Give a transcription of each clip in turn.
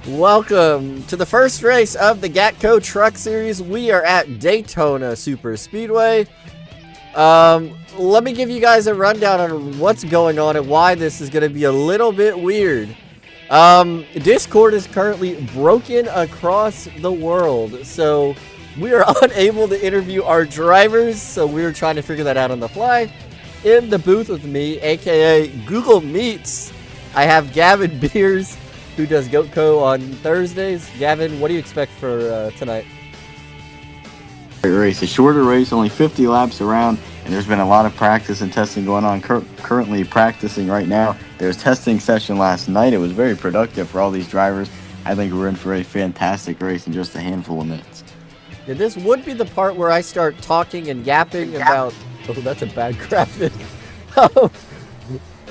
Welcome to the first race of the Gatco Truck Series. We are at Daytona Super Speedway. Let me give you guys a rundown on what's going on and why this is going to be a little bit weird. Discord is currently broken across the world, so we are unable to interview our drivers, so we're trying to figure that out on the fly. In the booth with me, aka Google Meets, I have Gavin Beers, who does Gatco on Thursdays. Gavin, what do you expect for tonight? Great race, a shorter race, only 50 laps around, and there's been a lot of practice and testing going on. Currently practicing right now. There was testing session last night. It was very productive for all these drivers. I think we're in for a fantastic race in just a handful of minutes. Yeah, this would be the part where I start talking and yapping about... Oh, that's a bad graphic.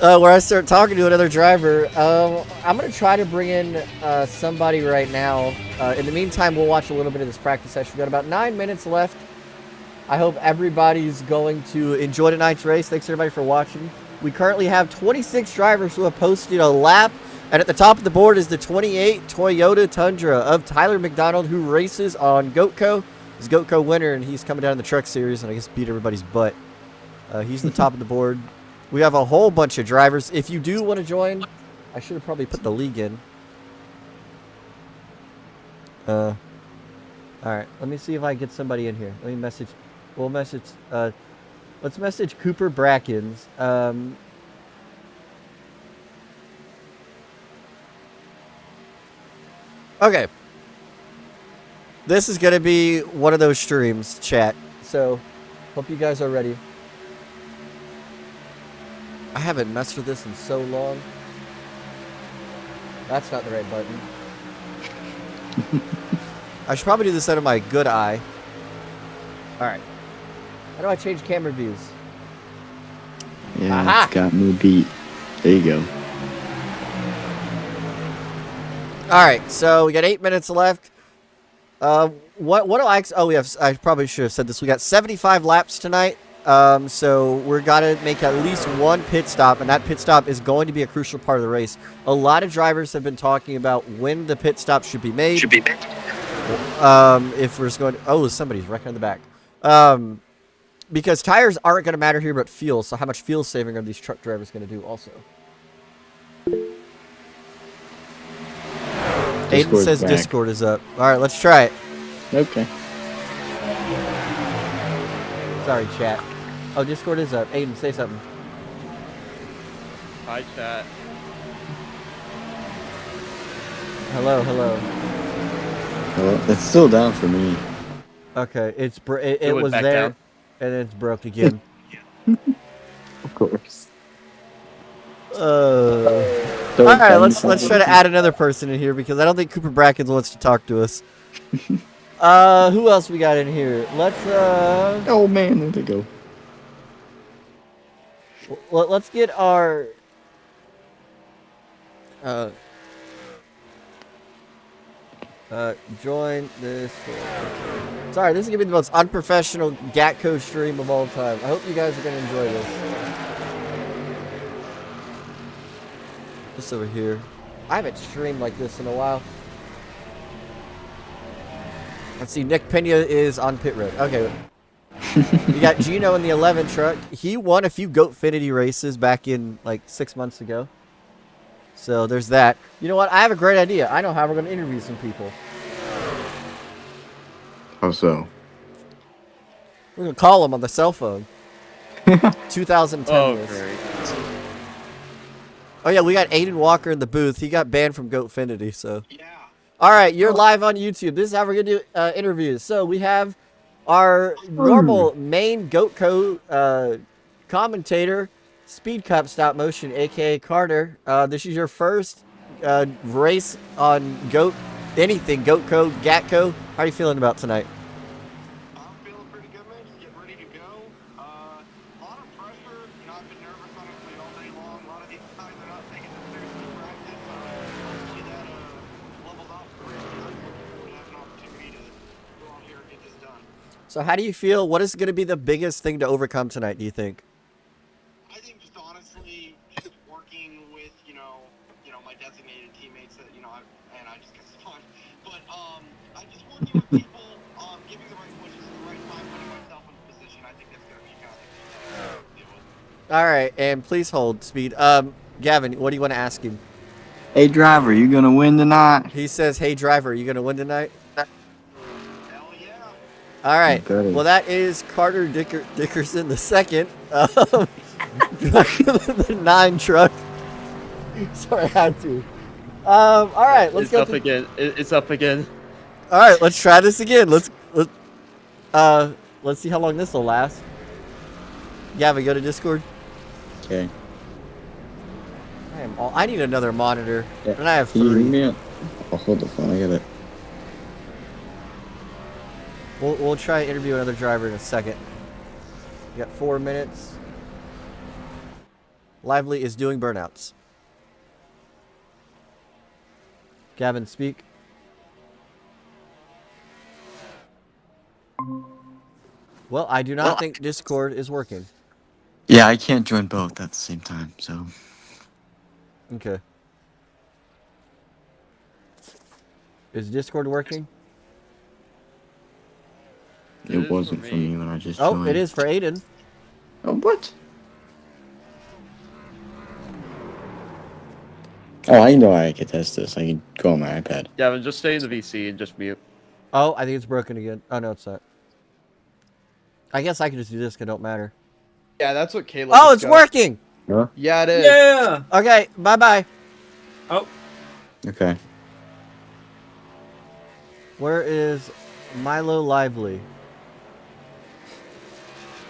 Where I start talking to another driver. I'm going to try to bring in somebody right now. In the meantime, we'll watch a little bit of this practice session. We've got about 9 minutes left. I hope everybody's going to enjoy tonight's race. Thanks, everybody, for watching. We currently have 26 drivers who have posted a lap. And at the top of the board is the 28 Toyota Tundra of Tyler McDonald, who races on Gatco. He's Gatco winner, and he's coming down in the truck series, and I guess beat everybody's butt. He's the top of the board. We have a whole bunch of drivers. If you do want to join, I should have probably put the league in. All right, let me see if I get somebody in here. Let me message. We'll message. Let's message Cooper Brackens. Okay. This is gonna be one of those streams, chat. So, hope you guys are ready. I haven't messed with this in so long. That's not the right button. I should probably do this out of my good eye. Alright. How do I change camera views? Yeah, Aha! It's got me beat. There you go. Alright, so we got 8 minutes left. What do I... Oh, I probably should have said this. We got 75 laps tonight. So we're gotta make at least one pit stop, and that pit stop is going to be a crucial part of the race. A lot of drivers have been talking about when the pit stop should be made. If we're just going, oh, somebody's wrecking in the back. Because tires aren't going to matter here, but fuel. So how much fuel saving are these truck drivers going to do also? Aiden says back. Discord is up. All right, let's try it. Okay. Sorry, chat. Oh, Discord is up. Aiden, say something. Hi, chat. Hello. Well, it's still down for me. Okay, it was there, down. And it's broke again. Of course. All right, let's try to add another person in here because I don't think Cooper Brackens wants to talk to us. Who else we got in here? Let's Oh man, there they go. Let's get our join this. Sorry, this is gonna be the most unprofessional Gatco stream of all time. I hope you guys are gonna enjoy this. Just over here. I haven't streamed like this in a while. Let's see, Nick Pena is on pit road. Okay. You got Gino in the 11 truck. He won a few Goatfinity races back in like 6 months ago. So there's that. You know what? I have a great idea. I know how we're going to interview some people. How so? We're going to call them on the cell phone. 2010 Oh, this. great. Oh yeah, we got Aiden Walker in the booth. He got banned from Goatfinity, so. Yeah. All right, you're live on YouTube. This is how we're going to do interviews. So we have our normal main Gatco commentator, Speed Cop Stop Motion, a.k.a. Carter. This is your first race on anything, Gatco, Gatco. How are you feeling about tonight? I'm feeling pretty good, man. Just getting ready to go. A lot of pressure. You know, I've been nervous honestly all day long. A lot of these guys are not taking this seriously in practice. Hopefully that levels off for me. I'm looking forward to have an opportunity to go out here and get this done. So how do you feel? What is going to be the biggest thing to overcome tonight, do you think? I think just honestly, just working with, you know, my designated teammates that, and I just on. But I just want to with people giving the right pushes at the right time, putting myself in position. I think that's going to be kind of the key thing to deal with. All right, and please hold speed. Gavin, what do you want to ask him? Hey, driver, you gonna win tonight? He says, "Hey, driver, are you gonna win tonight?" Hell yeah. All right. Okay. Well, that is Carter Dickerson the second. The 9 truck. Sorry, I had to. All right, let's go. It's up again. All right, let's try this again. Let's see how long this will last. Gavin, go to Discord. Okay. I need another monitor, Yeah. and I have Can you hear 3. me? I'll hold the phone. I got it. We'll try to interview another driver in a second. We got 4 minutes. Lively is doing burnouts. Gavin, speak. Well, I do not think Discord is working. Yeah, I can't join both at the same time, so. Okay. Is Discord working? It wasn't for me when I just Oh, joined. it is for Aiden. Oh, what? Oh, I know I can test this. I can go on my iPad. Gavin, just stay in the VC and just mute. Oh, I think it's broken again. Oh, no, it's not. I guess I can just do this, 'cause it don't matter. Yeah, that's what Caleb. Oh, it's working! Huh? Yeah, it is. Yeah. Okay, bye-bye. Oh, Okay. Where is Milo Lively?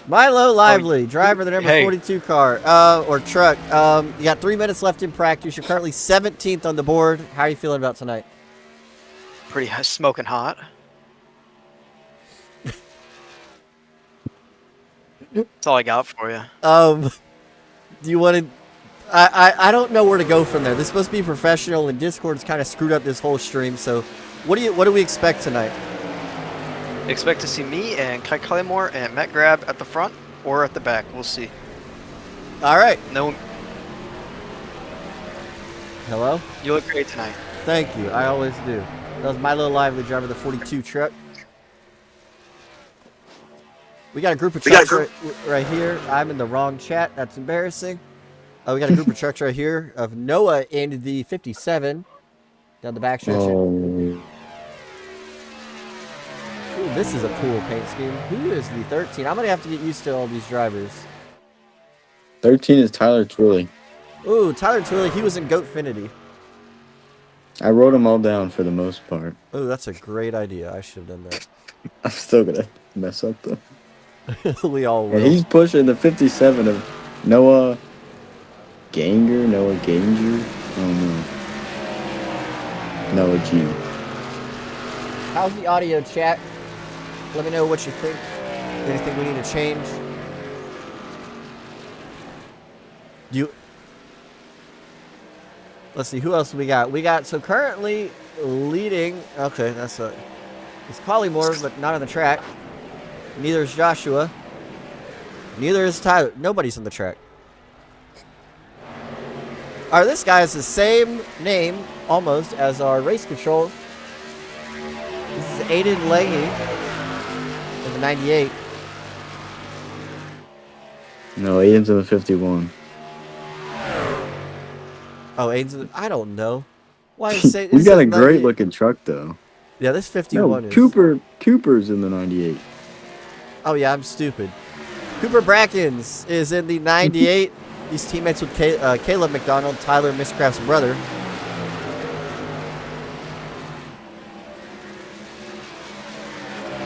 Milo Lively, driver of the number hey. 42 car, or truck. You got 3 minutes left in practice. You're currently 17th on the board. How are you feeling about tonight? Pretty smoking hot. That's all I got for you. Do you want to? I don't know where to go from there. This is supposed to be professional, and Discord's kind of screwed up this whole stream. So, what do we expect tonight? Expect to see me and Kai Claymore and Matt Grab at the front or at the back. We'll see. All right. No, Hello. you look great tonight. Thank you. I always do. That was Milo Lively, driver of the 42 truck. We got a group of trucks right here. I'm in the wrong chat. That's embarrassing. Oh, we got a group of trucks right here of Noah in the 57 down the back stretch. Oh. Ooh, this is a cool paint scheme. Who is the 13? I'm going to have to get used to all these drivers. 13 is Tyler Twilly. Ooh, Tyler Twilly. He was in Goatfinity. I wrote them all down for the most part. Ooh, that's a great idea. I should have done that. I'm still gonna mess up though. We all will. And he's pushing the 57 of Noah Ganger. I don't know. Noah G. How's the audio, chat? Let me know what you think. Anything we need to change? Let's see, who else we got? So currently leading, okay, it's Collymore, but not on the track. Neither is Joshua. Neither is Tyler. Nobody's on the track. This guy has the same name, almost, as our race control. This is Aiden Leahy in the 98. No, Aiden's in the 51. Oh, Aiden's in the, I don't know. Why is it? We got a great looking truck though. Yeah, this 51 No, is. Cooper's in the 98. Oh yeah, I'm stupid. Cooper Brackens is in the 98. He's teammates with Caleb McDonald, Tyler Miscraft's brother.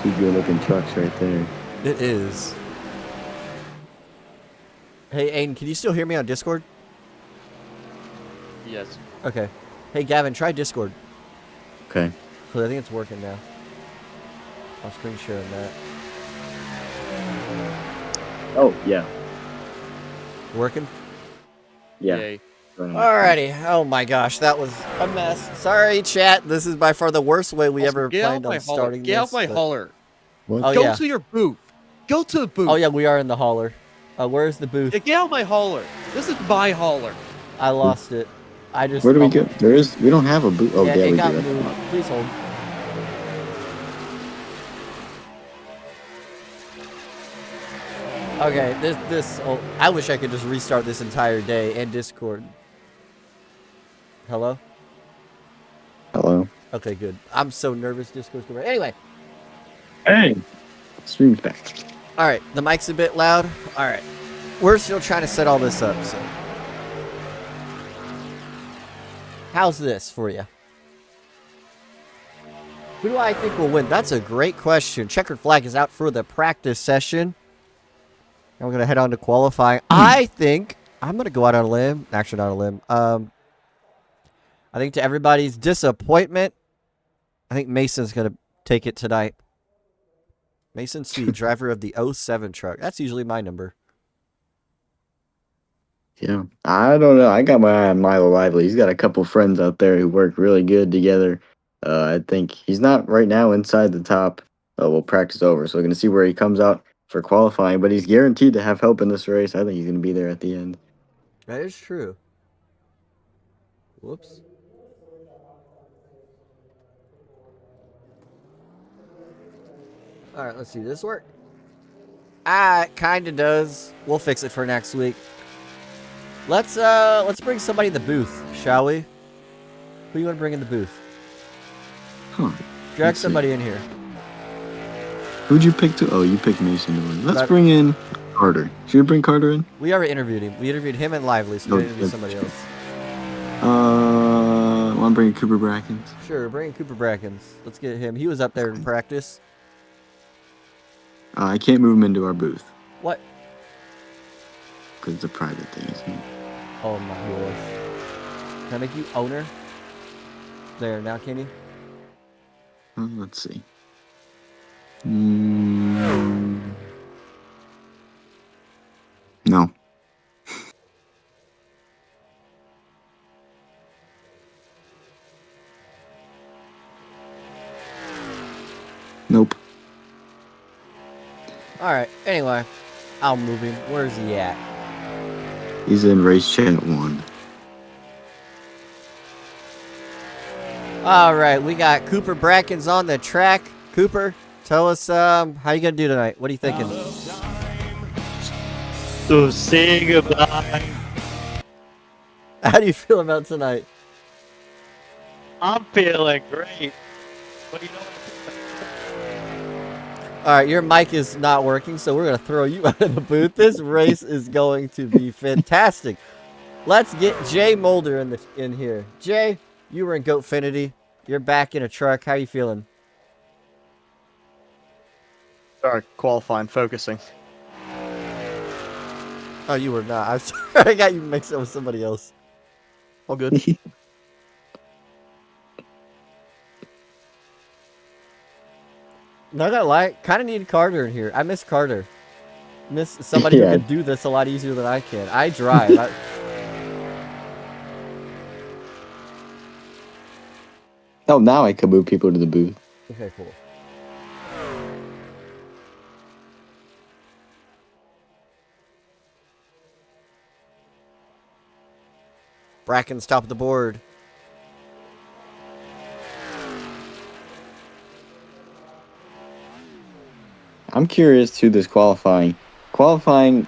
Two good looking trucks right there. It is. Hey, Aiden, can you still hear me on Discord? Yes. Okay. Hey, Gavin, try Discord. Okay. Cause I think it's working now. I'll screen share that. Oh, yeah. Working? Yeah. Yay. Alrighty. Oh my gosh, that was a mess. Sorry, chat. This is by far the worst way we Also, ever get out planned my on hauler. starting Get this. out my but- hauler. What? Oh Go yeah. to your booth. Go to the booth. Oh yeah, we are in the hauler. Where's the booth? Yeah, get out my hauler. This is my hauler. I lost it. I just. Where do we go? We don't have a booth. Oh, Yeah, there it we got do. moved. Please hold. Okay, this. Oh, I wish I could just restart this entire day and Discord. Hello? Hello. Okay, good. I'm so nervous. Discord's going. Anyway. Hey. Stream's back. All right, the mic's a bit loud. All right, we're still trying to set all this up. So, how's this for you? Who do I think will win? That's a great question. Checkered flag is out for the practice session. And we're gonna head on to qualifying. I think I'm gonna go out on a limb. Actually, not a limb. I think to everybody's disappointment, I think Mason's gonna take it tonight. Mason C, driver of the 07 truck. That's usually my number. Yeah. I don't know. I got my eye on Milo Lively. He's got a couple friends out there who work really good together. I think he's not right now inside the top. We'll practice over, so we're going to see where he comes out for qualifying, but he's guaranteed to have help in this race. I think he's going to be there at the end. That is true. Whoops. All right, let's see. Does this work? It kind of does. We'll fix it for next week. Let's bring somebody in the booth, shall we? Who you want to bring in the booth? Huh. Drag somebody in here. Who'd you pick to? Oh, you picked Mason to win. Let's But- bring in Carter. Should we bring Carter in? We already interviewed him. We interviewed him and Lively, so we interviewed somebody else. Want to bring in Cooper Brackens? Sure, bring in Cooper Brackens. Let's get him. He was up there in practice. I can't move him into our booth What? because it's a private thing, isn't it? Oh my gosh. Can I make you owner? There, now can you? Let's see. No. Nope. Alright, anyway. I'll move him. Where's he at? He's in race chat 1. Alright, we got Cooper Brackens on the track. Cooper, tell us how you gonna do tonight? What are you thinking? So say goodbye. How do you feel about tonight? I'm feeling great. But you know what? Alright, your mic is not working, so we're gonna throw you out of the booth. This race is going to be fantastic. Let's get Jay Mulder in here. Jay, you were in Goatfinity. You're back in a truck. How you feeling? Sorry, qualifying, focusing. Oh, you were not. I'm sorry. I got you mixed up with somebody else. All good. Not gonna lie, kind of need Carter in here. I miss Carter. Miss somebody Yeah. who can do this a lot easier than I can. I drive. Oh, now I can move people to the booth. Okay, cool. Bracken's top of the board. I'm curious to this qualifying. Qualifying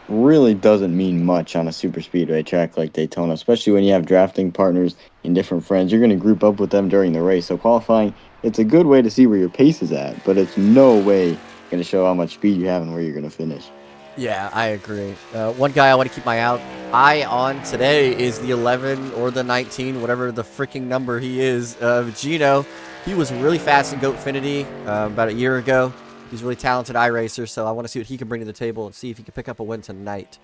really doesn't mean much on a super speedway track like Daytona, especially when you have drafting partners and different friends. You're going to group up with them during the race. So qualifying, it's a good way to see where your pace is at, but it's no way going to show how much speed you have and where you're going to finish. Yeah, I agree. One guy I want to keep my eye on today is the 11 or the 19, whatever the freaking number he is, Gino. He was really fast in Goatfinity about a year ago. He's a really talented iRacer, so I want to see what he can bring to the table and see if he can pick up a win tonight.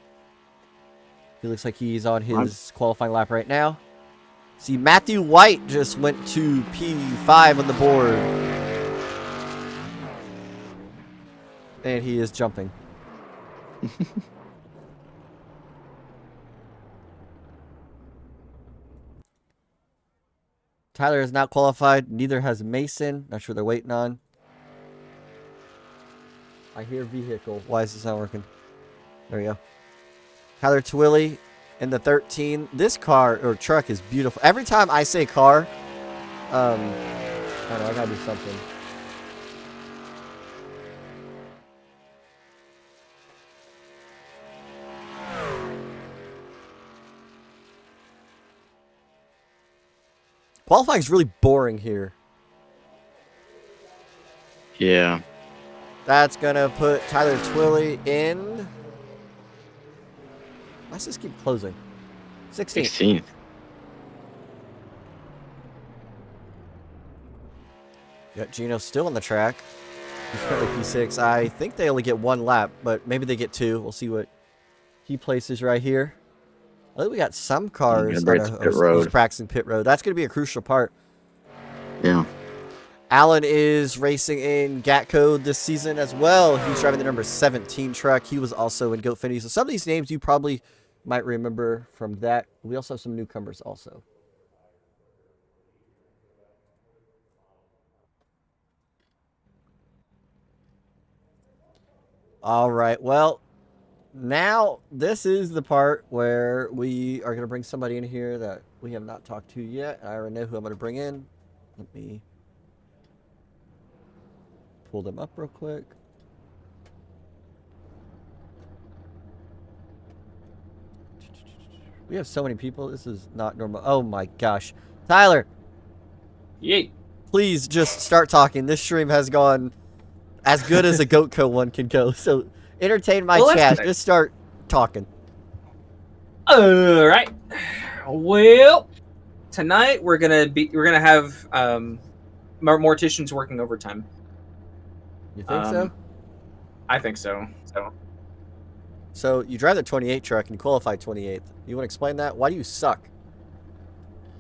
He looks like he's on his qualifying lap right now. See, Matthew White just went to P5 on the board. And he is jumping. Tyler is not qualified. Neither has Mason. Not sure they're waiting on. I hear vehicle. Why is this not working? There we go. Tyler Twilly in the 13. This car or truck is beautiful. Every time I say car, I don't know, I gotta do something. Qualifying is really boring here. Yeah. That's gonna put Tyler Twilley in. Let's just keep closing. 16th. 16th. Got Gino still on the track. He's currently P6. I think they only get 1 lap, but maybe they get 2. We'll see what he places right here. I think we got some cars who's practicing pit road. That's going to be a crucial part. Yeah. Alan is racing in Gatco this season as well. He's driving the number 17 truck. He was also in Goatfinity. So some of these names you probably might remember from that. We also have some newcomers also. All right. Well, now this is the part where we are going to bring somebody in here that we have not talked to yet. I already know who I'm going to bring in. Let me pull them up real quick. We have so many people. This is not normal. Oh my gosh. Tyler. Yay. Please just start talking. This stream has gone as good as a Gatco one can go. So entertain my chat. Just start talking. All right. Well, tonight we're gonna have morticians working overtime. You think so? I think so. So you drive the 28 truck and you qualify 28th. You want to explain that? Why do you suck?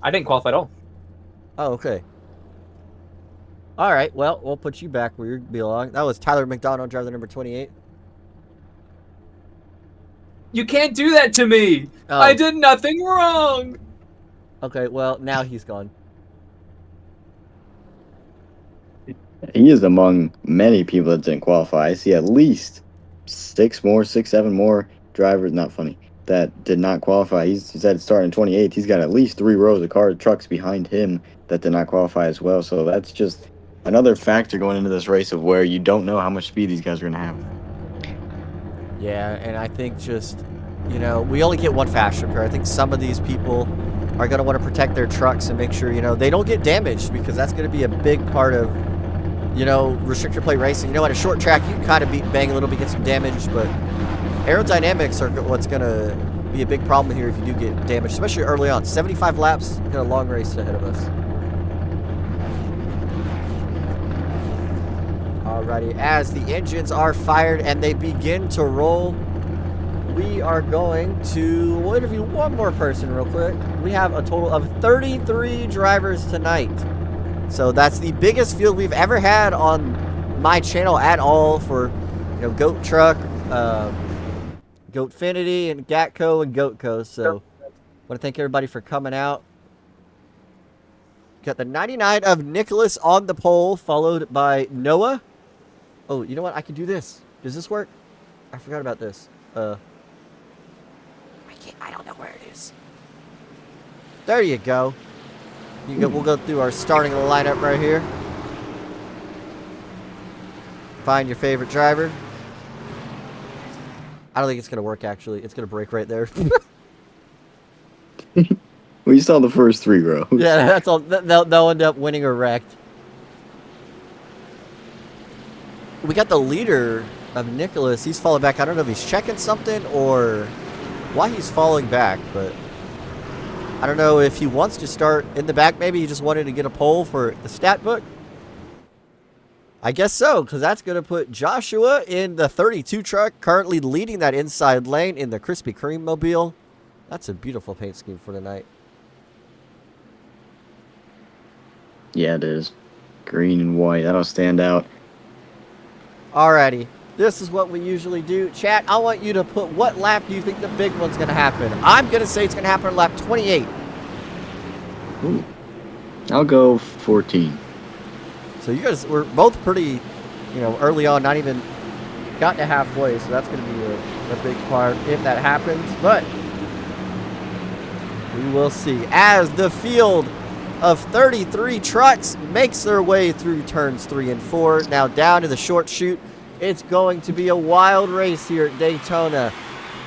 I didn't qualify at all. Oh, okay. All right. Well, we'll put you back where you belong. That was Tyler McDonald, driver number 28. You can't do that to me. Oh. I did nothing wrong. Okay. Well, now he's gone. He is among many people that didn't qualify. I see at least 6, 7 more drivers, not funny, that did not qualify. He said starting 28th. He's got at least 3 rows of trucks behind him that did not qualify as well. So that's just another factor going into this race of where you don't know how much speed these guys are going to have. Yeah, and I think just, we only get one fast repair. I think some of these people are going to want to protect their trucks and make sure, they don't get damaged, because that's going to be a big part of, restrictor plate racing. At a short track, you can kind of bang a little bit, get some damage, but aerodynamics are what's going to be a big problem here if you do get damaged, especially early on. 75 laps, got a long race ahead of us. Alrighty, as the engines are fired and they begin to roll, we are going to interview one more person real quick. We have a total of 33 drivers tonight. So that's the biggest field we've ever had on my channel at all for, Goat Truck, Goatfinity, and Gatco and Goatco. So I want to thank everybody for coming out. Got the 99 of Nicholas on the pole, followed by Noah. Oh, you know what? I can do this. Does this work? I forgot about this. I don't know where it is. There you go. We'll go through our starting lineup right here. Find your favorite driver. I don't think it's going to work, actually. It's going to break right there. We saw the first 3 rows. Yeah, that's all. They'll end up winning or wrecked. We got the leader of Nicholas. He's falling back. I don't know if he's checking something or why he's falling back, but I don't know if he wants to start in the back. Maybe he just wanted to get a pole for the stat book. I guess so, because that's going to put Joshua in the 32 truck, currently leading that inside lane in the Krispy Kreme mobile. That's a beautiful paint scheme for tonight. Yeah, it is. Green and white. That'll stand out. Alrighty. This is what we usually do. Chat, I want you to put what lap do you think the big one's going to happen. I'm going to say it's going to happen on lap 28. Ooh. I'll go 14. So you guys were both pretty, early on, not even got to halfway. So that's going to be a big part if that happens. But We will see as the field of 33 trucks makes their way through turns 3 and 4. Now down to the short chute. It's going to be a wild race here at Daytona.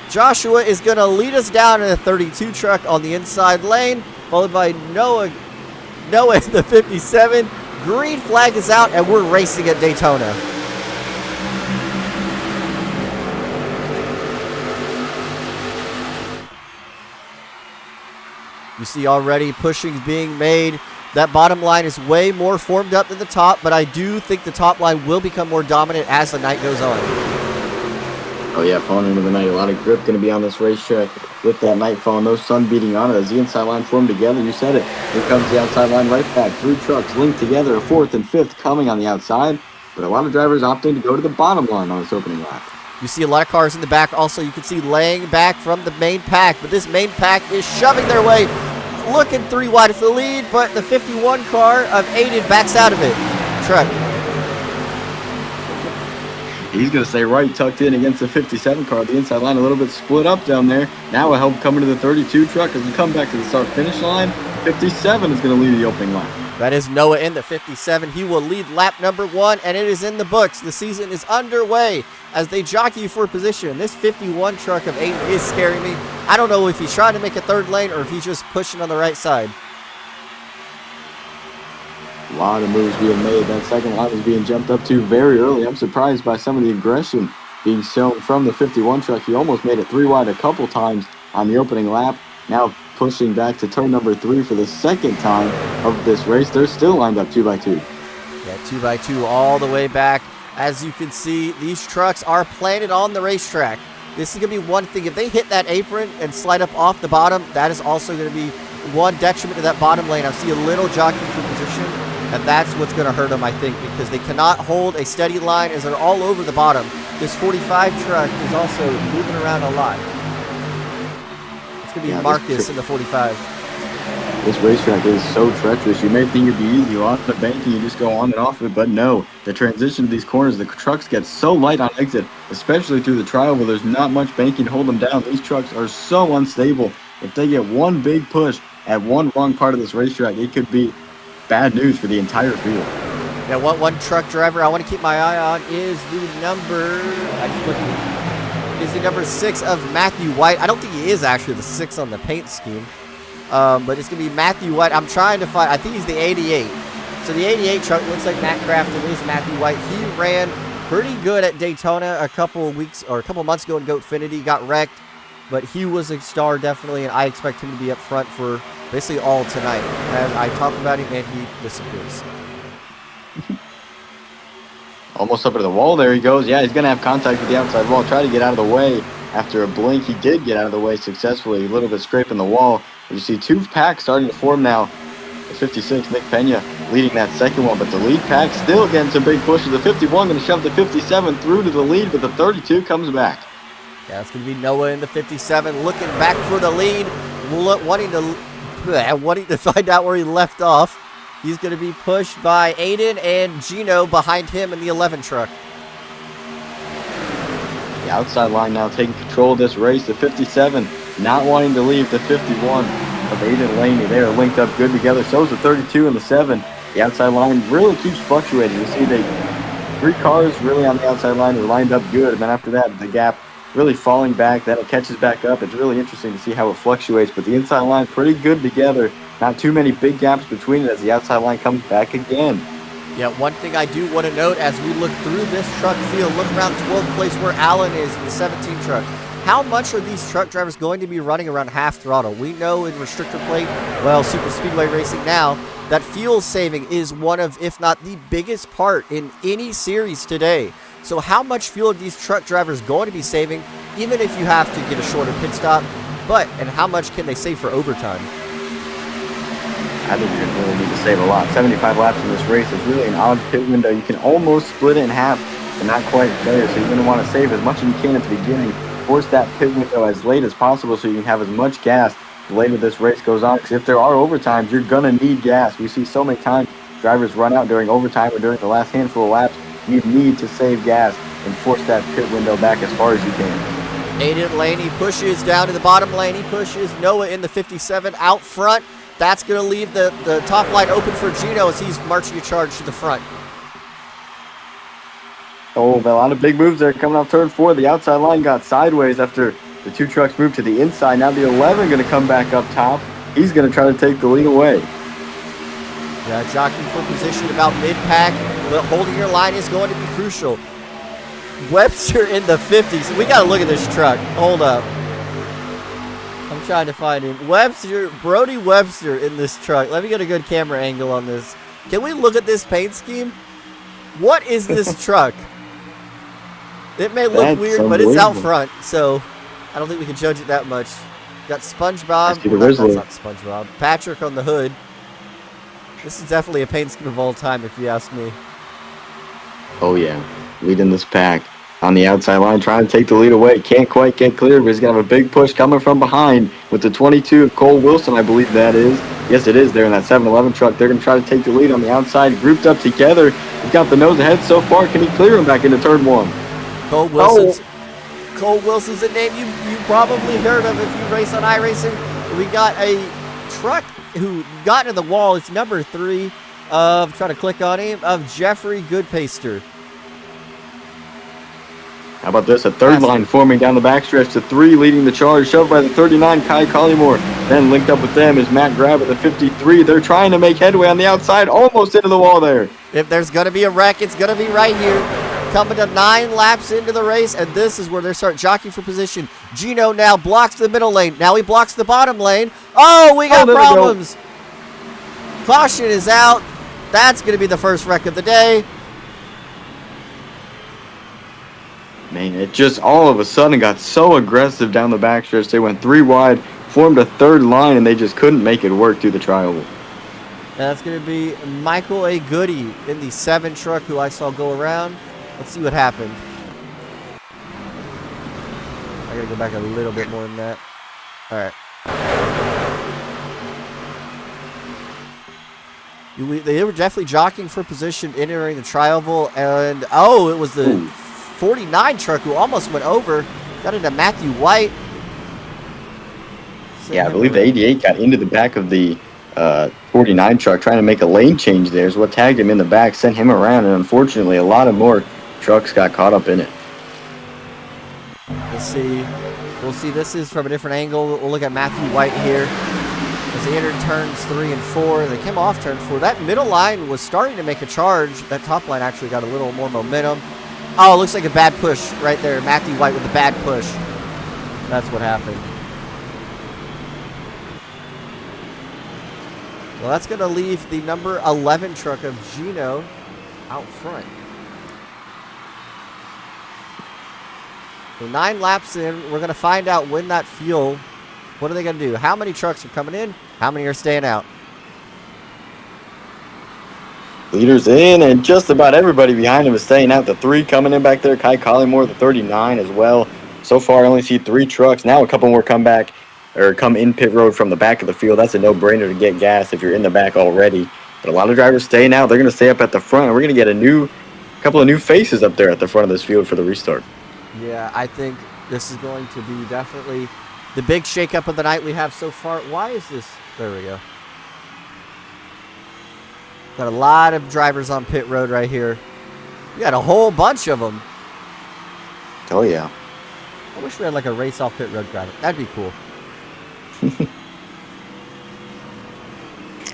Joshua is going to lead us down in a 32 truck on the inside lane, followed by Noah in the 57. Green flag is out, and we're racing at Daytona. You see already pushing being made. That bottom line is way more formed up than the top, but I do think the top line will become more dominant as the night goes on. Oh yeah, falling into the night. A lot of grip going to be on this racetrack with that nightfall. No sun beating on it as the inside line formed together. You said it. Here comes the outside line right back. 3 trucks linked together. A 4th and 5th coming on the outside. But a lot of drivers opting to go to the bottom line on this opening lap. You see a lot of cars in the back. Also, you can see laying back from the main pack. But this main pack is shoving their way, looking 3 wide for the lead. But the 51 car of Aiden backs out of it. Truck. He's going to stay right tucked in against the 57 car. The inside line a little bit split up down there. Now a help coming to the 32 truck as we come back to the start-finish line. 57 is going to lead the opening lap. That is Noah in the 57. He will lead lap number 1, and it is in the books. The season is underway as they jockey for position. This 51 truck of Aiden is scaring me. I don't know if he's trying to make a 3rd lane or if he's just pushing on the right side. A lot of moves being made. That second line is being jumped up to very early. I'm surprised by some of the aggression being shown from the 51 truck. He almost made it 3 wide a couple times on the opening lap. Now pushing back to turn number 3 for the 2nd time of this race. They're still lined up 2x2. Yeah, 2x2 all the way back. As you can see, these trucks are planted on the racetrack. This is going to be one thing. If they hit that apron and slide up off the bottom, that is also going to be one detriment to that bottom lane. I see a little jockeying for position, and that's what's going to hurt them, I think, because they cannot hold a steady line as they're all over the bottom. This 45 truck is also moving around a lot. It's going to be Marcus in the 45. This racetrack is so treacherous. You may think it'd be easy. A lot of banking, you just go on and off of it, but no. The transition to these corners, the trucks get so light on exit, especially through the trial where there's not much banking to hold them down. These trucks are so unstable. If they get one big push at one wrong part of this racetrack, it could be bad news for the entire field. Now, one truck driver I want to keep my eye on is the number 6 of Matthew White. I don't think he is actually the 6 on the paint scheme. But it's going to be Matthew White. I'm trying to find, I think he's the 88. So the 88 truck looks like Matt Crafton is Matthew White. He ran pretty good at Daytona a couple months ago in Goatfinity, got wrecked. But he was a star definitely, and I expect him to be up front for basically all tonight. And I talk about him, and he disappears. Almost up to the wall. There he goes. Yeah, he's going to have contact with the outside wall. Try to get out of the way. After a blink, he did get out of the way successfully. A little bit scraping the wall. You see 2 packs starting to form now. The 56, Nick Pena, leading that second one. But the lead pack still getting some big pushes. The 51 going to shove the 57 through to the lead, but the 32 comes back. Yeah, it's going to be Noah in the 57 looking back for the lead, wanting to find out where he left off. He's going to be pushed by Aiden and Gino behind him in the 11 truck. The outside line now taking control of this race. The 57 not wanting to leave the 51 of Aiden and Laney. They are linked up good together. So is the 32 and the 7. The outside line really keeps fluctuating. You see the 3 cars really on the outside line are lined up good. And then after that, the gap really falling back. Then it catches back up. It's really interesting to see how it fluctuates. But the inside line pretty good together. Not too many big gaps between it as the outside line comes back again. Yeah, one thing I do want to note as we look through this truck field, look around 12th place where Allen is in the 17 truck. How much are these truck drivers going to be running around half throttle? We know in restrictor plate, well, super speedway racing now, that fuel saving is one of, if not the biggest part in any series today. So how much fuel are these truck drivers going to be saving, even if you have to get a shorter pit stop? And how much can they save for overtime? I think you're going to really need to save a lot. 75 laps in this race is really an odd pit window. You can almost split it in half, but not quite there. So you're going to want to save as much as you can at the beginning. Force that pit window as late as possible so you can have as much gas the later this race goes on. Because if there are overtimes, you're going to need gas. We see so many times drivers run out during overtime or during the last handful of laps. You need to save gas and force that pit window back as far as you can. Aiden Laney pushes down to the bottom lane. He pushes Noah in the 57 out front. That's going to leave the top line open for Gino as he's marching a charge to the front. Oh, a lot of big moves there coming off turn 4. The outside line got sideways after the 2 trucks moved to the inside. Now the 11 going to come back up top. He's going to try to take the lead away. Yeah, jockeying for position about mid-pack, but holding your line is going to be crucial. Webster in the 50s. We got to look at this truck. Hold up. I'm trying to find him. Brody Webster in this truck. Let me get a good camera angle on this. Can we look at this paint scheme? What is this truck? It may look weird, but it's out front, so I don't think we can judge it that much. Got SpongeBob. Well, that's not SpongeBob. Patrick on the hood. This is definitely a paint scheme of all time, if you ask me. Oh, yeah. Leading this pack on the outside line, trying to take the lead away. Can't quite get clear, but he's going to have a big push coming from behind with the 22 of Cole Wilson, I believe that is. Yes, it is there in that 7-Eleven truck. They're going to try to take the lead on the outside, grouped up together. He's got the nose ahead so far. Can he clear him back into turn 1? Cole Wilson's a name you probably heard of if you race on iRacing. We got a truck who got in the wall. It's number 3 of, trying to click on him, of Jeffrey Goodpaster. How about this? A third line forming down the backstretch. The 3 leading the charge, shoved by the 39, Kai Collymore. Then linked up with them is Matt Grab at the 53. They're trying to make headway on the outside, almost into the wall there. If there's going to be a wreck, it's going to be right here. Coming to 9 laps into the race, and this is where they start jockeying for position. Gino now blocks the middle lane. Now he blocks the bottom lane. Oh, we got problems. Caution is out. That's going to be the first wreck of the day. Man, it just all of a sudden got so aggressive down the backstretch. They went 3 wide, formed a third line, and they just couldn't make it work through the tri-oval. That's going to be Michael A. Goody in the 7 truck who I saw go around. Let's see what happened. I got to go back a little bit more than that. All right. They were definitely jockeying for position entering the tri-oval, and oh, it was the 49 truck who almost went over. Got into Matthew White. Yeah, I believe the 88 got into the back of the 49 truck, trying to make a lane change there. Is what tagged him in the back, sent him around, and unfortunately a lot of more trucks got caught up in it. Let's see. We'll see. This is from a different angle. We'll look at Matthew White here. As they entered turns 3 and 4, they came off turn 4. That middle line was starting to make a charge. That top line actually got a little more momentum. Oh, it looks like a bad push right there. Matthew White with a bad push. That's what happened. Well, that's going to leave the number 11 truck of Gino out front. So 9 laps in, we're going to find out when that fuel, what are they going to do? How many trucks are coming in? How many are staying out? Leaders in, and just about everybody behind him is staying out. The 3 coming in back there, Kai Collymore, the 39 as well. So far, I only see 3 trucks. Now a couple more come in pit road from the back of the field. That's a no-brainer to get gas if you're in the back already. But a lot of drivers staying out. They're going to stay up at the front. We're going to get a couple of new faces up there at the front of this field for the restart. Yeah, I think this is going to be definitely the big shakeup of the night we have so far. Why is this? There we go. Got a lot of drivers on pit road right here. We got a whole bunch of them. Oh, yeah. I wish we had like a race off pit road graphic. That'd be cool.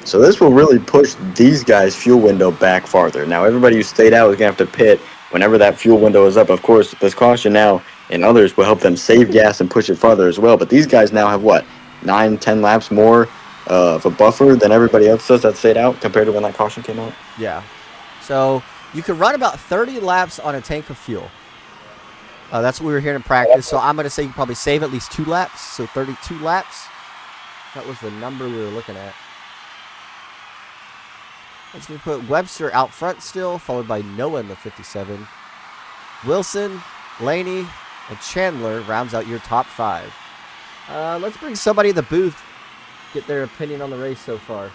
So this will really push these guys' fuel window back farther. Now, everybody who stayed out is going to have to pit whenever that fuel window is up. Of course, this caution now and others will help them save gas and push it farther as well. But these guys now have, 9-10 laps more of a buffer than everybody else does that stayed out compared to when that caution came out? Yeah. So you can run about 30 laps on a tank of fuel. That's what we were here in practice. So I'm going to say you probably save at least 2 laps. So 32 laps. That was the number we were looking at. Let's going to put Webster out front still, followed by Noah in the 57. Wilson, Laney, and Chandler rounds out your top 5. Let's bring somebody in the booth, get their opinion on the race so far.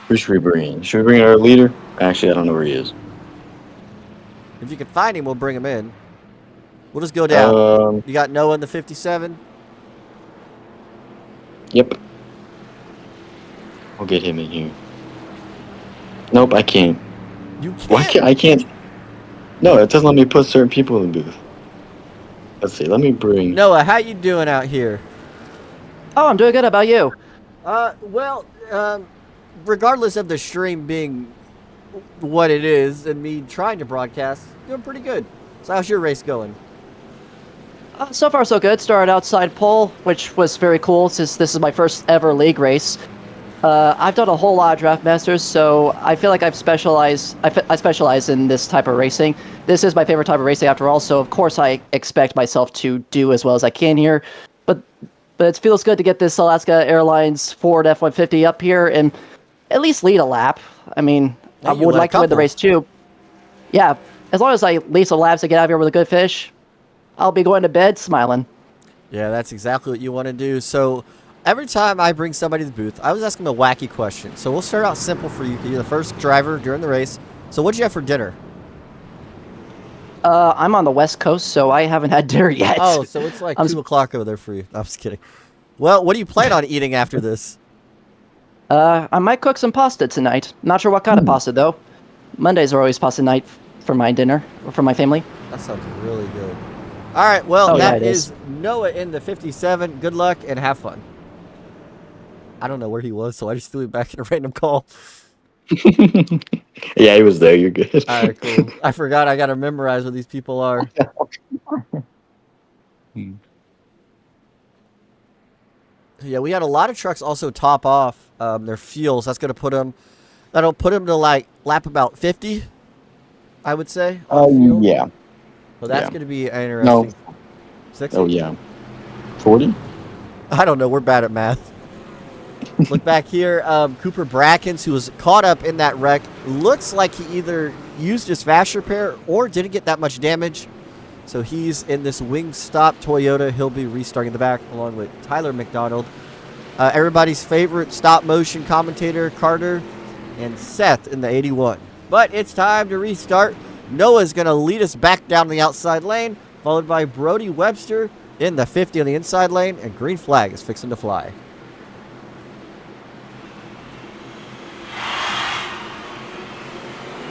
Who should we bring in? Should we bring in our leader? Actually, I don't know where he is. If you can find him, we'll bring him in. We'll just go down. Um, You got Noah in the 57. Yep. I'll get him in here. Nope, I can't. You can't. Why can't I can't? No, it doesn't let me put certain people in the booth. Let's see. Let me bring. Noah, how you doing out here? Oh, I'm doing good. How about you? Well, regardless of the stream being what it is and me trying to broadcast, doing pretty good. So how's your race going? So far, so good. Started outside pole, which was very cool since this is my first ever league race. I've done a whole lot of draft masters, so I feel like I specialize in this type of racing. This is my favorite type of racing after all, so of course I expect myself to do as well as I can here. But it feels good to get this Alaska Airlines Ford F-150 up here and at least lead a lap. I mean, Yeah, I you would led a like to win the couple. race too. Yeah, as long as I lead some laps and get out of here with a good finish, I'll be going to bed smiling. Yeah, that's exactly what you want to do. So every time I bring somebody to the booth, I was asking them a wacky question. So we'll start out simple for you. You're the first driver during the race. So what'd you have for dinner? I'm on the West Coast, so I haven't had dinner yet. Oh, so it's like I'm 2 o'clock over there for you. No, I'm just kidding. Well, what do you plan on eating after this? I might cook some pasta tonight. Not sure what kind of pasta, though. Mondays are always pasta night for my dinner, or for my family. That sounds really good. All right, well, Oh, yeah, that it is is. Noah in the 57. Good luck and have fun. I don't know where he was, so I just threw him back in a random call. Yeah, he was there. You're good. All right, cool. I forgot I got to memorize what these people are. Yeah, we had a lot of trucks also top off their fuels. That's going to put them, that'll put them to like lap about 50, I would say. on fuel. Yeah. So that's yeah. going to be interesting. 60? Oh, yeah. 40? I don't know. We're bad at math. Look back here. Cooper Brackens, who was caught up in that wreck, looks like he either used his fast repair or didn't get that much damage. So he's in this Wingstop Toyota. He'll be restarting in the back along with Tyler McDonald. Everybody's favorite stop motion commentator, Carter, and Seth in the 81. But it's time to restart. Noah's going to lead us back down the outside lane, followed by Brody Webster in the 50 on the inside lane, and green flag is fixing to fly.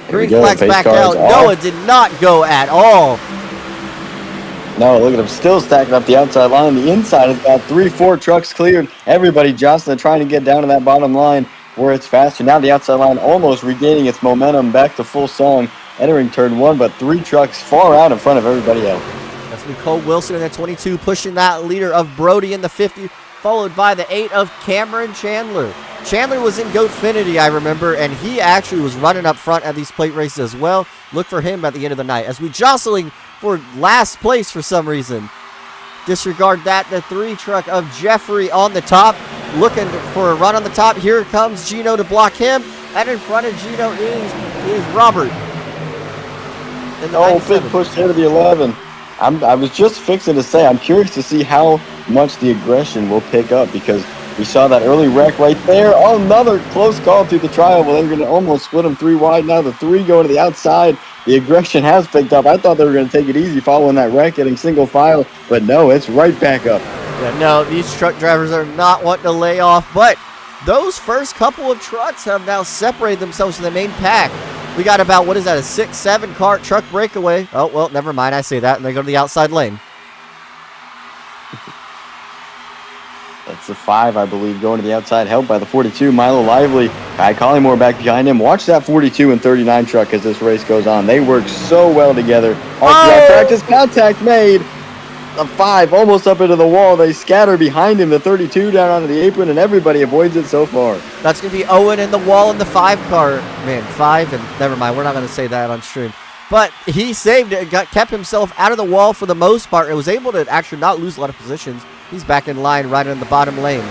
Green flag's Pace back cars out. off. Noah did not go at all. No, look at him still stacking up the outside line. The inside has got 3-4 trucks cleared. Everybody jostling, trying to get down to that bottom line where it's faster. Now the outside line almost regaining its momentum, back to full song, entering turn 1, but 3 trucks far out in front of everybody else. That's Nicole Wilson in the 22, pushing that leader of Brody in the 50, followed by the 8 of Cameron Chandler. Chandler was in Goatfinity, I remember, and he actually was running up front at these plate races as well. Look for him at the end of the night as we jostling for last place for some reason. Disregard that. The 3 truck of Jeffrey on the top, looking for a run on the top. Here comes Gino to block him, and in front of Gino is Robert. In the Oh, big 97. push there to the 11. I was just fixing to say, I'm curious to see how much the aggression will pick up, because we saw that early wreck right there. Oh, another close call through the trial. Well, they're going to almost split them 3 wide. Now the 3 going to the outside. The aggression has picked up. I thought they were going to take it easy following that wreck, getting single file, but no, it's right back up. Yeah, no, these truck drivers are not wanting to lay off, but those first couple of trucks have now separated themselves from the main pack. We got about, what is that, a 6-7 car truck breakaway. Oh, well, never mind, I say that, and they go to the outside lane. That's the 5, I believe, going to the outside, helped by the 42, Milo Lively. Guy Collymore back behind him. Watch that 42 and 39 truck as this race goes on. They work so well together. All throughout practice, contact made. The 5 almost up into the wall. They scatter behind him. The 32 down onto the apron, and everybody avoids it so far. That's going to be Owen in the wall in the 5 car. Man, 5, and never mind, we're not going to say that on stream. But he saved it, kept himself out of the wall for the most part, and was able to actually not lose a lot of positions. He's back in line right in the bottom lane.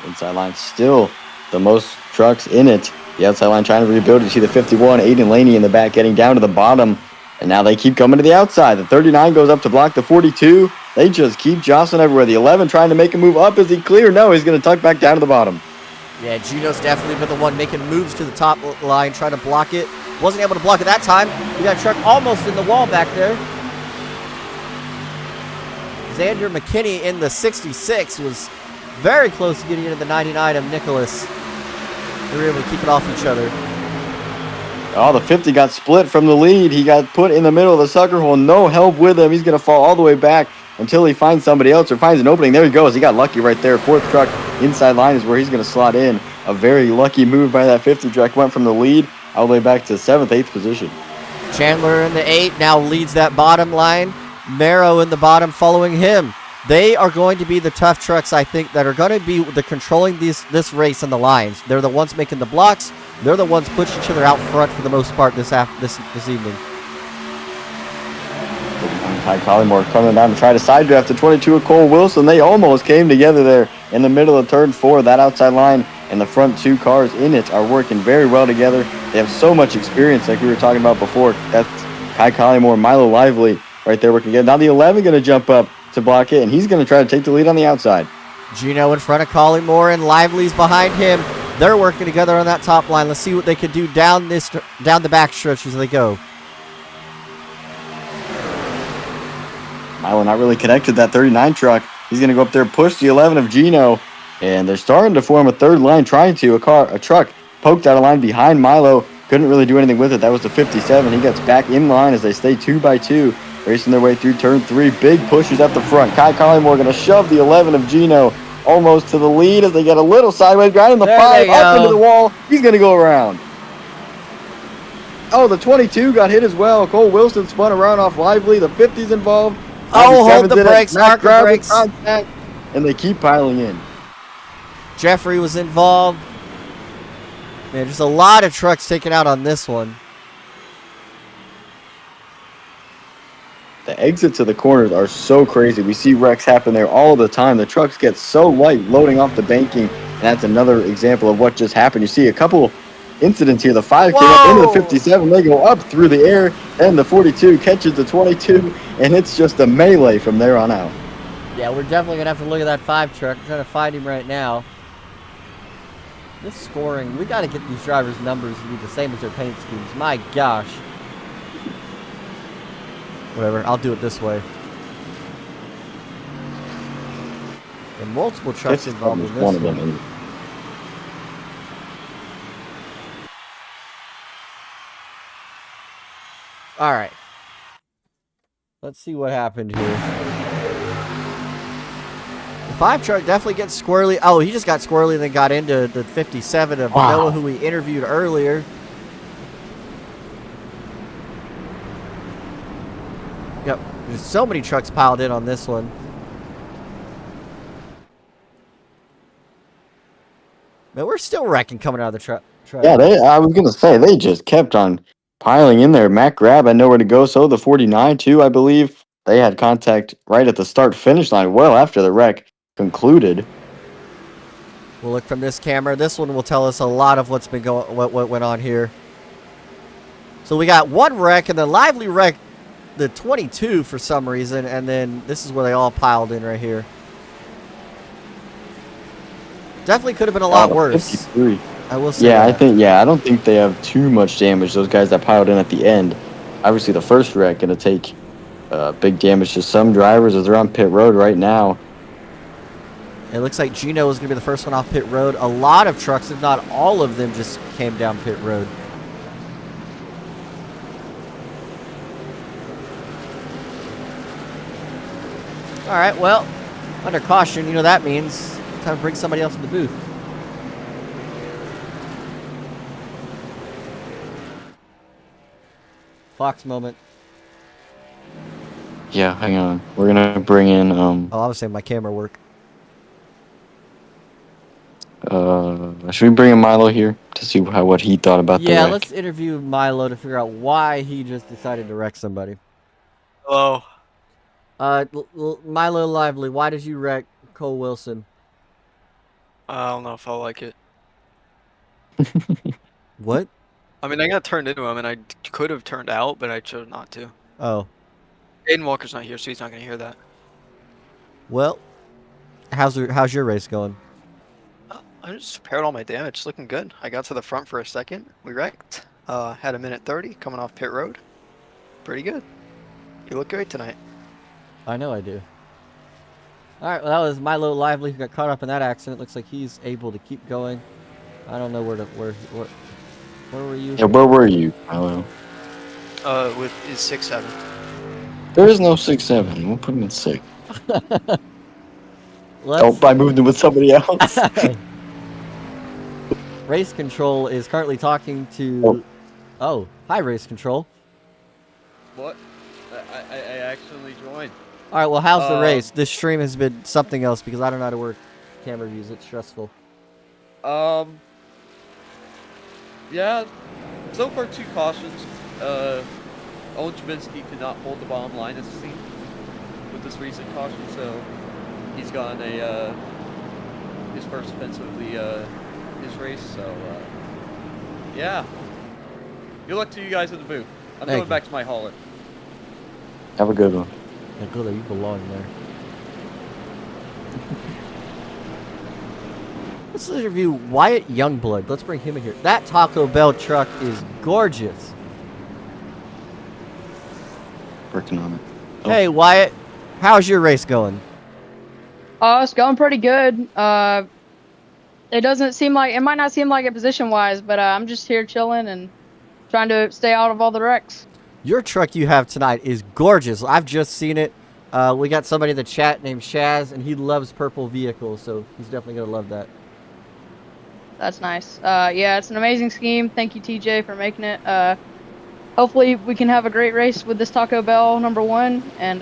Inside line still the most trucks in it. The outside line trying to rebuild. You see the 51, Aiden Laney in the back getting down to the bottom. And now they keep coming to the outside. The 39 goes up to block the 42. They just keep jostling everywhere. The 11 trying to make a move up. Is he clear? No, he's going to tuck back down to the bottom. Yeah, Gino's definitely been the one making moves to the top line, trying to block it. Wasn't able to block it that time. We got a truck almost in the wall back there. Xander McKinney in the 66 was very close to getting into the 99 of Nicholas. They were able to keep it off each other. Oh, the 50 got split from the lead. He got put in the middle of the sucker hole. No help with him. He's going to fall all the way back until he finds somebody else or finds an opening. There he goes. He got lucky right there. Fourth truck inside line is where he's going to slot in. A very lucky move by that 50 truck. Went from the lead all the way back to 7th, 8th position. Chandler in the 8 now leads that bottom line. Marrow in the bottom following him. They are going to be the tough trucks, I think, that are going to be the controlling this race on the lines. They're the ones making the blocks. They're the ones pushing each other out front for the most part this evening. Ty Collymore coming down to try to side draft the 22 of Cole Wilson. They almost came together there in the middle of turn 4. That outside line and the front 2 cars in it are working very well together. They have so much experience, like we were talking about before. That's Ty Collymore, Milo Lively right there working together. Now the 11 going to jump up to block it, and he's going to try to take the lead on the outside. Gino in front of Collymore, and Lively's behind him. They're working together on that top line. Let's see what they can do down the back stretch as they go. Milo not really connected that 39 truck. He's going to go up there and push the 11 of Gino, and they're starting to form a third line, trying to. A truck poked out a line behind Milo. Couldn't really do anything with it. That was the 57. He gets back in line as they stay 2 by 2. Racing their way through turn 3. Big pushes up the front. Kai Collymore going to shove the 11 of Gino almost to the lead as they get a little sideways. Grind in the 5, up into the wall. He's going to go around. Oh, the 22 got hit as well. Cole Wilson spun around off Lively. The 50's involved. Oh, hold the brakes. Mark the brakes. Contact, and they keep piling in. Jeffrey was involved. Man, just a lot of trucks taken out on this one. The exits of the corners are so crazy. We see wrecks happen there all the time. The trucks get so light loading off the banking, and that's another example of what just happened. You see a couple incidents here. The 5 came up into the 57. They go up through the air, and the 42 catches the 22, and it's just a melee from there on out. Yeah, we're definitely going to have to look at that 5 truck. I'm trying to find him right now. This scoring, we got to get these drivers' numbers to be the same as their paint schemes. My gosh. Whatever, I'll do it this way. And multiple trucks involved in this one of them. All right. Let's see what happened here. The 5 truck definitely gets squirrely. Oh, he just got squirrely and then got into the 57 of Noah, who we interviewed earlier. Yep. There's so many trucks piled in on this one. Man, we're still wrecking coming out of the truck. Yeah, I was going to say, they just kept on piling in there. Matt Grab had nowhere to go, so the 49 too, I believe. They had contact right at the start-finish line well after the wreck concluded. We'll look from this camera. This one will tell us a lot of what's been going, what went on here. So we got one wreck, and then Lively wreck the 22 for some reason, and then this is where they all piled in right here. Definitely could have been a lot worse. 53. I will say. Yeah, I don't think they have too much damage. Those guys that piled in at the end. Obviously, the first wreck going to take big damage to some drivers as they're on pit road right now. It looks like Gino is going to be the first one off pit road. A lot of trucks, if not all of them, just came down pit road. All right, well, under caution, you know that means time to bring somebody else in the booth. Fox moment. Yeah, hang on. We're going to bring in... Oh, I was saying my camera work. should we bring in Milo here to see what he thought about the wreck? Yeah, let's interview Milo to figure out why he just decided to wreck somebody. Hello. Milo Lively, why did you wreck Cole Wilson? I don't know if I like it. What? I mean, I got turned into him, and I could have turned out, but I chose not to. Oh. Aiden Walker's not here, so he's not going to hear that. Well, how's your race going? I just repaired all my damage. It's looking good. I got to the front for a second. We wrecked. Had a minute 30 coming off pit road. Pretty good. You look great tonight. I know I do. All right, well, that was Milo Lively who got caught up in that accident. Looks like he's able to keep going. I don't know where were you? Yeah, where were you, Milo? With is 6-7. There is no 6-7. We'll put him at 6. Let's, I moved him with somebody else. Race Control is currently talking to... Oh, hi, Race Control. What? I actually joined. All right, well, how's the race? This stream has been something else because I don't know how to work camera views. It's stressful. Yeah, so far 2 cautions. Owen Trubisky could not hold the bottom line as seen with this recent caution, so he's gotten a his first offense of his race. So yeah, good luck to you guys in the booth. I'm going back to my hauler. Have a good one. Yeah, good, you belong there. Let's interview Wyatt Youngblood. Let's bring him in here. That Taco Bell truck is gorgeous. Working on it. Oh. Hey, Wyatt. How's your race going? It's going pretty good. It doesn't seem like, it might not seem like it position-wise, but I'm just here chilling and trying to stay out of all the wrecks. Your truck you have tonight is gorgeous. I've just seen it. We got somebody in the chat named Shaz, and he loves purple vehicles, so he's definitely going to love that. That's nice. Yeah, it's an amazing scheme. Thank you, TJ, for making it. Hopefully we can have a great race with this Taco Bell #1, and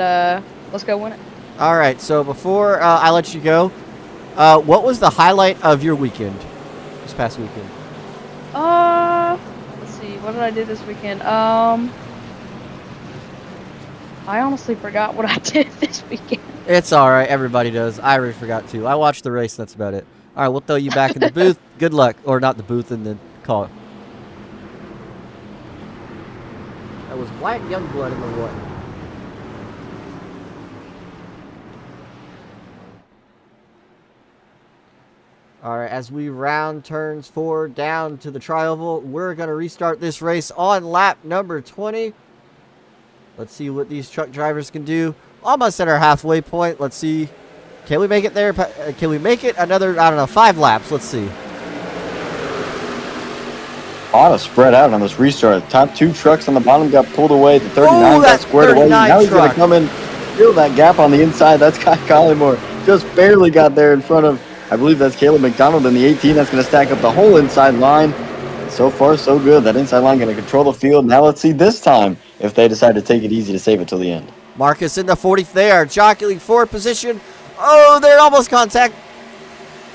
let's go win it. All right, so before I let you go, what was the highlight of your weekend, this past weekend? Let's see. What did I do this weekend? I honestly forgot what I did this weekend. It's all right. Everybody does. I already forgot too. I watched the race. That's about it. All right, we'll throw you back in the booth. Good luck. Or not the booth, in the car. That was Wyatt Youngblood in the what? All right, as we round turns 4 down to the tri-oval, we're going to restart this race on lap number 20. Let's see what these truck drivers can do. Almost at our halfway point. Let's see. Can we make it there? Can we make it another, I don't know, 5 laps? Let's see. A lot of spread out on this restart. The top 2 trucks on the bottom got pulled away. The 39 got squared away. Now he's going to come in, fill that gap on the inside. That's Kai Collymore. Just barely got there in front of, I believe that's Caleb McDonald in the 18. That's going to stack up the whole inside line. So far, so good. That inside line going to control the field. Now let's see this time if they decide to take it easy to save it till the end. Marcus in the 40th there, jockeying for position. Oh, they're almost contact.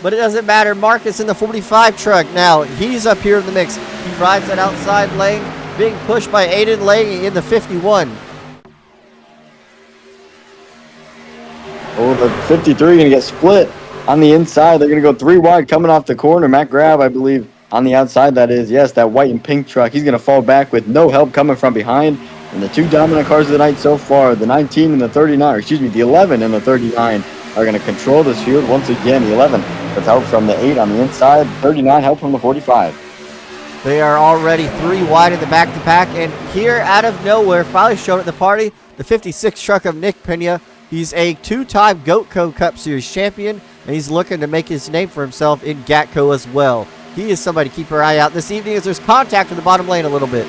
But it doesn't matter. Marcus in the 45 truck now. He's up here in the mix. He rides that outside lane, being pushed by Aiden Lange in the 51. Oh, the 53 going to get split on the inside. They're going to go 3 wide coming off the corner. Matt Grab, I believe, on the outside, that is. Yes, that white and pink truck. He's going to fall back with no help coming from behind. And the 2 dominant cars of the night so far, the 19 and the 39, or excuse me, the 11 and the 39, are going to control this field once again. The 11 with help from the 8 on the inside, 39 help from the 45. They are already 3 wide in the back to pack, and here out of nowhere, finally showing at the party, the 56 truck of Nick Pena. He's a 2-time Gatco Cup Series champion, and he's looking to make his name for himself in Gatco as well. He is somebody to keep your eye out this evening as there's contact in the bottom lane a little bit.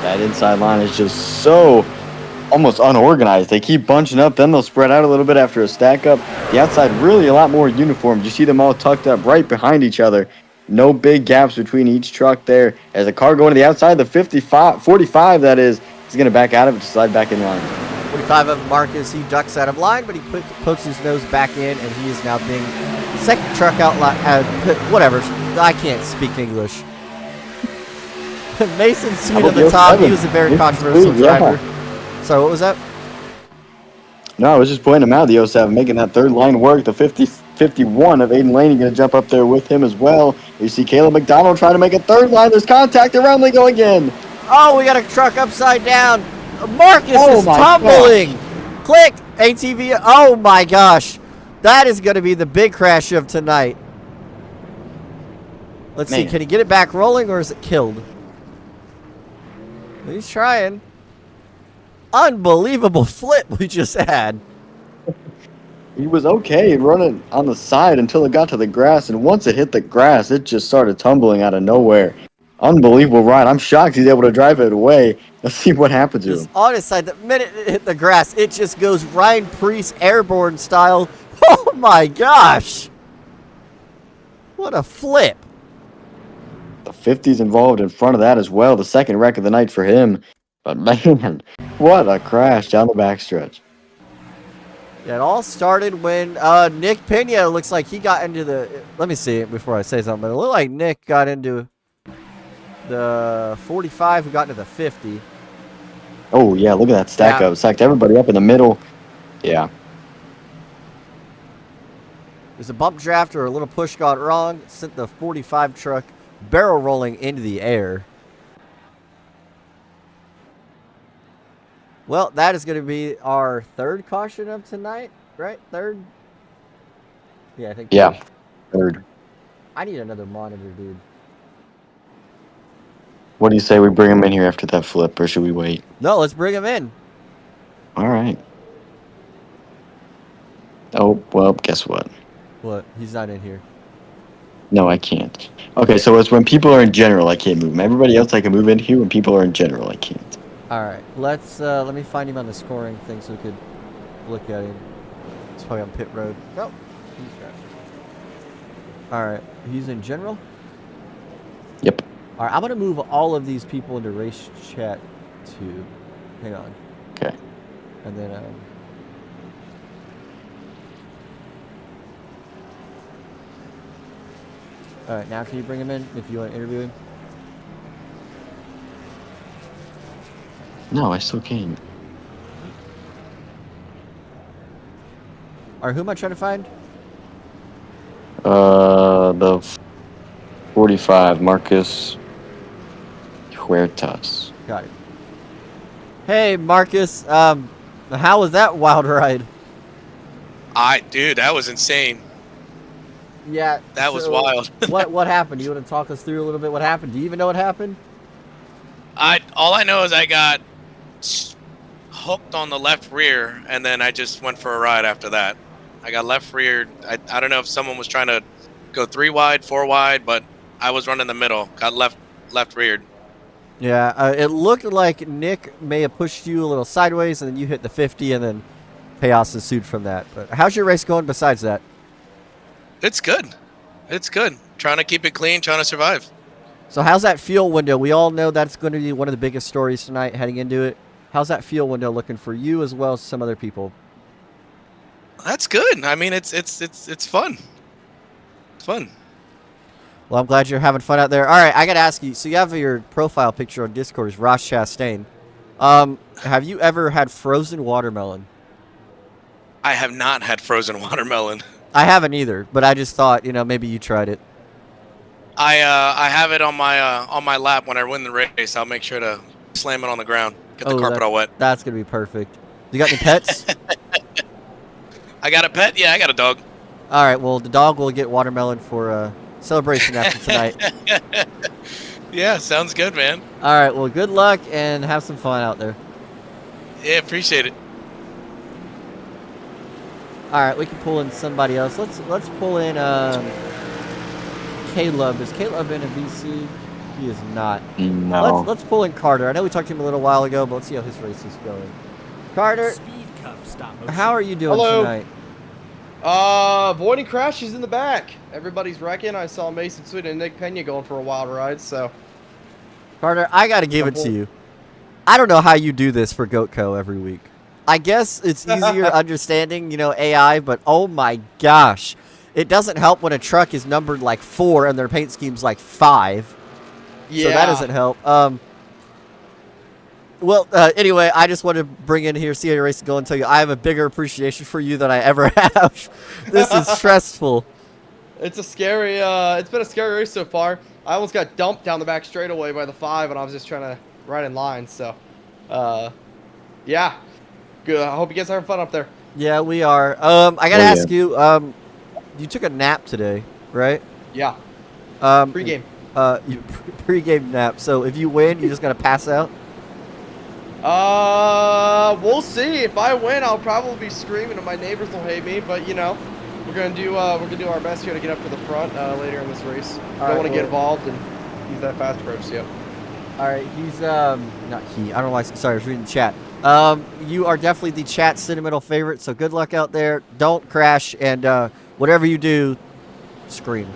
That inside line is just so almost unorganized. They keep bunching up, then they'll spread out a little bit after a stack up. The outside really a lot more uniform. You see them all tucked up right behind each other. No big gaps between each truck there. As the car going to the outside, the 45 that is going to back out of it to slide back in line. 45 of Marcus, he ducks out of line, but he pokes his nose back in, and he is now being second truck out line. Whatever, I can't speak English. Mason Sweet at the top. He was a very controversial driver. So what was that? No, I was just pointing him out, the 07, making that third line work. The 51 of Aiden Laney going to jump up there with him as well. You see Caleb McDonald trying to make a third line. There's contact. Around they go again. Oh, we got a truck upside down. Marcus is tumbling. Click. ATV. Oh, my gosh. That is going to be the big crash of tonight. Let's see. Man. Can he get it back rolling or is it killed? He's trying. Unbelievable flip we just had. He was okay running on the side until it got to the grass, and once it hit the grass, it just started tumbling out of nowhere. Unbelievable ride. I'm shocked he's able to drive it away. Let's see what happened to Just him. on his side, the minute it hit the grass, it just goes Ryan Priest airborne style. Oh my gosh. What a flip. The 50's involved in front of that as well. The second wreck of the night for him. But man, what a crash down the backstretch. Yeah, it all started when Nick Pena looks like he got into the... Let me see it before I say something. It looked like Nick got into the 45 who got into the 50. Oh, yeah, look at that stack Yeah. up. Stacked everybody up in the middle. Yeah. There's a bump draft or a little push gone wrong. Sent the 45 truck barrel rolling into the air. Well, that is going to be our third caution of tonight, right? Third? Yeah, I think. Yeah. Third. I need another monitor, dude. What do you say we bring him in here after that flip, or should we wait? No, let's bring him in. All right. Oh, well, guess what? What? He's not in here. No, I can't. Okay, so it's when people are in general, I can't move him. Everybody else I can move in here. When people are in general, I can't. All right, let me find him on the scoring thing so we could look at him. He's probably on pit road. Nope. All right, he's in general. Yep. All right, I'm gonna move all of these people into race chat too. Hang on. Okay. And then all right, now can you bring him in if you want to interview him? No, I still can't. All right, who am I trying to find? The 45, Marcus Huertas. Got it. Hey, Marcus. How was that wild ride? Dude, that was insane. Yeah. That was wild. what happened? Do you want to talk us through a little bit what happened? Do you even know what happened? All I know is I got hooked on the left rear, and then I just went for a ride after that. I got left reared. I don't know if someone was trying to go 3 wide, 4 wide, but I was running the middle. Got left reared. Yeah, it looked like Nick may have pushed you a little sideways, and then you hit the 50, and then chaos ensued from that. But how's your race going besides that? It's good. It's good. Trying to keep it clean, trying to survive. So how's that fuel window? We all know that's going to be one of the biggest stories tonight heading into it. How's that fuel window looking for you as well as some other people? That's good. I mean, it's fun. It's fun. Well, I'm glad you're having fun out there. All right, I got to ask you. So you have your profile picture on Discord is Ross Chastain. Have you ever had frozen watermelon? I have not had frozen watermelon. I haven't either, but I just thought, maybe you tried it. I have it on my lap when I win the race. I'll make sure to slam it on the ground. Get the carpet all wet. That's going to be perfect. You got any pets? I got a pet? Yeah, I got a dog. All right, well, the dog will get watermelon for celebration after tonight. Yeah, sounds good, man. All right, well, good luck and have some fun out there. Yeah, appreciate it. All right, we can pull in somebody else. Let's pull in Caleb. Is Caleb in a VC? He is not. No. Let's pull in Carter. I know we talked to him a little while ago, but let's see how his race is going. Carter, how are you doing tonight? Avoiding crashes in the back. Everybody's wrecking. I saw Mason Sweet and Nick Pena going for a wild ride, so. Carter, I got to give it to you. I don't know how you do this for Gatco every week. I guess it's easier understanding, AI, but oh my gosh. It doesn't help when a truck is numbered like 4 and their paint scheme's like 5. Yeah. So that doesn't help. Anyway, I just want to bring in here, see how your race is going, and tell you I have a bigger appreciation for you than I ever have. This is stressful. It's it's been a scary race so far. I almost got dumped down the back straightaway by the 5, and I was just trying to ride in line, so. Yeah. Good. I hope you guys are having fun up there. Yeah, we are. I gotta ask you. You took a nap today, right? Yeah. Pre-game. Pre-game nap. So if you win, you just gotta pass out. We'll see. If I win, I'll probably be screaming, and my neighbors will hate me. But you know, we're gonna do our best here to get up to the front later in this race. Don't want to get involved and use that fast approach. Yep. All right, he's not he. I don't know why. Sorry, I was reading the chat. You are definitely the chat sentimental favorite. So good luck out there. Don't crash, and whatever you do, scream.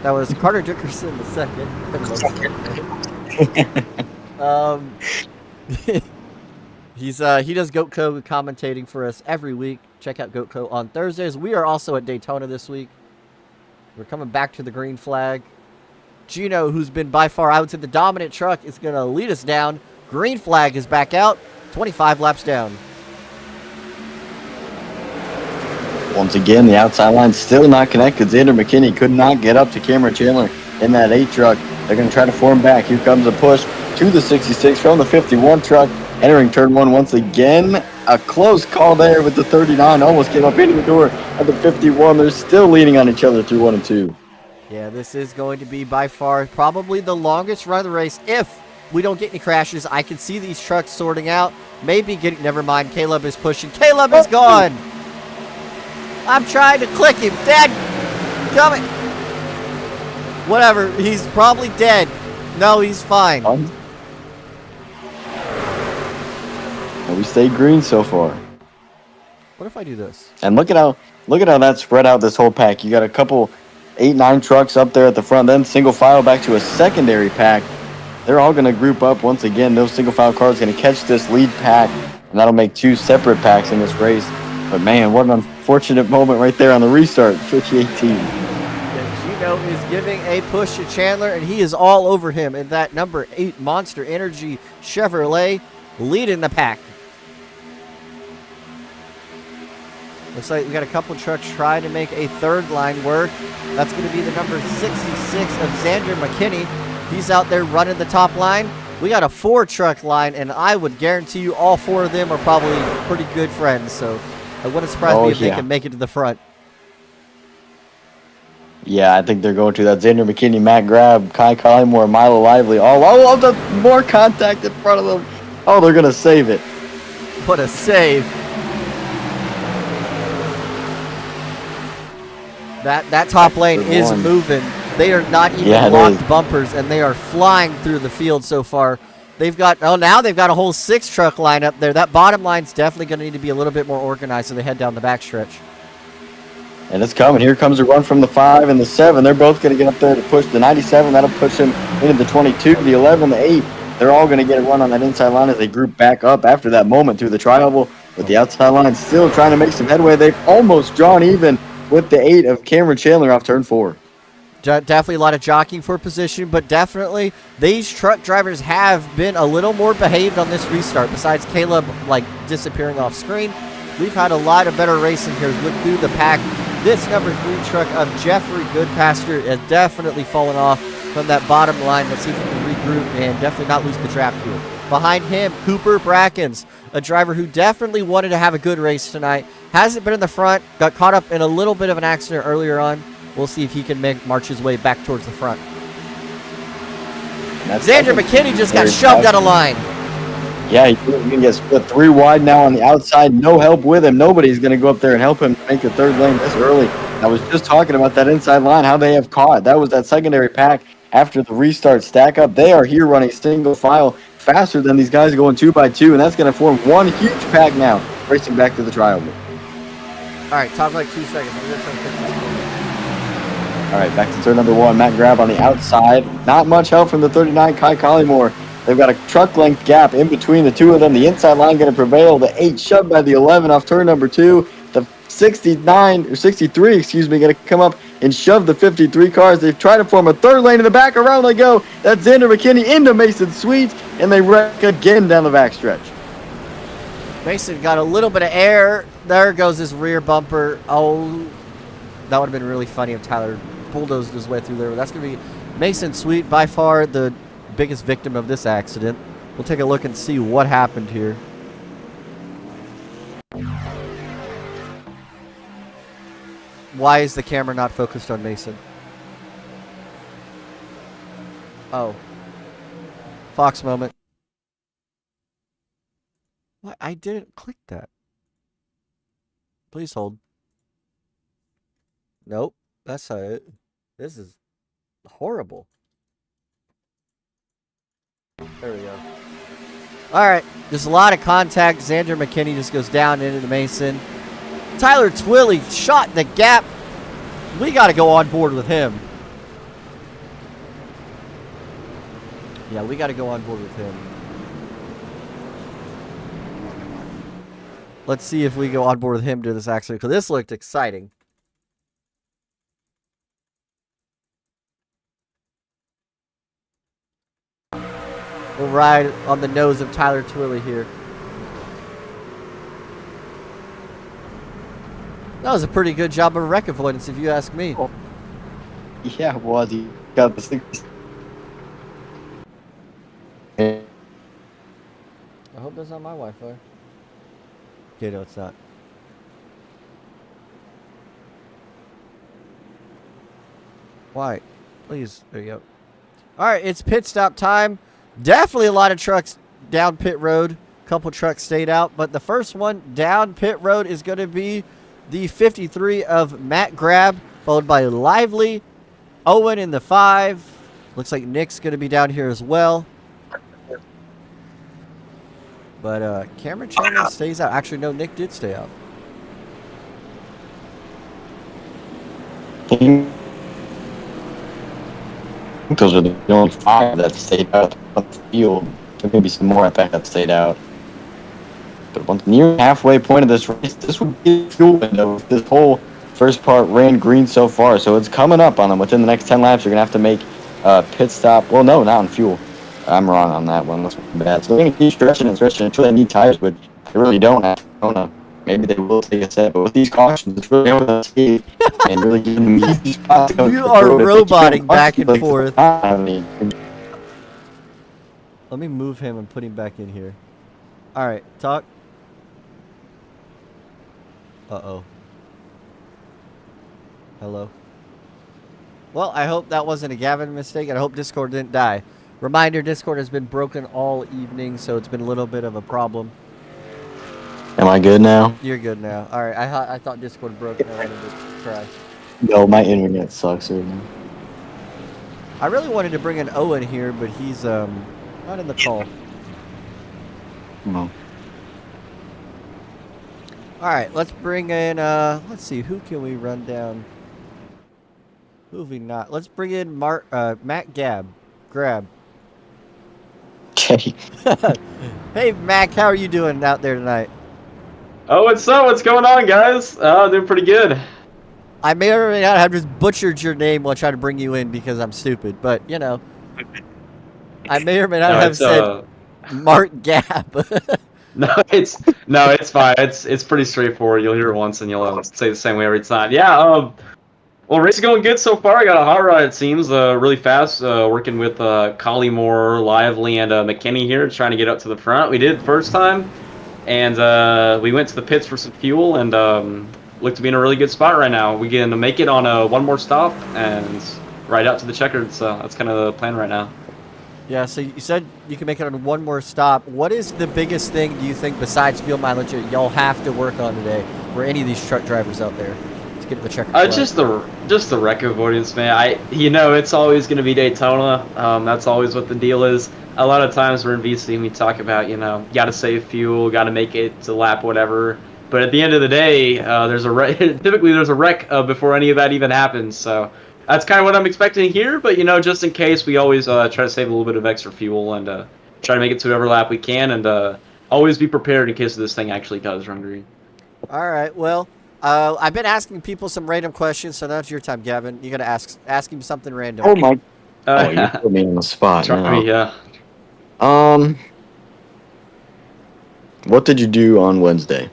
That was Carter Dickerson the second. He does Gatco commentating for us every week. Check out Gatco on Thursdays. We are also at Daytona this week. We're coming back to the green flag. Gino, who's been by far, I would say, the dominant truck, is going to lead us down. Green flag is back out. 25 laps down. Once again, the outside line still not connected. Xander McKinney could not get up to Cameron Chandler in that 8 truck. They're going to try to form back. Here comes a push to the 66 from the 51 truck. Entering turn 1 once again. A close call there with the 39. Almost came up into the door at the 51. They're still leaning on each other through 1 and 2. Yeah, this is going to be by far probably the longest run of the race. If we don't get any crashes, I can see these trucks sorting out. Maybe getting, never mind, Caleb is pushing. Caleb is gone. I'm trying to click him. Dad, coming. Whatever, he's probably dead. No, he's fine. And we stay green so far. What if I do this? And look at how that spread out this whole pack. You got a couple 8-9 trucks up there at the front, then single file back to a secondary pack. They're all going to group up once again. Those single file cars going to catch this lead pack, and that'll make 2 separate packs in this race. But man, what an unfortunate moment right there on the restart, 50-18. Gino is giving a push to Chandler, and he is all over him in that number 8 Monster Energy Chevrolet, leading the pack. Looks like we got a couple trucks trying to make a third line work. That's going to be the number 66 of Xander McKinney. He's out there running the top line. We got a 4-truck line, and I would guarantee you all 4 of them are probably pretty good friends. So it wouldn't surprise me if they can make it to the front. Yeah, I think they're going to that. Xander McKinney, Matt Grab, Kai Collymore, Milo Lively. Oh, the more contact in front of them. Oh, they're going to save it. What a save. That top lane is moving. They are not even locked bumpers, and they are flying through the field so far. Now they've got a whole 6-truck line up there. That bottom line's definitely going to need to be a little bit more organized as they head down the backstretch. And it's coming. Here comes a run from the 5 and the 7. They're both going to get up there to push the 97. That'll push him into the 22, the 11, the 8. They're all going to get a run on that inside line as they group back up after that moment through the tri-oval. But the outside line still trying to make some headway. They've almost drawn even with the 8 of Cameron Chandler off turn 4. Definitely a lot of jockeying for position, but definitely these truck drivers have been a little more behaved on this restart. Besides Caleb disappearing off screen, we've had a lot of better racing here. Look through the pack. This number 3 truck of Jeffrey Goodpaster has definitely fallen off from that bottom line. Let's see if he can regroup and definitely not lose the trap here. Behind him, Cooper Brackens, a driver who definitely wanted to have a good race tonight. Hasn't been in the front, got caught up in a little bit of an accident earlier on. We'll see if he can march his way back towards the front. Xander McKinney just got shoved out of line. Yeah, he's going to get split 3 wide now on the outside. No help with him. Nobody's going to go up there and help him make the third lane this early. I was just talking about that inside line, how they have caught. That was that secondary pack after the restart stack up. They are here running single file faster than these guys going 2 by 2, and that's going to form one huge pack now, racing back to the tri-oval. All right, talk 2 seconds. All right, back to turn number 1. Matt Grab on the outside. Not much help from the 39, Kai Collymore. They've got a truck length gap in between the 2 of them. The inside line going to prevail. The 8 shoved by the 11 off turn number 2. The 63, going to come up and shove the 53 cars. They've tried to form a third lane in the back. Around they go. That's Xander McKinney into Mason Sweet, and they wreck again down the backstretch. Mason got a little bit of air. There goes his rear bumper. Oh, that would have been really funny if Tyler bulldozed his way through there. But that's going to be Mason Sweet, by far the biggest victim of this accident. We'll take a look and see what happened here. Why is the camera not focused on Mason? Oh. Fox moment. What? I didn't click that. Please hold. Nope. That's not it. This is horrible. There we go. Alright. There's a lot of contact. Xander McKinney just goes down into the Mason. Tyler Twilley shot the gap. We got to go on board with him. Yeah, we got to go on board with him. Let's see if we go on board with him to this accident, because this looked exciting. We'll ride on the nose of Tyler Twilley here. That was a pretty good job of wreck avoidance, if you ask me. Oh. Yeah, it was. He got the thing. I hope that's not my Wi-Fi. Okay, no, it's not. Why? Please. There you go. Alright, it's pit stop time. Definitely a lot of trucks down pit road. A couple trucks stayed out. But the first one down pit road is going to be the 53 of Matt Grab, followed by Lively, Owen in the 5. Looks like Nick's going to be down here as well. But Cameron Chandler stays out. Actually, no, Nick did stay out. Those are the only 5 that stayed out of the field. There may be some more, I think, that stayed out. But once near halfway point of this race, this would be the fuel window. If this whole first part ran green so far, so it's coming up on them. Within the next 10 laps, you're going to have to make a pit stop. Well, no, not on fuel. I'm wrong on that one. That's bad. So they're going to keep stretching and stretching until they need tires, but they really don't have Daytona. Maybe they will take a set, but with these cautions, it's really over the speed and really giving them easy spots. You are roboting back and forth. Let me move him and put him back in here. All right, talk. Uh-oh. Hello. Well, I hope that wasn't a Gavin mistake, and I hope Discord didn't die. Reminder, Discord has been broken all evening, so it's been a little bit of a problem. Am I good now? You're good now. All right, I thought Discord broke and I wanted to try. No, my internet sucks right now. I really wanted to bring in Owen here, but he's not in the call. No. All right, let's bring in, let's see, who can we run down? Who have we not? Let's bring in Matt Grab. Okay. Hey, Mac, how are you doing out there tonight? Oh, what's up? What's going on, guys? Doing pretty good. I may or may not have just butchered your name while trying to bring you in because I'm stupid, but, you know, I may or may not have said Mark Gab. No, it's fine. It's pretty straightforward. You'll hear it once and you'll say the same way every time. Yeah. Well, race is going good so far. I got a hot rod, it seems, really fast. Working with Collymore, Lively, and McKinney here, trying to get up to the front. We did the first time, and we went to the pits for some fuel, and look to be in a really good spot right now. We can make it on one more stop and ride out to the checkered. So that's kind of the plan right now. Yeah, so you said you can make it on one more stop. What is the biggest thing, do you think, besides fuel mileage that y'all have to work on today for any of these truck drivers out there to get the checkered flag? Just the wreck avoidance, man. It's always going to be Daytona. That's always what the deal is. A lot of times we're in VC and we talk about, got to save fuel, got to make it to lap, whatever. But at the end of the day, typically there's a wreck before any of that even happens. So that's kind of what I'm expecting here. But, just in case, we always try to save a little bit of extra fuel and try to make it to every lap we can. And always be prepared in case this thing actually does run green. All right, well, I've been asking people some random questions, so now it's your time, Gavin. You got to ask him something random. Oh, my. You put me on the spot now. Yeah. What did you do on Wednesday?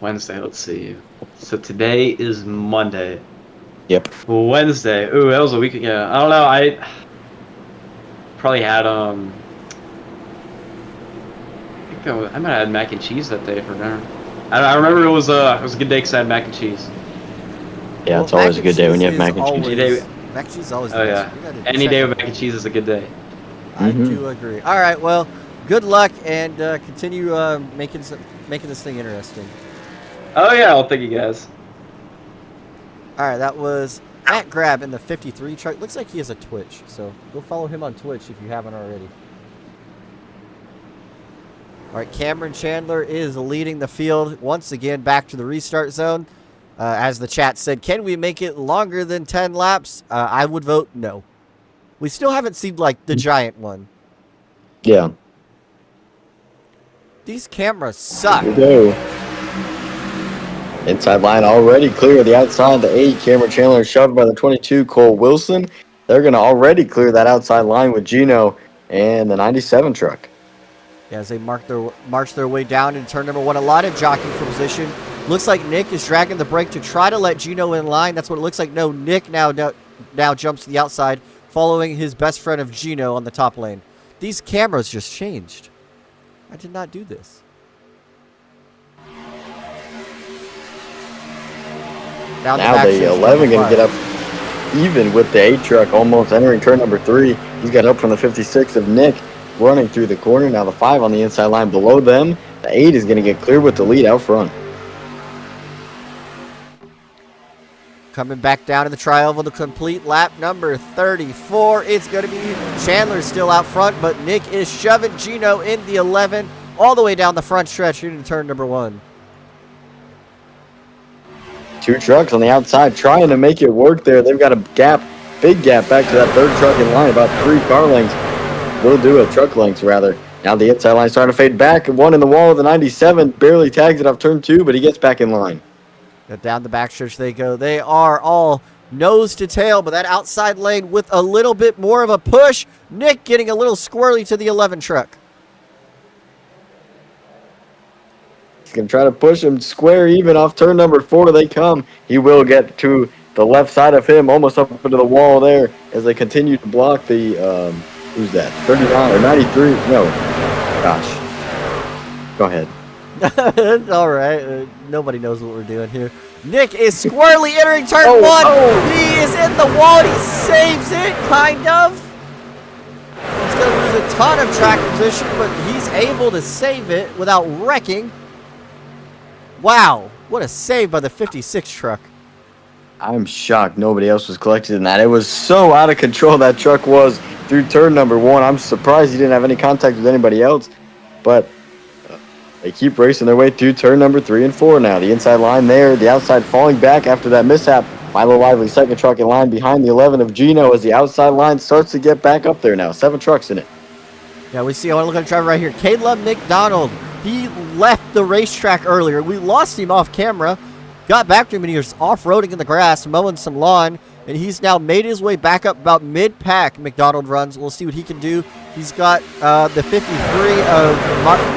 Wednesday, let's see. So today is Monday. Yep. Wednesday. Ooh, that was a week ago. I don't know. I probably had I think I might have had mac and cheese that day for dinner. I remember it was a good day because I had mac and cheese. Yeah, it's always a good day when you have mac and cheese. Mac and cheese is always the Oh best. yeah, We gotta any check day it. with mac and cheese is a good day. I do agree. All right, well, good luck and continue making this thing interesting. Oh yeah, I'll thank you guys. All right, that was Matt Grab in the 53 truck. Looks like he has a Twitch, so go follow him on Twitch if you haven't already. All right, Cameron Chandler is leading the field once again back to the restart zone. As the chat said, can we make it longer than 10 laps? I would vote no. We still haven't seen, like, the giant one. Yeah. These cameras suck. Here we go. Inside line already clear. The outside, the 8, Cameron Chandler shoved by the 22, Cole Wilson. They're going to already clear that outside line with Gino and the 97 truck. Yeah, as they march their way down in turn number 1. A lot of jockeying for position. Looks like Nick is dragging the brake to try to let Gino in line. That's what it looks like. No, Nick now jumps to the outside, following his best friend of Gino on the top lane. These cameras just changed. I did not do this. Now the 11 going to get up even with the 8 truck almost entering turn number 3. He's got help from the 56 of Nick running through the corner. Now the 5 on the inside line below them. The 8 is going to get clear with the lead out front. Coming back down to the tri-oval to complete lap number 34. It's going to be Chandler still out front, but Nick is shoving Gino in the 11 all the way down the front stretch into turn number 1. 2 trucks on the outside trying to make it work there. They've got a gap, big gap back to that 3rd truck in line, about 3 car lengths. Will do a truck lengths rather. Now the inside line starting to fade back. One in the wall of the 97, barely tags it off turn 2, but he gets back in line. Down the backstretch they go. They are all nose to tail, but that outside lane with a little bit more of a push. Nick getting a little squirrely to the 11 truck. He's going to try to push him square even off turn number 4. They come. He will get to the left side of him, almost up into the wall there as they continue to block the, who's that? 39 or 93? No. Gosh. Go ahead. All right. Nobody knows what we're doing here. Nick is squarely entering turn 1. He is in the wall. He saves it, kind of. He's going to lose a ton of track position, but he's able to save it without wrecking. Wow. What a save by the 56 truck. I'm shocked nobody else was collected in that. It was so out of control that truck was through turn number 1. I'm surprised he didn't have any contact with anybody else, but they keep racing their way through turn number 3 and 4 now. The inside line there, the outside falling back after that mishap. Milo Lively, 2nd truck in line behind the 11 of Gino as the outside line starts to get back up there now. 7 trucks in it. Yeah, we see, I want to look at the driver right here. Caleb McDonald. He left the racetrack earlier. We lost him off camera. Got back to him and he was off-roading in the grass, mowing some lawn. And he's now made his way back up about mid-pack. McDonald runs. We'll see what he can do. He's got the 53 of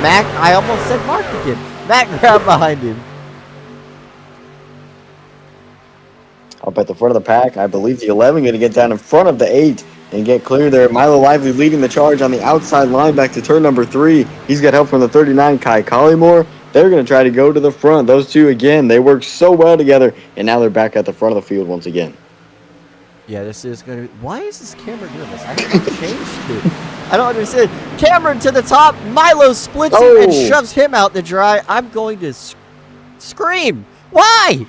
Mac. I almost said Mark again. Matt Grab behind him. Up at the front of the pack, I believe the 11 going to get down in front of the 8 and get clear there. Milo Lively leading the charge on the outside line back to turn number 3. He's got help from the 39, Kai Collymore. They're going to try to go to the front. Those two, again, they work so well together, and now they're back at the front of the field once again. Yeah, this is going to be... Why is this camera doing this? I haven't changed it. I don't understand. Cameron to the top. Milo splits him and shoves him out to dry. I'm going to scream. Why?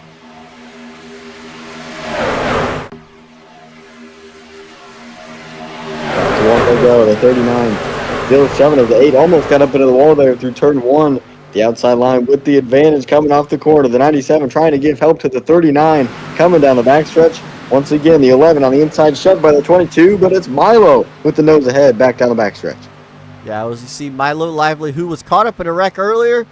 One to go. The 39 still shoving of the 8. Almost got up into the wall there through turn 1. The outside line with the advantage coming off the corner. The 97 trying to give help to the 39 coming down the backstretch. Once again, the 11 on the inside shoved by the 22, but it's Milo with the nose ahead back down the backstretch. Yeah, as you see, Milo Lively, who was caught up in a wreck earlier,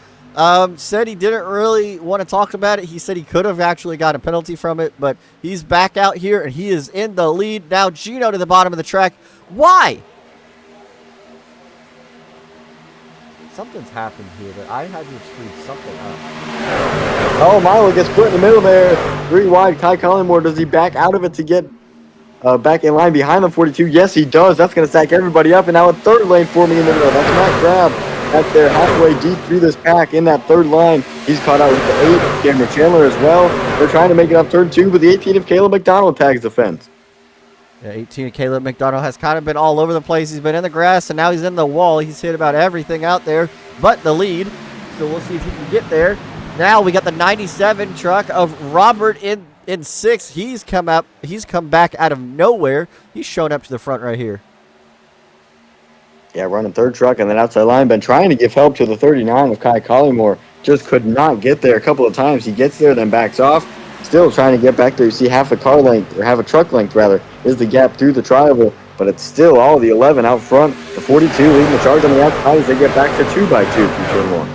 said he didn't really want to talk about it. He said he could have actually got a penalty from it, but he's back out here, and he is in the lead. Now Gino to the bottom of the track. Why? Something's happened here, but I had to screw something up. Oh, Milo gets put in the middle there. 3 wide. Kai Collymore, does he back out of it to get back in line behind the 42? Yes, he does. That's going to stack everybody up. And now a third lane for me in the middle. That's Matt Grab back there halfway deep through this pack in that third line. He's caught out with the 8, Cameron Chandler as well. They're trying to make it up turn 2, but the 18 of Caleb McDonald tags the fence. Yeah, 18 Caleb McDonald has kind of been all over the place. He's been in the grass, and now he's in the wall. He's hit about everything out there but the lead. So we'll see if he can get there. Now we got the 97 truck of Robert in 6th. He's come back out of nowhere. He's shown up to the front right here. Yeah, running third truck and then outside line. Been trying to give help to the 39 of Kai Collymore. Just could not get there a couple of times. He gets there, then backs off. Still trying to get back there. You see half a car length, or half a truck length rather, is the gap through the tri-oval. But it's still all the 11 out front. The 42 leading the charge on the outside as they get back to 2x2 through turn 1.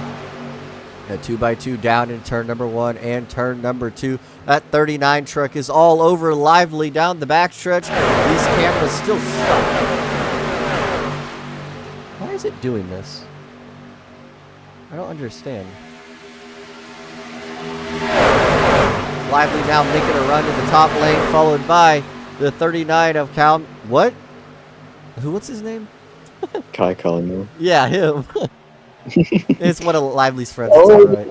A 2x2 down in turn number 1 and turn number 2. That 39 truck is all over lively down the backstretch. These cameras still stuck. Why is it doing this? I don't understand. Lively now making a run to the top lane, followed by the 39 of Cal. What? What's his name? Kai Collymore. Yeah, him. It's one of Lively's friends. Oh, right.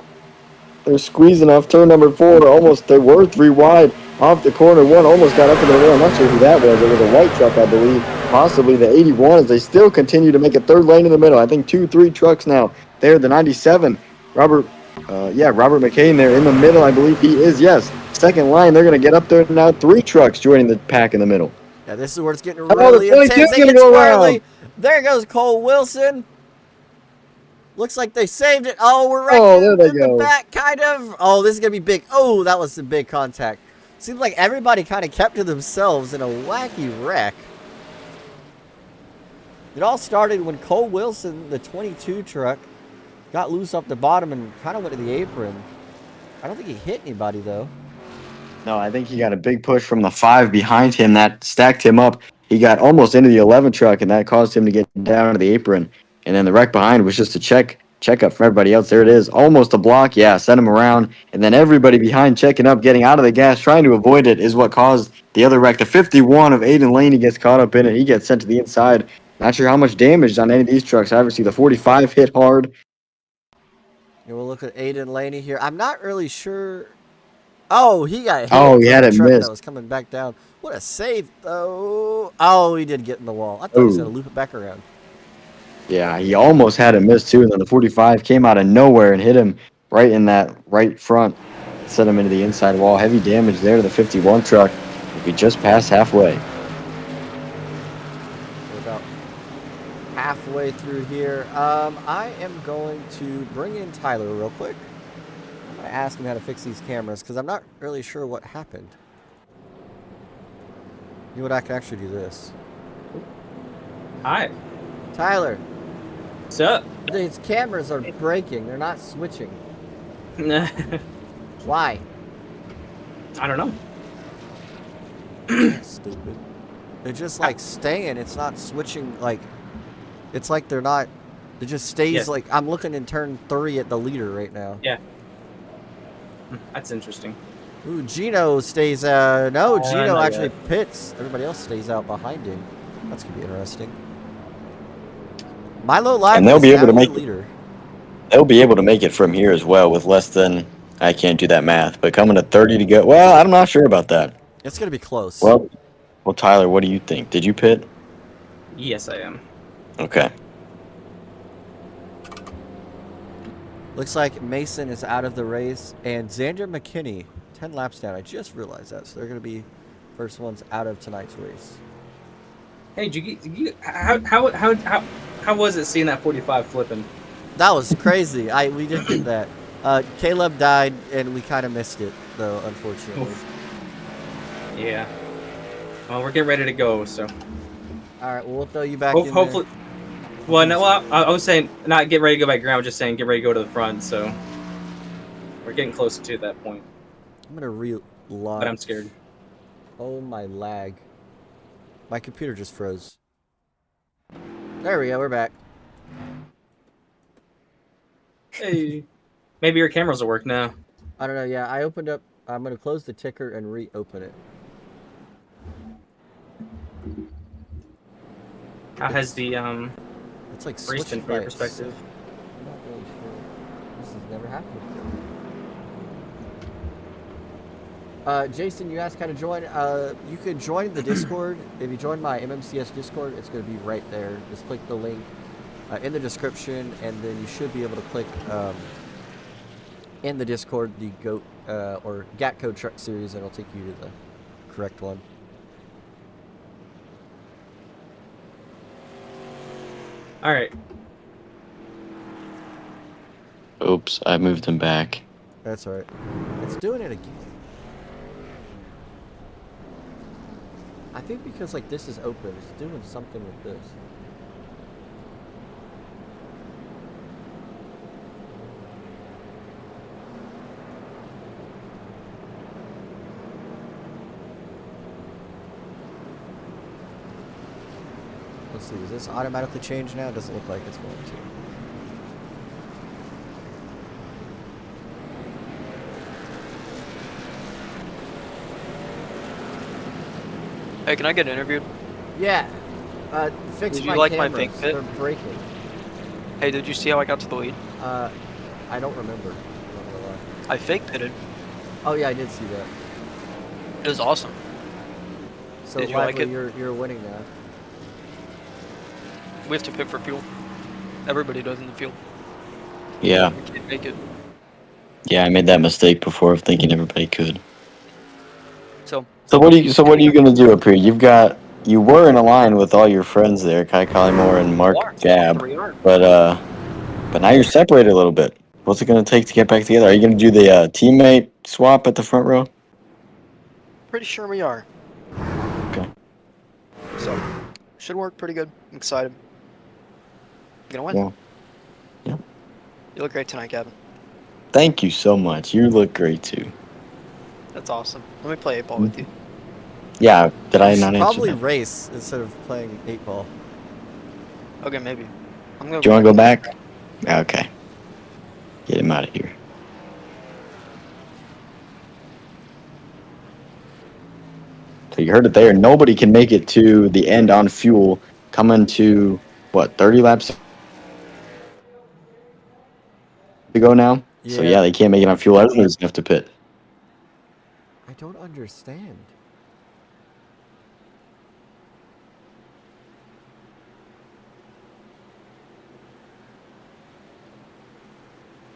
They're squeezing off turn number 4. Almost, they were 3 wide off the corner. One almost got up in the middle. I'm not sure who that was. It was a white truck, I believe. Possibly the 81 as they still continue to make a third lane in the middle. I think 2-3 trucks now. There, the 97. Robert McCain there in the middle. I believe he is, yes. Second line, they're going to get up there now. 3 trucks joining the pack in the middle. Yeah, this is where it's getting really intense. They get squarely. There goes Cole Wilson. Looks like they saved it. Oh, we're right in the back, kind of. Oh, this is going to be big. Oh, that was a big contact. Seems like everybody kind of kept to themselves in a wacky wreck. It all started when Cole Wilson, the 22 truck, got loose off the bottom and kind of went to the apron. I don't think he hit anybody, though. No, I think he got a big push from the 5 behind him that stacked him up. He got almost into the 11 truck, and that caused him to get down to the apron. And then the wreck behind was just a check up for everybody else. There it is. Almost a block. Yeah, sent him around. And then everybody behind checking up, getting out of the gas, trying to avoid it is what caused the other wreck. The 51 of Aiden Laney gets caught up in it. He gets sent to the inside. Not sure how much damage on any of these trucks. I obviously the 45 hit hard. Yeah, we'll look at Aiden Laney here. I'm not really sure. Oh, he got hit. Oh, he had it missed. That was coming back down. What a save, though. Oh, he did get in the wall. I thought he was going to loop it back around. Yeah, he almost had it missed, too. And then the 45 came out of nowhere and hit him right in that right front. Sent him into the inside wall. Heavy damage there to the 51 truck. We just passed halfway. We're about halfway through here. I am going to bring in Tyler real quick. I'm going to ask him how to fix these cameras because I'm not really sure what happened. You know what? I can actually do this. Hi. Tyler. What's up? These cameras are breaking. They're not switching. Why? I don't know. Stupid. They're just like staying. It's not switching. Like, it's like they're not. It just stays like. I'm looking in turn 3 at the leader right now. Yeah. That's interesting. Ooh, Gino stays. No, Gino not actually yet. pits. Everybody else stays out behind him. That's gonna be interesting. Milo Live And they'll be able to make leader. They'll be able to make it from here as well with less than, I can't do that math, but coming to 30 to go. Well, I'm not sure about that. It's gonna be close. Well, Tyler, what do you think? Did you pit? Yes, I am. Okay. Looks like Mason is out of the race, and Xander McKinney 10 laps down. I just realized that, so they're gonna be first ones out of tonight's race. Hey, how was it seeing that 45 flipping? That was crazy. We did get that. Caleb died, and we kind of missed it, though, unfortunately. Oof. Yeah. Well, we're getting ready to go, so. All right, well, we'll throw you back in hopefully. Well, no, I was saying not get ready to go back around. I was just saying get ready to go to the front. So we're getting close to that point. I'm gonna relaunch. But I'm scared. Oh my lag! My computer just froze. There we go. We're back. Hey, maybe your cameras will work now. I don't know. Yeah, I opened up. I'm gonna close the ticker and reopen it. How has the it's like race been from your perspective? has never happened before. Jason, you asked how to join. You could join the Discord. If you join my MMCS Discord, it's going to be right there. Just click the link in the description, and then you should be able to click in the Discord the GOAT or Gatco truck series, and it'll take you to the correct one. All right. Oops, I moved him back. That's all right. It's doing it again. I think because like this is open, it's doing something with this. Let's see, does this automatically change now? It doesn't look like it's going to. Hey, can I get interviewed? Yeah. Fix Did my you like cameras. my fake pit? They're breaking. Hey, did you see how I got to the lead? I don't remember. I'm not gonna lie. I fake pitted. Oh yeah, I did see that. It was awesome. So Did you like Lively, it? you're winning now. We have to pit for fuel. Everybody does in the field. Yeah. We can't make it. Yeah, I made that mistake before of thinking everybody could. So what are you gonna do up here? You were in a line with all your friends there, Kai Collymore and Mark Gab, but now you're separated a little bit. What's it gonna take to get back together? Are you gonna do the teammate swap at the front row? pretty sure we are. Okay. So should work pretty good. I'm excited. You gonna win? Yeah. Yeah. You look great tonight, Gavin. Thank you so much. You look great too. That's awesome. Let me play 8-ball with you. Yeah. Did I You not should answer probably that? race instead of playing 8-ball. Okay, maybe. I'm gonna. Do you want to go back? Okay. Get him out of here. So you heard it there. Nobody can make it to the end on fuel. Coming to, what, 30 laps to go now? So Yeah. yeah, they can't make it on fuel. Everyone's going to have to pit. I don't understand.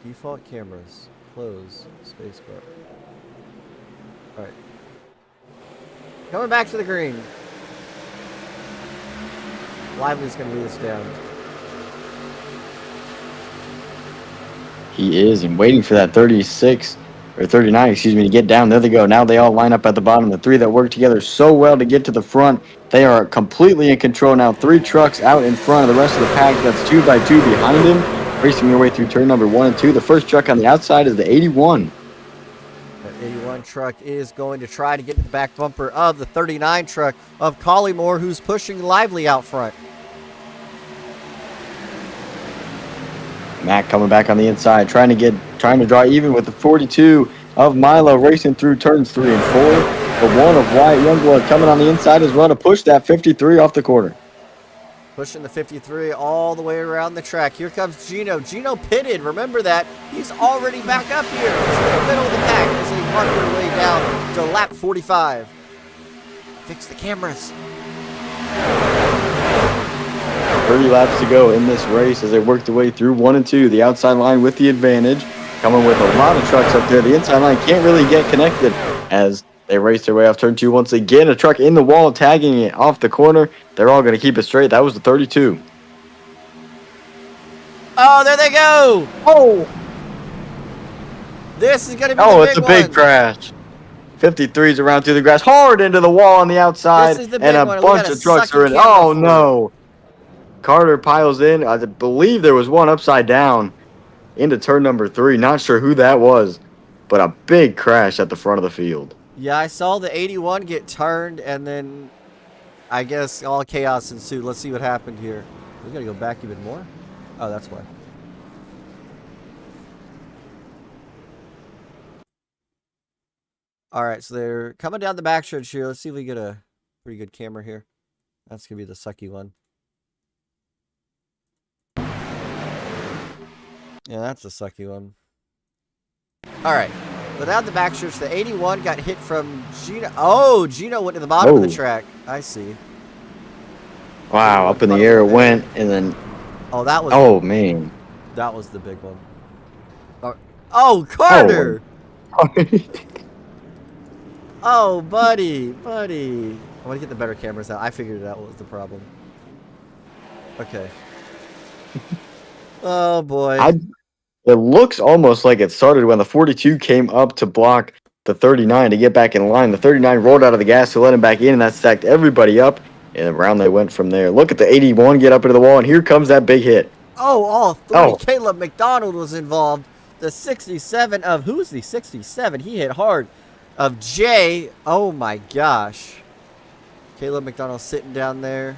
Default cameras. Close. Spacebar. Alright. Coming back to the green. Lively's gonna lead us down. He is, and waiting for that 36, or 39, excuse me, to get down. There they go. Now they all line up at the bottom. The three that work together so well to get to the front. They are completely in control now. 3 trucks out in front of the rest of the pack. That's 2 by 2 behind him. Racing their way through turn number 1 and 2. The first truck on the outside is the 81. That 81 truck is going to try to get to the back bumper of the 39 truck of Collymore, who's pushing Lively out front. Matt coming back on the inside, trying to draw even with the 42 of Milo, racing through turns 3 and 4. The 1 of Wyatt Youngblood coming on the inside as well to push that 53 off the corner. Pushing the 53 all the way around the track. Here comes Gino. Gino pitted. Remember that. He's already back up here. He's in the middle of the pack as they work their way down to lap 45. Fix the cameras. 30 laps to go in this race as they work their way through 1 and 2. The outside line with the advantage. Coming with a lot of trucks up there. The inside line can't really get connected as they race their way off turn 2 once again. A truck in the wall tagging it off the corner. They're all going to keep it straight. That was the 32. Oh, there they go. Oh. This is going to be Oh, the big it's a one. big crash. 53's around through the grass. Hard into the wall on the outside. This is the And big a one. We bunch got a of trucks sucky are in. camera Oh, for no. Carter piles in. I believe there was one upside down into turn number 3. Not sure who that was, but a big crash at the front of the field. Yeah, I saw the 81 get turned, and then I guess all chaos ensued. Let's see what happened here. We got to go back even more? Oh, that's why. All right, so they're coming down the backstretch here. Let's see if we get a pretty good camera here. That's going to be the sucky one. Yeah, that's a sucky one. All right. Without the backstretch, the 81 got hit from Gino. Oh, Gino went to the bottom of the track. I see. Wow, up in the air it went, and then. Oh, that was. Oh, man. That was the big one. Oh, Carter! Oh. Oh, buddy. I want to get the better cameras out. I figured it out what was the problem. Okay. Oh, boy. It looks almost like it started when the 42 came up to block the 39 to get back in line. The 39 rolled out of the gas to let him back in, and that stacked everybody up, and around they went from there. Look at the 81 get up into the wall, and here comes that big hit. Oh, all three. Oh. Caleb McDonald was involved. The 67 of, who's the 67? He hit hard. Of Jay. Oh, my gosh. Caleb McDonald sitting down there.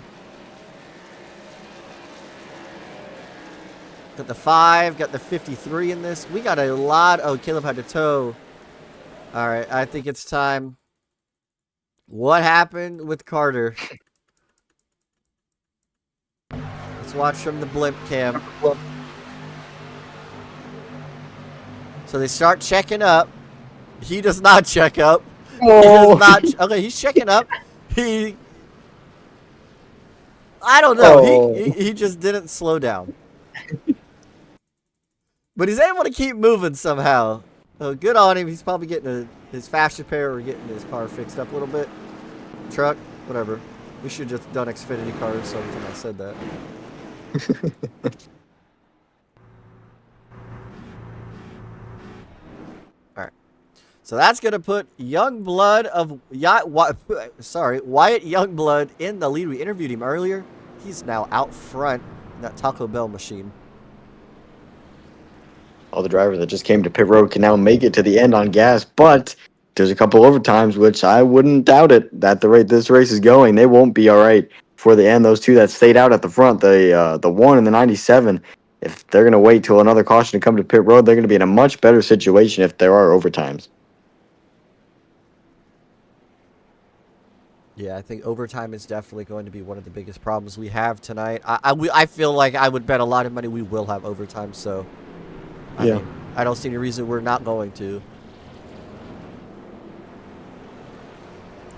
Got the 5, got the 53 in this. We got a lot. Oh, Caleb had to tow. All right, I think it's time. What happened with Carter? Let's watch from the blimp cam. So they start checking up. He does not check up. Oh. He does not. Okay, he's checking up. I don't know. Oh. He just didn't slow down. But he's able to keep moving somehow. So good on him. He's probably getting his fast repair or getting his car fixed up a little bit. Truck, whatever. We should have just done Xfinity cars so I said that. Alright. So that's going to put Wyatt Youngblood in the lead. We interviewed him earlier. He's now out front in that Taco Bell machine. All the drivers that just came to pit road can now make it to the end on gas, but there's a couple overtimes, which I wouldn't doubt it. At the rate this race is going, they won't be all right for the end. Those two that stayed out at the front, the 1 and the 97, if they're going to wait till another caution to come to pit road, they're going to be in a much better situation if there are overtimes. Yeah, I think overtime is definitely going to be one of the biggest problems we have tonight. I feel like I would bet a lot of money we will have overtime, so I mean, I don't see any reason we're not going to.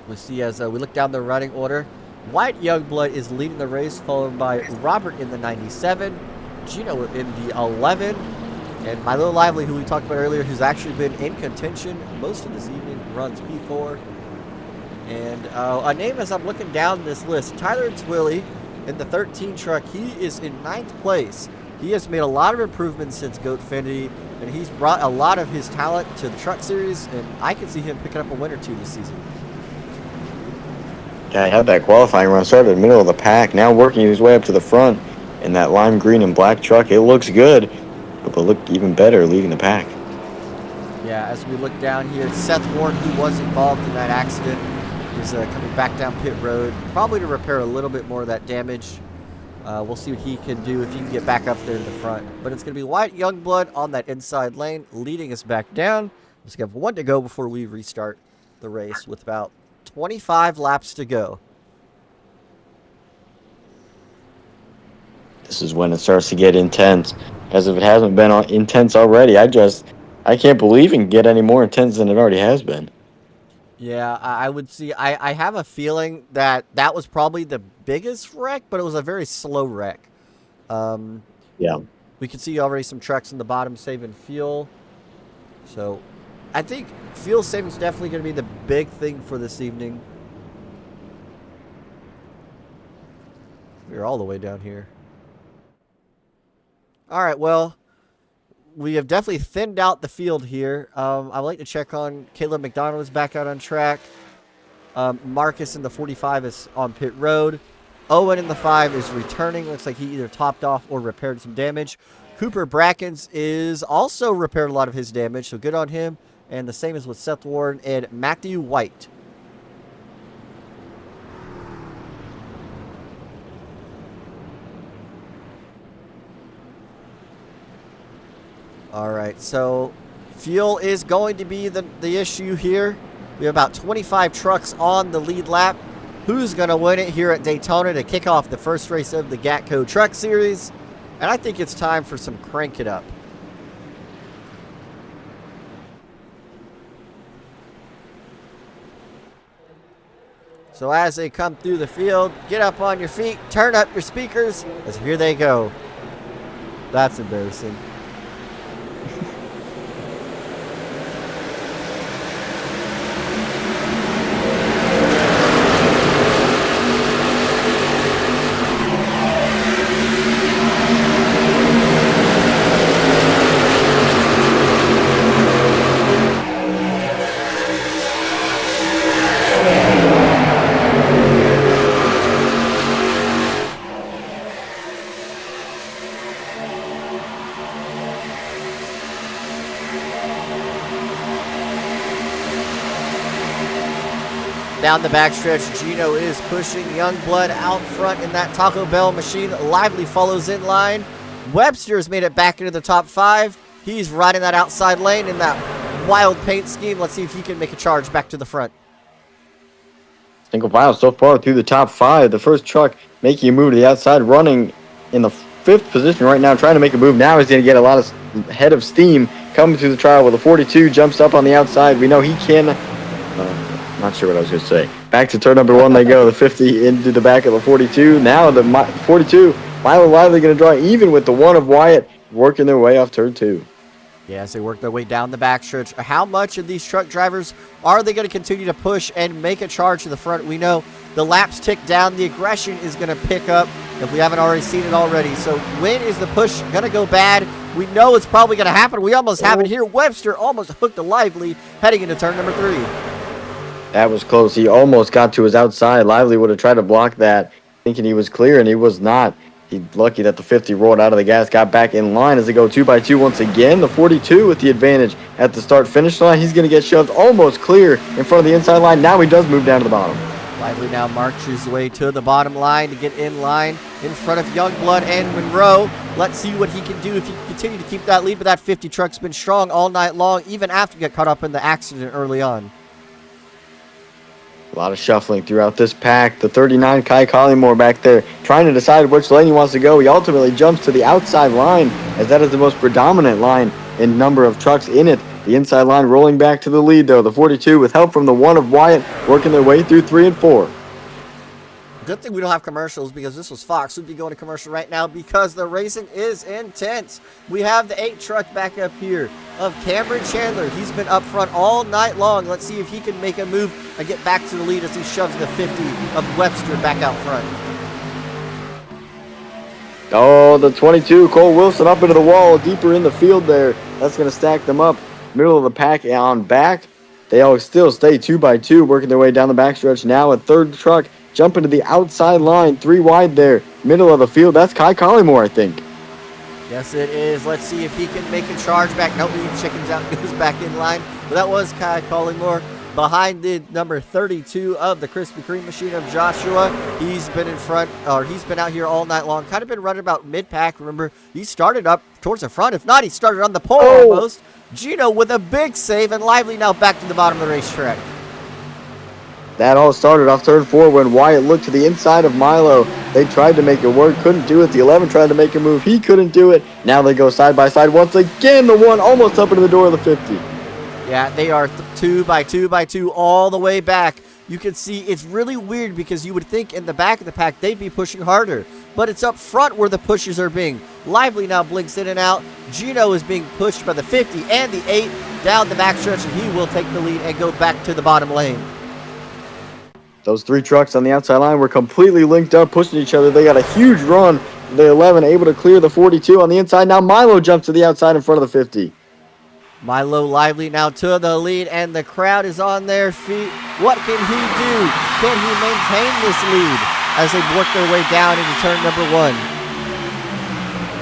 We see as we look down the running order, Wyatt Youngblood is leading the race, followed by Robert in the 97, Gino in the 11, and Milo Lively, who we talked about earlier, who's actually been in contention most of this evening, runs P4. And a name as I'm looking down this list, Tyler Twilley in the 13 truck. He is in 9th place. He has made a lot of improvements since GoatFinity, and he's brought a lot of his talent to the truck series, and I can see him picking up a win or two this season. Yeah, he had that qualifying run, started in the middle of the pack, now working his way up to the front in that lime green and black truck. It looks good, but will look even better leading the pack. Yeah, as we look down here, Seth Warren, who was involved in that accident, is coming back down pit road, probably to repair a little bit more of that damage. We'll see what he can do if he can get back up there to the front. But it's going to be Wyatt Youngblood on that inside lane, leading us back down. Just have 1 to go before we restart the race with about 25 laps to go. This is when it starts to get intense. As if it hasn't been intense already, I can't believe it can get any more intense than it already has been. Yeah, I would see. I have a feeling that was probably the biggest wreck, but it was a very slow wreck. Yeah. We can see already some trucks in the bottom saving fuel. So I think fuel saving is definitely going to be the big thing for this evening. We're all the way down here. All right, well, we have definitely thinned out the field here. I'd like to check on Caleb McDonald is back out on track. Marcus in the 45 is on pit road. Owen in the 5 is returning. Looks like he either topped off or repaired some damage. Cooper Brackens is also repaired a lot of his damage, so good on him. And the same as with Seth Warren and Matthew White. All right, so fuel is going to be the issue here. We have about 25 trucks on the lead lap. Who's going to win it here at Daytona to kick off the first race of the Gatco Truck Series? And I think it's time for some crank it up. So as they come through the field, get up on your feet, turn up your speakers, as here they go. That's embarrassing. Down the backstretch, Gino is pushing Youngblood out front in that Taco Bell machine. Lively follows in line. Webster's made it back into the top 5. He's riding that outside lane in that wild paint scheme. Let's see if he can make a charge back to the front. Single file so far through the top 5. The first truck making a move to the outside, running in the 5th position right now, trying to make a move. Now he's going to get a lot of head of steam coming through the trial with a 42. Jumps up on the outside. We know he can... not sure what I was going to say. Back to turn number 1 they go. The 50 into the back of the 42. Now the 42. Milo Lively going to draw even with the 1 of Wyatt, working their way off turn 2. Yeah, as they work their way down the backstretch. How much of these truck drivers are they going to continue to push and make a charge to the front? We know the laps tick down. The aggression is going to pick up if we haven't already seen it already. So when is the push going to go bad? We know it's probably going to happen. We almost have it here. Webster almost hooked a Lively heading into turn number 3. That was close. He almost got to his outside. Lively would have tried to block that, thinking he was clear, and he was not. He's lucky that the 50 rolled out of the gas, got back in line as they go 2x2 once again. The 42 with the advantage at the start-finish line. He's going to get shoved almost clear in front of the inside line. Now he does move down to the bottom. Lively now marches his way to the bottom line to get in line in front of Youngblood and Monroe. Let's see what he can do if he can continue to keep that lead, but that 50 truck's been strong all night long, even after he got caught up in the accident early on. A lot of shuffling throughout this pack. The 39, Kai Collymore back there, trying to decide which lane he wants to go. He ultimately jumps to the outside line, as that is the most predominant line in number of trucks in it. The inside line rolling back to the lead, though. The 42, with help from the 1 of Wyatt, working their way through 3 and 4. Good thing we don't have commercials, because this was Fox. We'd be going to commercial right now because the racing is intense. We have the 8 truck back up here of Cameron Chandler. He's been up front all night long. Let's see if he can make a move and get back to the lead as he shoves the 50 of Webster back out front. Oh, the 22, Cole Wilson up into the wall, deeper in the field there. That's going to stack them up. Middle of the pack on back. They all still stay 2x2, working their way down the backstretch. Now a third truck jumping to the outside line, 3 wide there. Middle of the field, that's Kai Collymore, I think. Yes, it is. Let's see if he can make a charge back. Nope, he chickens out and goes back in line. But that was Kai Collymore behind the number 32 of the Krispy Kreme machine of Joshua. He's been in front, or he's been out here all night long. Kind of been running about mid-pack. Remember, he started up towards the front. If not, he started on the pole almost. Gino with a big save, and Lively now back to the bottom of the racetrack. That all started off turn 4 when Wyatt looked to the inside of Milo. They tried to make it work, couldn't do it. The 11 tried to make a move, he couldn't do it. Now they go side by side once again. The 1 almost up into the door of the 50. Yeah, they are 2x2 all the way back. You can see it's really weird because you would think in the back of the pack they'd be pushing harder. But it's up front where the pushes are being. Lively now blinks in and out. Gino is being pushed by the 50 and the 8 down the backstretch, and he will take the lead and go back to the bottom lane. Those 3 trucks on the outside line were completely linked up, pushing each other. They got a huge run. The 11 able to clear the 42 on the inside. Now Milo jumps to the outside in front of the 50. Milo Lively now to the lead, and the crowd is on their feet. What can he do? Can he maintain this lead as they work their way down into turn number 1?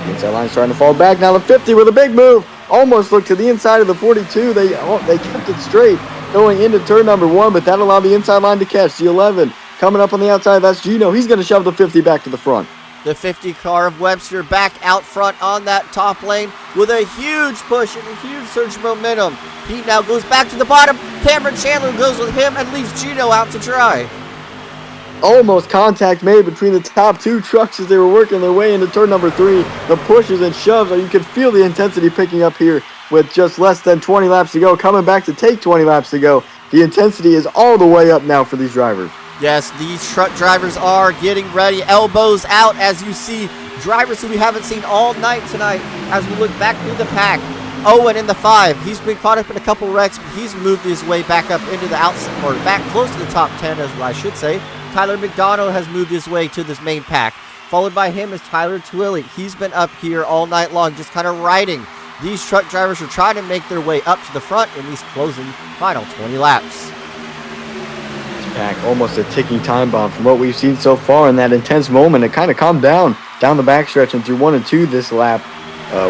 The inside line starting to fall back. Now the 50 with a big move. Almost looked to the inside of the 42. They kept it straight going into turn number 1, but that allowed the inside line to catch. The 11 coming up on the outside. That's Gino. He's going to shove the 50 back to the front. The 50 car of Webster back out front on that top lane with a huge push and a huge surge of momentum. He now goes back to the bottom. Cameron Chandler goes with him and leaves Gino out to dry. Almost contact made between the top 2 trucks as they were working their way into turn number 3. The pushes and shoves, you could feel the intensity picking up here with just less than 20 laps to go. Coming back to take 20 laps to go. The intensity is all the way up now for these drivers. Yes, these truck drivers are getting ready. Elbows out as you see drivers who we haven't seen all night tonight as we look back through the pack. Owen in the 5. He's been caught up in a couple wrecks, but he's moved his way back up into the outside, or back close to the top 10, as I should say. Tyler McDonald has moved his way to this main pack. Followed by him is Tyler Twilly. He's been up here all night long, just kind of riding. These truck drivers are trying to make their way up to the front in these closing final 20 laps. This pack almost a ticking time bomb from what we've seen so far in that intense moment. It kind of calmed down the backstretch and through 1 and 2 this lap.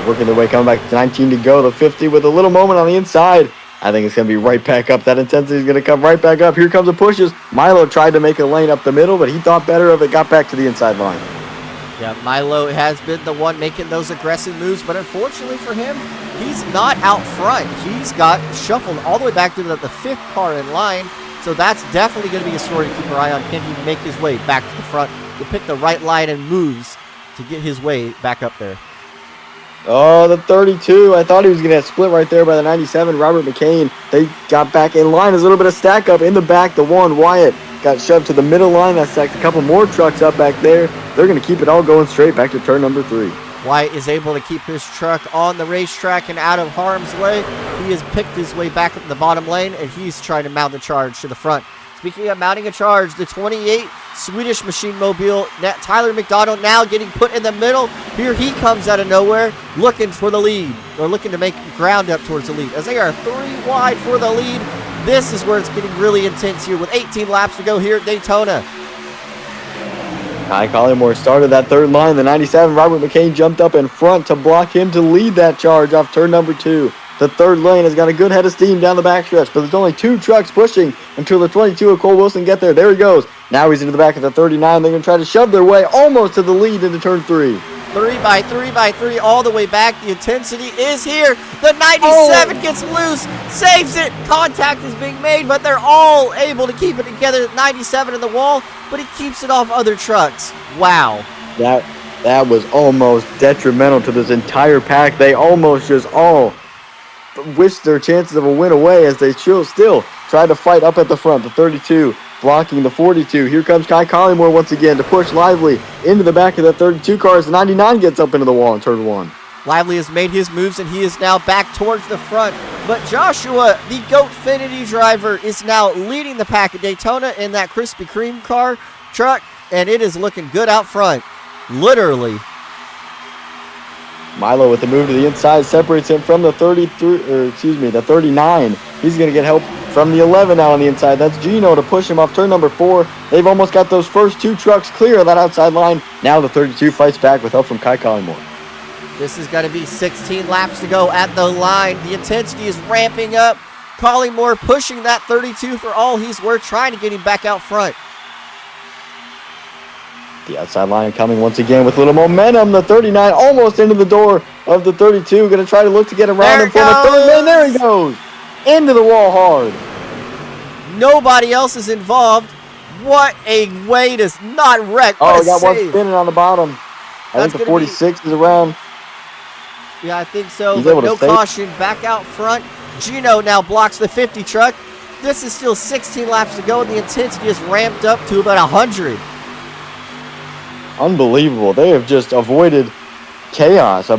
Working their way, coming back to 19 to go. The 50 with a little moment on the inside. I think it's going to be right back up. That intensity is going to come right back up. Here comes the pushes. Milo tried to make a lane up the middle, but he thought better of it. Got back to the inside line. Yeah, Milo has been the one making those aggressive moves, but unfortunately for him, he's not out front. He's got shuffled all the way back to the 5th car in line, so that's definitely going to be a story to keep our eye on. Can he make his way back to the front to pick the right line and moves to get his way back up there? Oh, the 32. I thought he was going to get split right there by the 97, Robert McCain. They got back in line. There's a little bit of stack up in the back. The 1, Wyatt, got shoved to the middle line. That stacked a couple more trucks up back there. They're going to keep it all going straight back to turn number 3. Wyatt is able to keep his truck on the racetrack and out of harm's way. He has picked his way back up the bottom lane, and he's trying to mount the charge to the front. Speaking of mounting a charge, the 28 Swedish Machine Mobile, Tyler McDonald now getting put in the middle. Here he comes out of nowhere, looking for the lead, or looking to make ground up towards the lead. As they are 3 wide for the lead, this is where it's getting really intense here with 18 laps to go here at Daytona. Kai Collymore started that 3rd line. The 97, Robert McCain, jumped up in front to block him to lead that charge off turn number 2. The 3rd lane has got a good head of steam down the backstretch, but there's only 2 trucks pushing until the 22 of Cole Wilson get there. There he goes. Now he's into the back of the 39. They're going to try to shove their way almost to the lead into turn 3. 3 by 3 by 3 all the way back. The intensity is here. The 97 gets loose, saves it. Contact is being made, but they're all able to keep it together. 97 in the wall, but he keeps it off other trucks. Wow. That was almost detrimental to this entire pack. They almost just all wished their chances of a win away as they still try to fight up at the front. The 32 blocking the 42. Here comes Kai Collymore once again to push Lively into the back of the 32 cars. The 99 gets up into the wall in turn 1. Lively has made his moves and he is now back towards the front. But Joshua, the GoatFinity driver, is now leading the pack at Daytona in that Krispy Kreme truck, and it is looking good out front. Literally. Milo with the move to the inside separates him from the 39. He's going to get help from the 11 now on the inside. That's Gino to push him off turn number 4. They've almost got those first 2 trucks clear of that outside line. Now the 32 fights back with help from Kai Collymore. This is going to be 16 laps to go at the line. The intensity is ramping up. Collymore pushing that 32 for all he's worth, trying to get him back out front. The outside line coming once again with a little momentum. The 39 almost into the door of the 32. Going to try to look to get around him for the 3rd man. There he goes. Into the wall hard. Nobody else is involved. What a way to not wreck. What got one spinning on the bottom. I think the 46 is around. Yeah, I think so. But no caution. Back out front. Gino now blocks the 50 truck. This is still 16 laps to go, and the intensity is ramped up to about 100. Unbelievable. They have just avoided chaos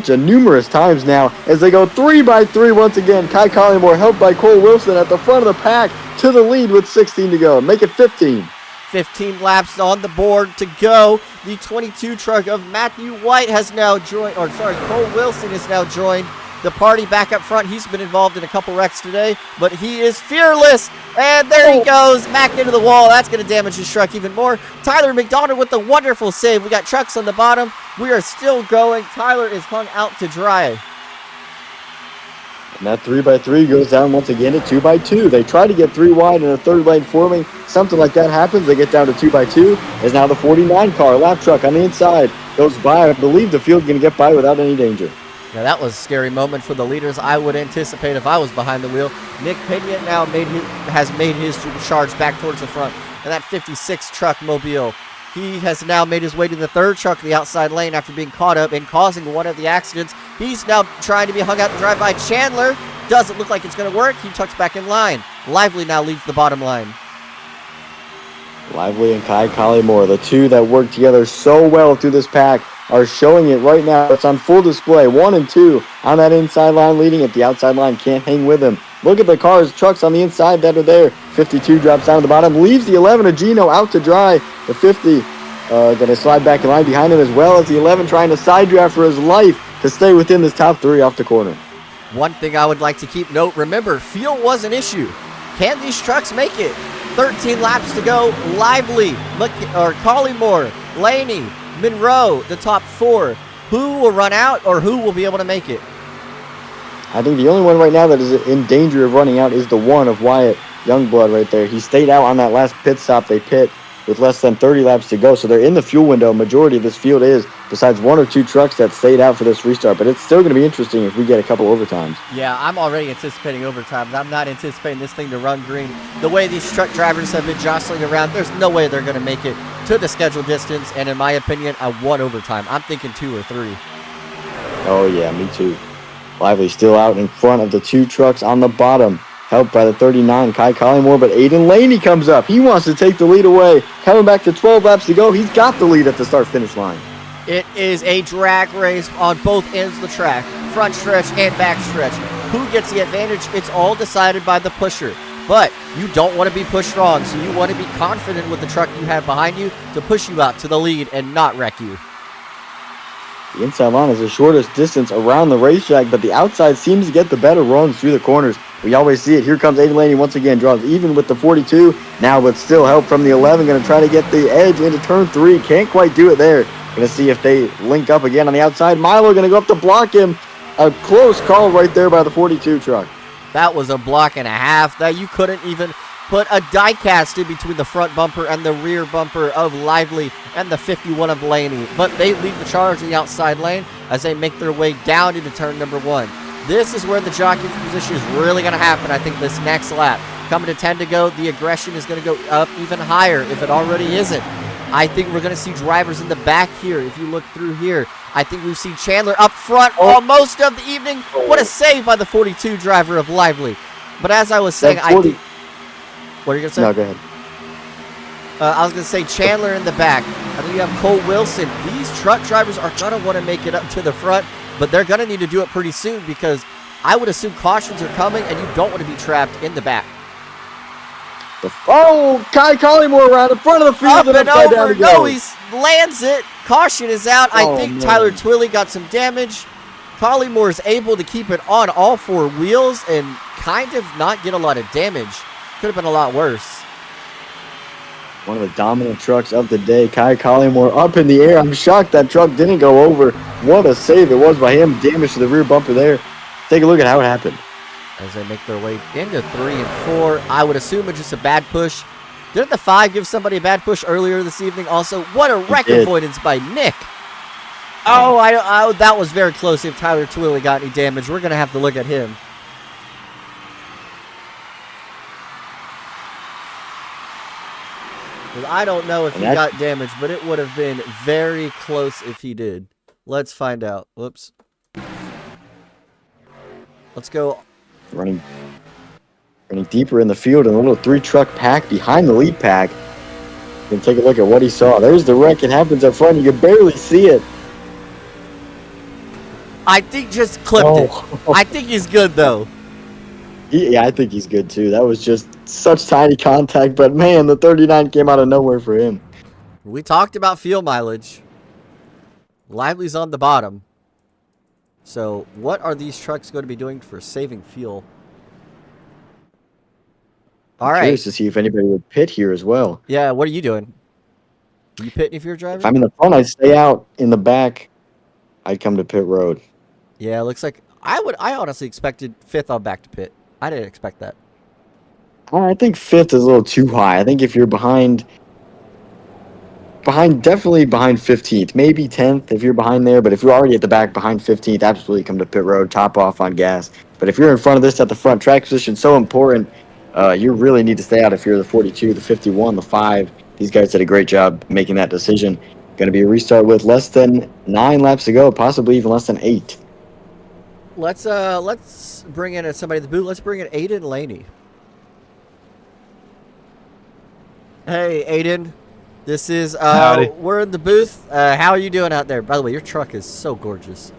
numerous times now as they go 3 by 3 once again. Kai Collymore helped by Cole Wilson at the front of the pack to the lead with 16 to go. Make it 15. 15 laps on the board to go. The 22 truck of Matthew White has now joined, Cole Wilson has now joined the party back up front. He's been involved in a couple wrecks today, but he is fearless. And there he goes, back into the wall. That's going to damage his truck even more. Tyler McDonald with the wonderful save. We got trucks on the bottom. We are still going. Tyler is hung out to dry. And that 3 by 3 goes down once again to 2 by 2. They try to get 3 wide in a 3rd lane forming. Something like that happens. They get down to 2 by 2. Is now the 49 car, lap truck on the inside. Goes by. I believe the field's going to get by without any danger. Now that was a scary moment for the leaders. I would anticipate if I was behind the wheel. Nick Pena now has made his charge back towards the front. And that 56 truck Mobile, he has now made his way to the 3rd truck in the outside lane after being caught up and causing one of the accidents. He's now trying to be hung out to drive by Chandler. Doesn't look like it's going to work. He tucks back in line. Lively now leads the bottom line. Lively and Kai Collymore, the two that work together so well through this pack, are showing it right now. It's on full display. 1 and 2 on that inside line leading it. The outside line can't hang with them. Look at the cars, trucks on the inside that are there. 52 drops down to the bottom, leaves the 11 of Gino out to dry. The 50 going to slide back in line behind him, as well as the 11 trying to side draft for his life to stay within this top 3 off the corner. One thing I would like to keep note, remember, fuel was an issue. Can these trucks make it? 13 laps to go. Lively, Collymore, Laney, Monroe, the top 4. Who will run out or who will be able to make it? I think the only one right now that is in danger of running out is the 1 of Wyatt Youngblood right there. He stayed out on that last pit stop. They pit with less than 30 laps to go, so they're in the fuel window. Majority of this field is, besides 1 or 2 trucks that stayed out for this restart, but it's still going to be interesting if we get a couple overtimes. Yeah, I'm already anticipating overtimes. I'm not anticipating this thing to run green. The way these truck drivers have been jostling around, there's no way they're going to make it to the scheduled distance, and in my opinion, a 1 overtime. I'm thinking 2 or 3. Oh, yeah, me too. Lively still out in front of the 2 trucks on the bottom. Helped by the 39, Kai Collymore, but Aiden Laney comes up. He wants to take the lead away. Coming back to 12 laps to go. He's got the lead at the start-finish line. It is a drag race on both ends of the track, front stretch and back stretch. Who gets the advantage? It's all decided by the pusher. But you don't want to be pushed wrong, so you want to be confident with the truck you have behind you to push you out to the lead and not wreck you. The inside line is the shortest distance around the racetrack, but the outside seems to get the better runs through the corners. We always see it. Here comes Aiden Laney once again. Draws even with the 42. Now with still help from the 11. Going to try to get the edge into turn 3. Can't quite do it there. Going to see if they link up again on the outside. Milo going to go up to block him. A close call right there by the 42 truck. That was a block and a half. That you couldn't even put a die cast in between the front bumper and the rear bumper of Lively and the 51 of Laney. But they lead the charge in the outside lane as they make their way down into turn number 1. This is where the jockey position is really going to happen, I think, this next lap. Coming to 10 to go, the aggression is going to go up even higher if it already isn't. I think we're going to see drivers in the back here. If you look through here, I think we've seen Chandler up front all most of the evening. What a save by the 42 driver of Lively. But as I was saying, I think... What are you going to say? No, go ahead. I was going to say Chandler in the back. I think you have Cole Wilson. These truck drivers are going to want to make it up to the front, but they're going to need to do it pretty soon because I would assume cautions are coming and you don't want to be trapped in the back. Oh, Kai Collymore around in front of the field. Up and upside over. down No, he lands it. Caution is out. I think man. Tyler Twilley got some damage. Collymore is able to keep it on all 4 wheels and kind of not get a lot of damage. Could have been a lot worse. One of the dominant trucks of the day, Kai Collymore up in the air. I'm shocked that truck didn't go over. What a save it was by him. Damage to the rear bumper there. Take a look at how it happened. As they make their way into 3 and 4, I would assume it's just a bad push. Didn't the 5 give somebody a bad push earlier this evening? Also, what a wreck avoidance by Nick. Oh, that was very close. If Tyler Twilley got any damage, we're going to have to look at him. I don't know if he got damaged, but it would have been very close if he did. Let's find out. Whoops. Let's go. Running deeper in the field in a little 3-truck pack behind the lead pack. You can take a look at what he saw. There's the wreck. It happens up front. You can barely see it. I think just clipped it. I think he's good, though. Yeah, I think he's good, too. That was just such tiny contact, but, man, the 39 came out of nowhere for him. We talked about fuel mileage. Lively's on the bottom. So, what are these trucks going to be doing for saving fuel? All right. Curious to see if anybody would pit here as well. Yeah, what are you doing? Are you pitting if you're a driver? If I'm in the front, I'd stay out. In the back, I'd come to pit road. Yeah, it looks like I honestly expected 5th on back to pit. I didn't expect that. I think 5th is a little too high. I think if you're definitely behind 15th, maybe 10th if you're behind there. But if you're already at the back behind 15th, absolutely come to pit road, top off on gas. But if you're in front of this at the front, track position so important. You really need to stay out if you're the 42, the 51, the 5. These guys did a great job making that decision. Going to be a restart with less than 9 laps to go, possibly even less than 8. Let's bring in somebody at the boot. Let's bring in Aiden Laney. Hey, Aiden. This is, Howdy. we're in the booth. How are you doing out there? By the way, your truck is so gorgeous.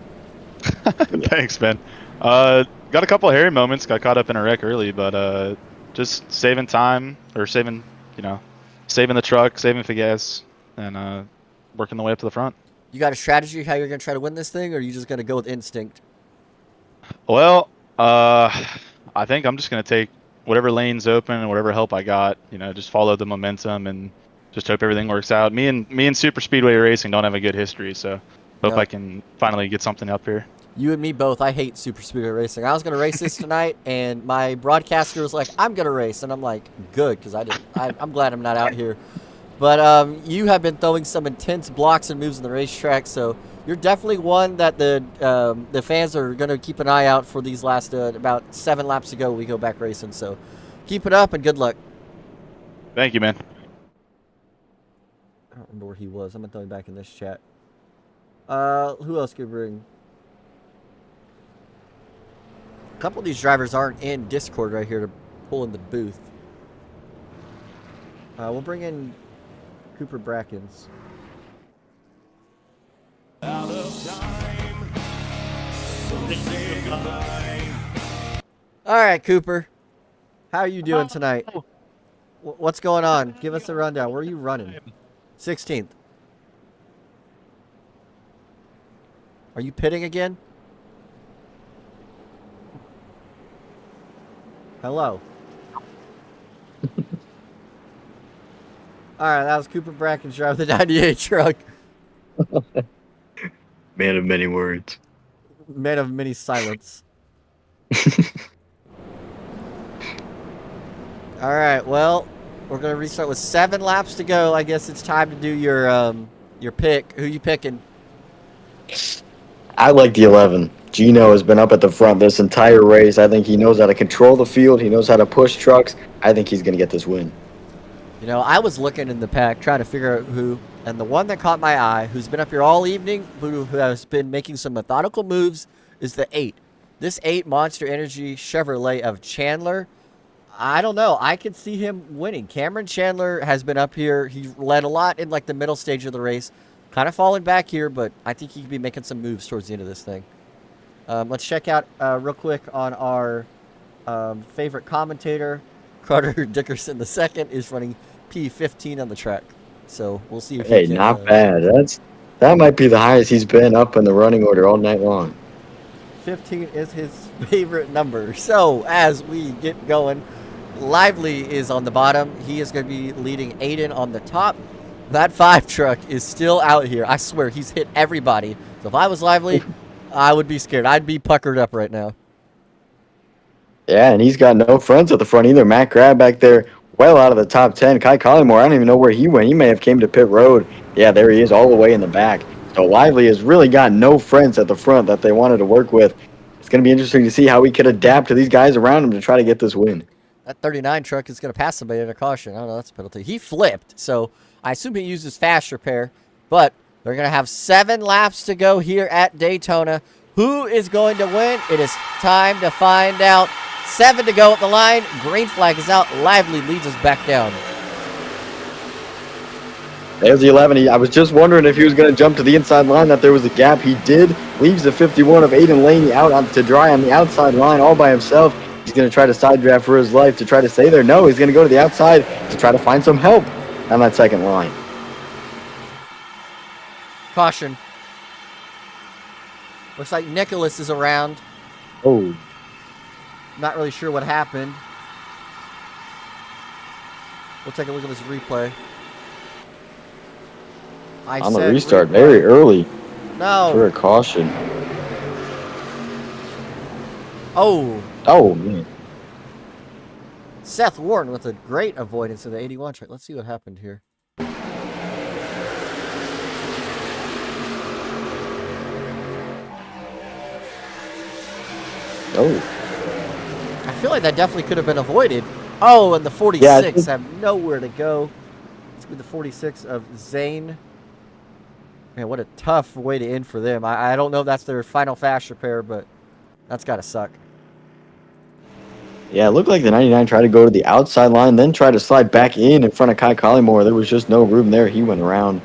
Thanks, man. Got a couple of hairy moments. Got caught up in a wreck early, but just saving time or saving the truck, saving for gas, and working the way up to the front. You got a strategy how you're going to try to win this thing, or are you just going to go with instinct? Well, I think I'm just gonna take whatever lane's open and whatever help I got. Just follow the momentum and just hope everything works out. Me and super speedway racing don't have a good history, so hope I can finally get something up here. You and me both. I hate super speedway racing. I was going to race this tonight, and my broadcaster was like, I'm going to race. And I'm like, good, because I'm glad I'm not out here. But you have been throwing some intense blocks and moves in the racetrack, so you're definitely one that the fans are going to keep an eye out for these last, about 7 laps to go, we go back racing. So keep it up, and good luck. Thank you, man. I don't remember where he was. I'm going to throw him back in this chat. Who else could bring? A couple of these drivers aren't in Discord right here to pull in the booth. We'll bring in Cooper Brackens. Out of time. All right, Cooper. How are you doing tonight? What's going on? Give us a rundown. Where are you running? 16th. Are you pitting again? Hello. All right, that was Cooper Brackens driving the 98 truck. Man of many words. Man of many silence. All right, well, we're going to restart with 7 laps to go. I guess it's time to do your pick. Who you picking? I like the 11. Gino has been up at the front this entire race. I think he knows how to control the field. He knows how to push trucks. I think he's going to get this win. You know, I was looking in the pack trying to figure out who, and the one that caught my eye, who's been up here all evening, who has been making some methodical moves, is the 8. This 8 Monster Energy Chevrolet of Chandler. I don't know. I could see him winning. Cameron Chandler has been up here. He led a lot in like the middle stage of the race. Kind of falling back here, but I think he could be making some moves towards the end of this thing. Let's check out real quick on our favorite commentator. Carter Dickerson II is running P15 on the track. So we'll see if he can, not bad. That might be the highest he's been up in the running order all night long. 15 is his favorite number. So as we get going, Lively is on the bottom. He is going to be leading Aiden on the top. That 5 truck is still out here. I swear, he's hit everybody. So if I was Lively, I would be scared. I'd be puckered up right now. Yeah, and he's got no friends at the front either. Matt Grab back there, well out of the top 10. Kai Collymore, I don't even know where he went. He may have came to pit road. Yeah, there he is all the way in the back. So Lively has really got no friends at the front that they wanted to work with. It's going to be interesting to see how he could adapt to these guys around him to try to get this win. That 39 truck is going to pass somebody in a caution. I don't know, that's a penalty. He flipped, so I assume he uses fast repair. But they're going to have 7 laps to go here at Daytona. Who is going to win? It is time to find out. 7 to go at the line. Green flag is out. Lively leads us back down. There's the 11. I was just wondering if he was going to jump to the inside line, that there was a gap. He did. Leaves the 51 of Aiden Laney out to dry on the outside line all by himself. He's going to try to side draft for his life to try to stay there. No, he's going to go to the outside to try to find some help on that second line. Caution. Looks like Nicholas is around. Oh. Not really sure what happened. We'll take a look at this replay. On the restart, very early. No. For a caution. Oh. Oh, man. Seth Warren with a great avoidance of the 81 truck. Let's see what happened here. Oh. I feel like that definitely could have been avoided. Oh, and the 46 have nowhere to go. It's with the 46 of Zane. Man, what a tough way to end for them. I don't know if that's their final fast repair, but that's got to suck. Yeah, it looked like the 99 tried to go to the outside line, then tried to slide back in front of Kai Collymore. There was just no room there. He went around,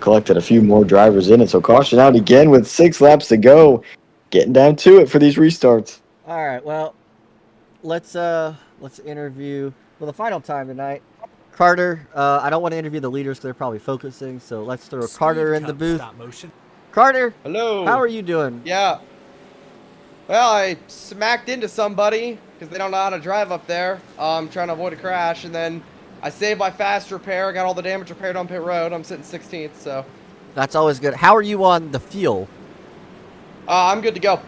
collected a few more drivers in it. So caution out again with 6 laps to go. Getting down to it for these restarts. All right, well, let's interview for the final time tonight. Carter, I don't want to interview the leaders because they're probably focusing, so let's throw Carter in the booth. Carter, Hello. how are you doing? Yeah. Well, I smacked into somebody because they don't know how to drive up there. I'm trying to avoid a crash, and then I saved my fast repair. Got all the damage repaired on pit road. I'm sitting 16th, so. That's always good. How are you on the fuel? I'm good to go.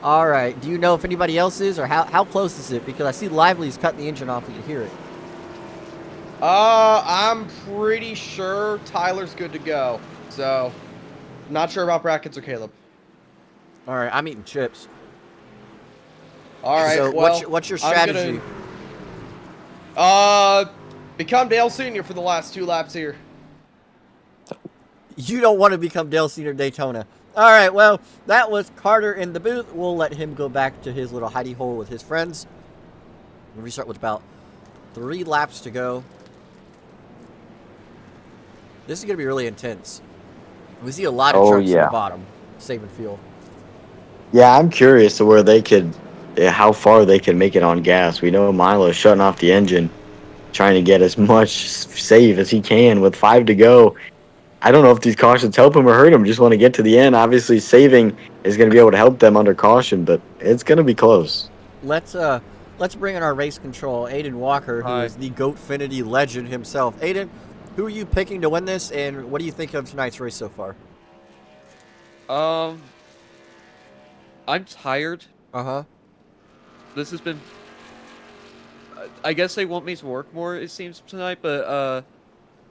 All right. Do you know if anybody else is, or how close is it? Because I see Lively's cutting the engine off. You can hear it. I'm pretty sure Tyler's good to go. So, not sure about brackets or Caleb. All right. I'm eating chips. All right. So well, what's your strategy? Become Dale Senior for the last 2 laps here. You don't want to become Dale Senior Daytona. All right. Well, that was Carter in the booth. We'll let him go back to his little hidey hole with his friends. We'll restart with about 3 laps to go. This is going to be really intense. We see a lot of trucks at the bottom saving fuel. Yeah, I'm curious to where they could, how far they can make it on gas. We know Milo's shutting off the engine, trying to get as much save as he can with 5 to go. I don't know if these cautions help him or hurt him. Just want to get to the end. Obviously, saving is going to be able to help them under caution, but it's going to be close. Let's bring in our race control, Aiden Walker, who is the GOATfinity legend himself. Aiden, who are you picking to win this, and what do you think of tonight's race so far? I'm tired. This has been. I guess they want me to work more, it seems, tonight, but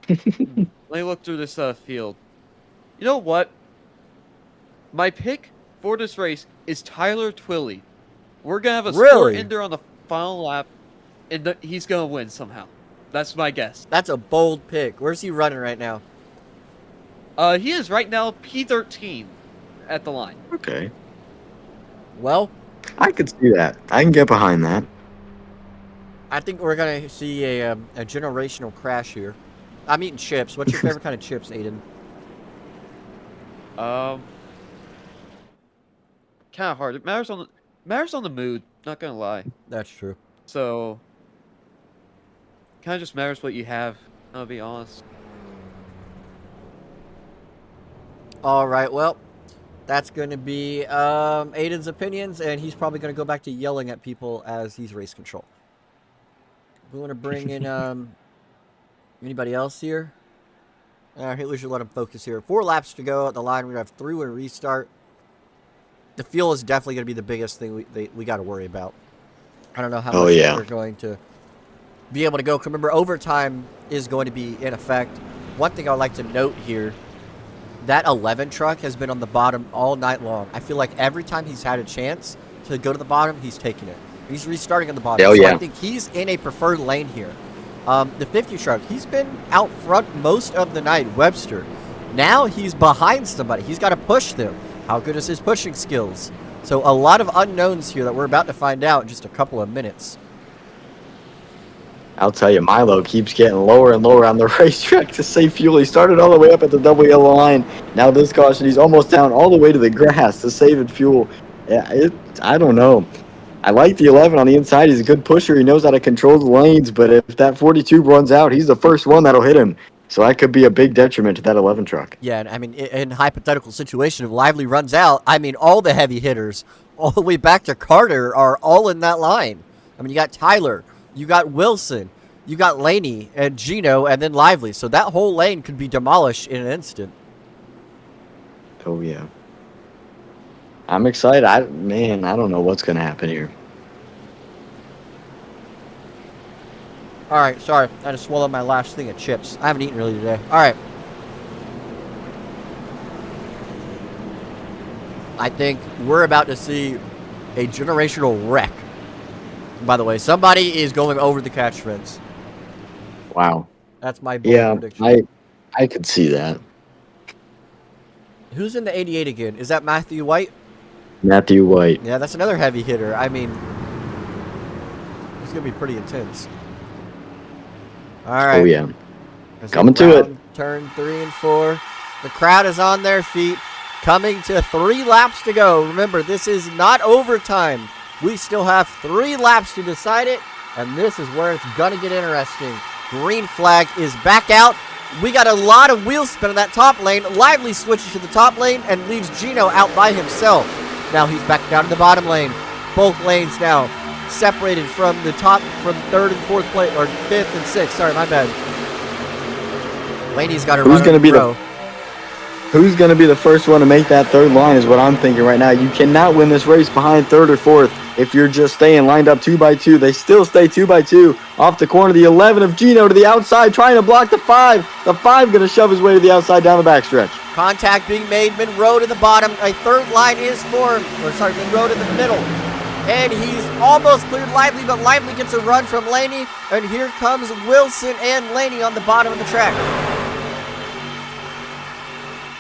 let me look through this field. You know what? My pick for this race is Tyler Twilley. We're gonna have a sport ender on the final lap, and he's gonna win somehow. That's my guess. That's a bold pick. Where's he running right now? He is right now P13 at the line. Okay. Well, I could see that. I can get behind that. I think we're gonna see a generational crash here. I'm eating chips. What's your favorite kind of chips, Aiden? Kind of hard. It matters on the mood. Not gonna lie. That's true. So, kind of just matters what you have. I'll be honest. All right. Well, that's going to be Aiden's opinions, and he's probably going to go back to yelling at people as he's race control. We want to bring in anybody else here? I think we should let him focus here. 4 laps to go at the line. We're going to have through and restart. The fuel is definitely going to be the biggest thing we got to worry about. I don't know how much we're going to be able to go. Remember, overtime is going to be in effect. One thing I'd like to note here, that 11 truck has been on the bottom all night long. I feel like every time he's had a chance to go to the bottom, he's taking it. He's restarting on the bottom. I think he's in a preferred lane here. The 50 truck, he's been out front most of the night, Webster. Now he's behind somebody. He's got to push them. How good is his pushing skills? So a lot of unknowns here that we're about to find out in just a couple of minutes. I'll tell you, Milo keeps getting lower and lower on the racetrack to save fuel. He started all the way up at the double yellow line. Now this caution, he's almost down all the way to the grass to save fuel. Yeah, I don't know. I like the 11 on the inside. He's a good pusher. He knows how to control the lanes, but if that 42 runs out, he's the first one that'll hit him. So that could be a big detriment to that 11 truck. Yeah, and I mean, in a hypothetical situation, if Lively runs out, I mean, all the heavy hitters, all the way back to Carter, are all in that line. I mean, you got Tyler, you got Wilson, you got Laney and Gino, and then Lively. So that whole lane could be demolished in an instant. Oh, yeah. I'm excited. I don't know what's going to happen here. All right, sorry. I just swallowed my last thing of chips. I haven't eaten really today. All right. I think we're about to see a generational wreck. By the way, somebody is going over the catch fence. Wow. That's my bold prediction. I could see that. Who's in the 88 again? Is that Matthew White? Matthew White. Yeah, that's another heavy hitter. I mean, it's going to be pretty intense. All right. Oh, yeah. As Coming to it. Turn 3 and 4. The crowd is on their feet, coming to 3 laps to go. Remember, this is not overtime. We still have 3 laps to decide it, and this is where it's going to get interesting. Green flag is back out. We got a lot of wheel spin in that top lane. Lively switches to the top lane and leaves Gino out by himself. Now he's back down to the bottom lane. Both lanes now separated from the top, from 3rd and 4th place, or 5th and 6th. Sorry, my bad. Laney's got her Who's going to be Who's going to be the first one to make that 3rd line is what I'm thinking right now. You cannot win this race behind 3rd or 4th if you're just staying lined up 2 by 2. They still stay 2 by 2 off the corner. The 11 of Gino to the outside, trying to block the 5. The 5 going to shove his way to the outside down the backstretch. Contact being made. Monroe to the bottom. A 3rd line is formed. Monroe to the middle. And he's almost cleared Lively, but Lively gets a run from Laney. And here comes Wilson and Laney on the bottom of the track.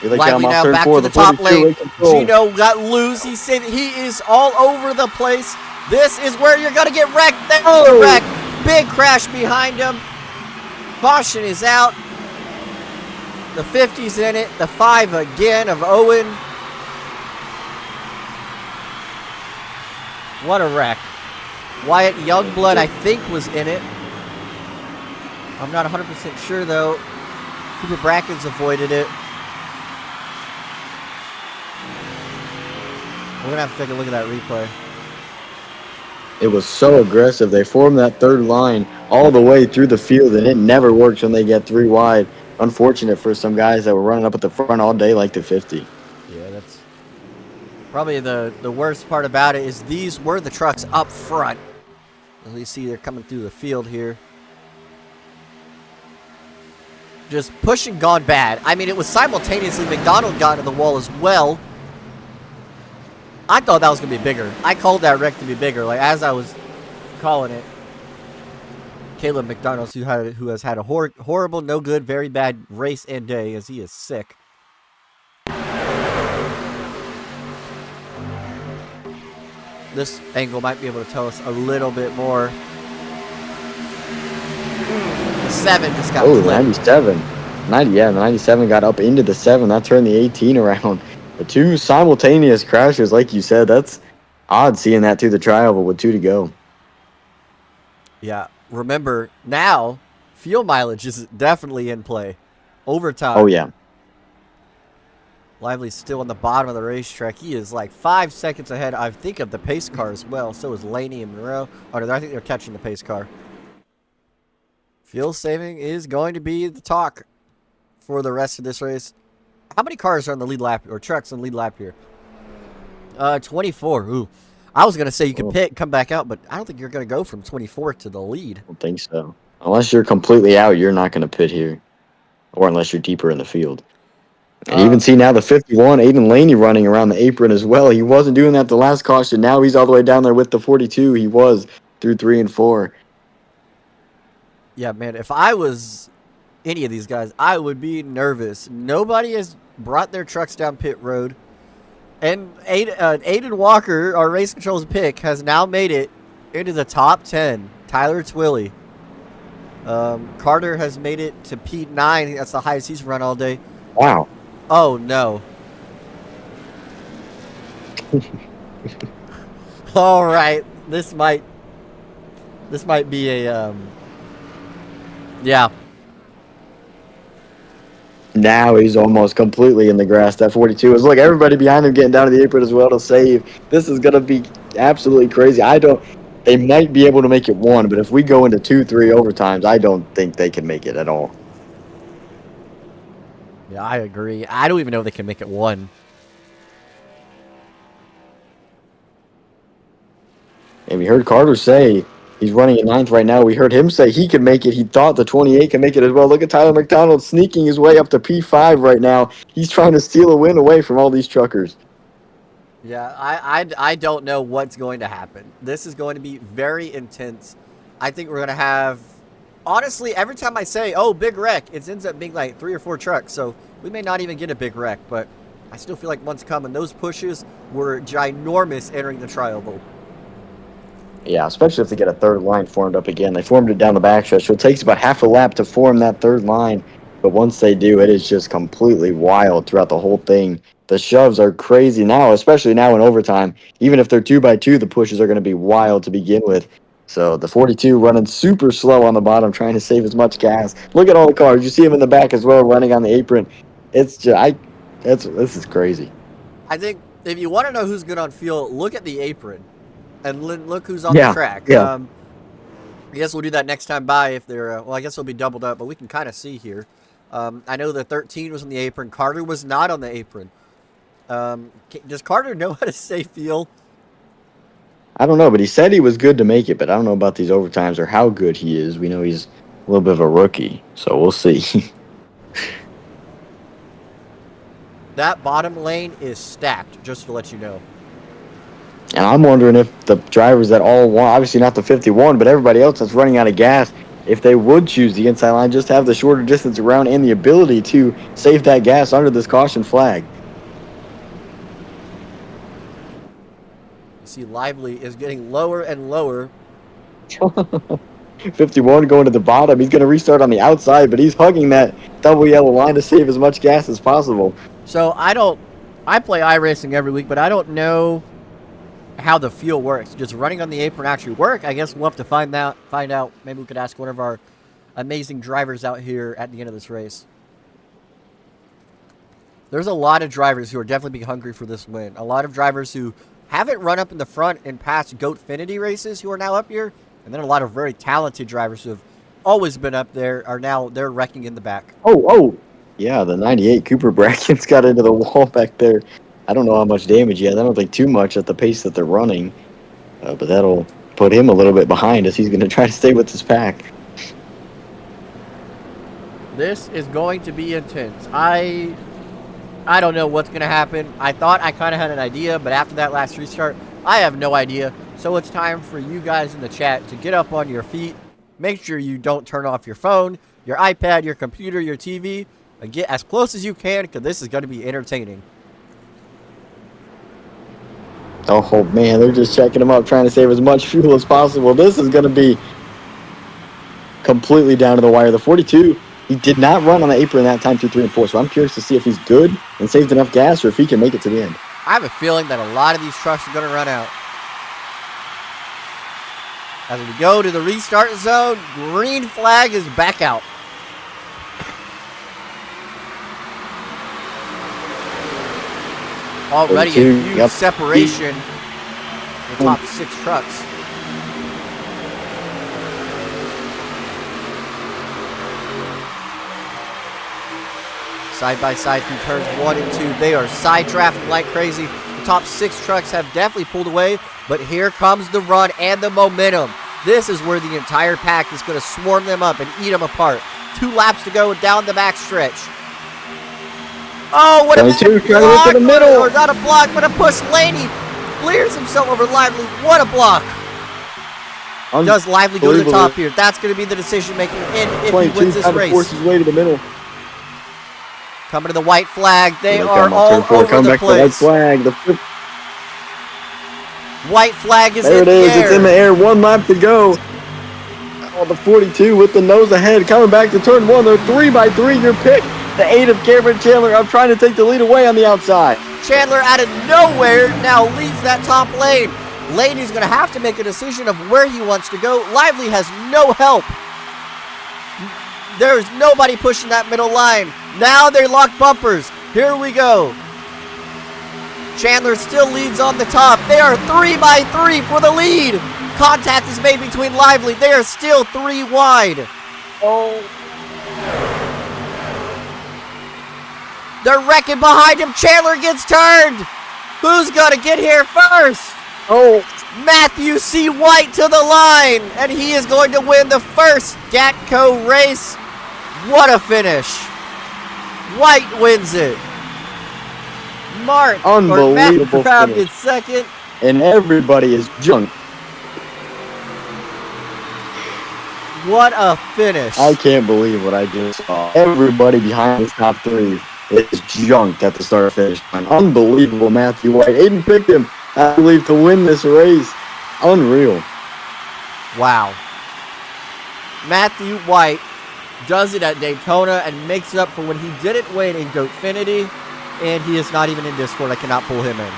Lively now back to the top lane. Gino got loose. He said he is all over the place. This is where you're going to get wrecked. There's the wreck. Big crash behind him. Caution is out. The 50's in it. The 5 again of Owen. What a wreck. Wyatt Youngblood, I think, was in it. I'm not 100% sure, though. Cooper Brackens avoided it. We're going to have to take a look at that replay. It was so aggressive. They formed that 3rd line all the way through the field, and it never works when they get 3 wide. Unfortunate for some guys that were running up at the front all day like the 50. Yeah, that's probably the worst part about it is these were the trucks up front. As you see, they're coming through the field here. Just pushing gone bad. I mean, it was simultaneously McDonald got to the wall as well. I thought that was going to be bigger. I called that wreck to be bigger, like as I was calling it. Caleb McDonald, who has had a horrible, no good, very bad race and day as he is sick. This angle might be able to tell us a little bit more. The 7 just got clipped. 97. The 97 got up into the 7. That turned the 18 around. The 2 simultaneous crashes, like you said, that's odd seeing that through the tri-oval with 2 to go. Yeah, remember, now, fuel mileage is definitely in play. Overtime. Oh, yeah. Lively's still on the bottom of the racetrack. He is like 5 seconds ahead, I think, of the pace car as well. So is Laney and Monroe. Oh, no, I think they're catching the pace car. Fuel saving is going to be the talk for the rest of this race. How many cars are on the lead lap, or trucks on the lead lap here? 24. Ooh. I was going to say you can pit and come back out, but I don't think you're going to go from 24 to the lead. I don't think so. Unless you're completely out, you're not going to pit here. Or unless you're deeper in the field. And you even see now the 51, Aiden Laney running around the apron as well. He wasn't doing that the last caution. Now he's all the way down there with the 42. He was through 3 and 4. Yeah, man, if I was any of these guys, I would be nervous. Nobody has brought their trucks down pit road. And Aiden Walker, our race controls pick, has now made it into the top 10. Tyler Twilley. Carter has made it to P9. That's the highest he's run all day. Wow. Oh, no. All right. This might be a, yeah. Now he's almost completely in the grass. That 42 is, look, everybody behind him getting down to the apron as well to save. This is going to be absolutely crazy. They might be able to make it 1, but if we go into 2, 3 overtimes, I don't think they can make it at all. Yeah, I agree. I don't even know if they can make it 1. And we heard Carter say he's running in 9th right now. We heard him say he could make it. He thought the 28 can make it as well. Look at Tyler McDonald sneaking his way up to P5 right now. He's trying to steal a win away from all these truckers. Yeah, I don't know what's going to happen. This is going to be very intense. I think we're going to have... Honestly, every time I say, oh, big wreck, it ends up being like 3 or 4 trucks. So we may not even get a big wreck, but I still feel like one's coming. Those pushes were ginormous entering the tri-oval. Yeah, especially if they get a third line formed up again. They formed it down the backstretch, so it takes about half a lap to form that third line. But once they do, it is just completely wild throughout the whole thing. The shoves are crazy now, especially now in overtime. Even if they're 2x2, the pushes are going to be wild to begin with. So the 42 running super slow on the bottom, trying to save as much gas. Look at all the cars. You see them in the back as well, running on the apron. It's just, this is crazy. I think if you want to know who's good on fuel, look at the apron and look who's on the track. Yeah. I guess we'll do that next time by if they're, well, I guess they'll be doubled up, but we can kind of see here. I know the 13 was on the apron. Carter was not on the apron. Does Carter know how to save fuel? I don't know, but he said he was good to make it, but I don't know about these overtimes or how good he is. We know he's a little bit of a rookie, so we'll see. That bottom lane is stacked, just to let you know. And I'm wondering if the drivers that all want, obviously not the 51, but everybody else that's running out of gas, if they would choose the inside line, just to have the shorter distance around and the ability to save that gas under this caution flag. You see Lively is getting lower and lower. 51 going to the bottom. He's going to restart on the outside, but he's hugging that double yellow line to save as much gas as possible. So I play iRacing every week, but I don't know how the fuel works. Does running on the apron actually work? I guess we'll have to find out. Maybe we could ask one of our amazing drivers out here at the end of this race. There's a lot of drivers who are definitely being hungry for this win. A lot of drivers who haven't run up in the front in past GOATfinity races who are now up here. And then a lot of very talented drivers who have always been up there are now, they're wrecking in the back. Oh. Yeah, the 98 Cooper Bracken's got into the wall back there. I don't know how much damage he has. I don't think too much at the pace that they're running. But that'll put him a little bit behind as he's going to try to stay with his pack. This is going to be intense. I don't know what's going to happen. I thought I kind of had an idea, but after that last restart, I have no idea. So it's time for you guys in the chat to get up on your feet. Make sure you don't turn off your phone, your iPad, your computer, your TV. And get as close as you can, because this is going to be entertaining. Oh, man, they're just checking him up, trying to save as much fuel as possible. This is going to be completely down to the wire. The 42, he did not run on the apron that time through 3 and 4, so I'm curious to see if he's good and saved enough gas or if he can make it to the end. I have a feeling that a lot of these trucks are going to run out. As we go to the restart zone, green flag is back out. Already a huge separation in the top 6 trucks. Side by side through turns 1 and 2. They are side drafting like crazy. The top 6 trucks have definitely pulled away, but here comes the run and the momentum. This is where the entire pack is going to swarm them up and eat them apart. 2 laps to go down the back stretch. Oh, what a block! To the middle. Or not a block, but a push. Laney clears himself over Lively. What a block! Does Lively go to the top here? That's going to be the decision making if he wins this race. Force his way to the middle. Coming to the white flag. They are all over the place. The white flag is in the air. There it is. It's in the air. 1 lap to go. Oh, the 42 with the nose ahead. Coming back to turn 1. They're 3x3. Your pick. The 8 of Cameron Chandler. I'm trying to take the lead away on the outside. Chandler out of nowhere now leads that top lane. Laney's going to have to make a decision of where he wants to go. Lively has no help. There's nobody pushing that middle line. Now they lock bumpers. Here we go. Chandler still leads on the top. They are 3x3 for the lead. Contact is made between Lively. They are still 3 wide. Oh. They're wrecking behind him. Chandler gets turned. Who's going to get here first? Oh. Matthew C. White to the line. And he is going to win the first Gatco race. What a finish. White wins it. Matt Brown in second. And everybody is junk. What a finish. I can't believe what I just saw. Everybody behind this top 3 is junked at the start finish line. Unbelievable, Matthew White. Aiden picked him, I believe, to win this race. Unreal. Wow. Matthew White does it at Daytona and makes up for when he didn't win in GoatFinity, and he is not even in Discord. I cannot pull him in.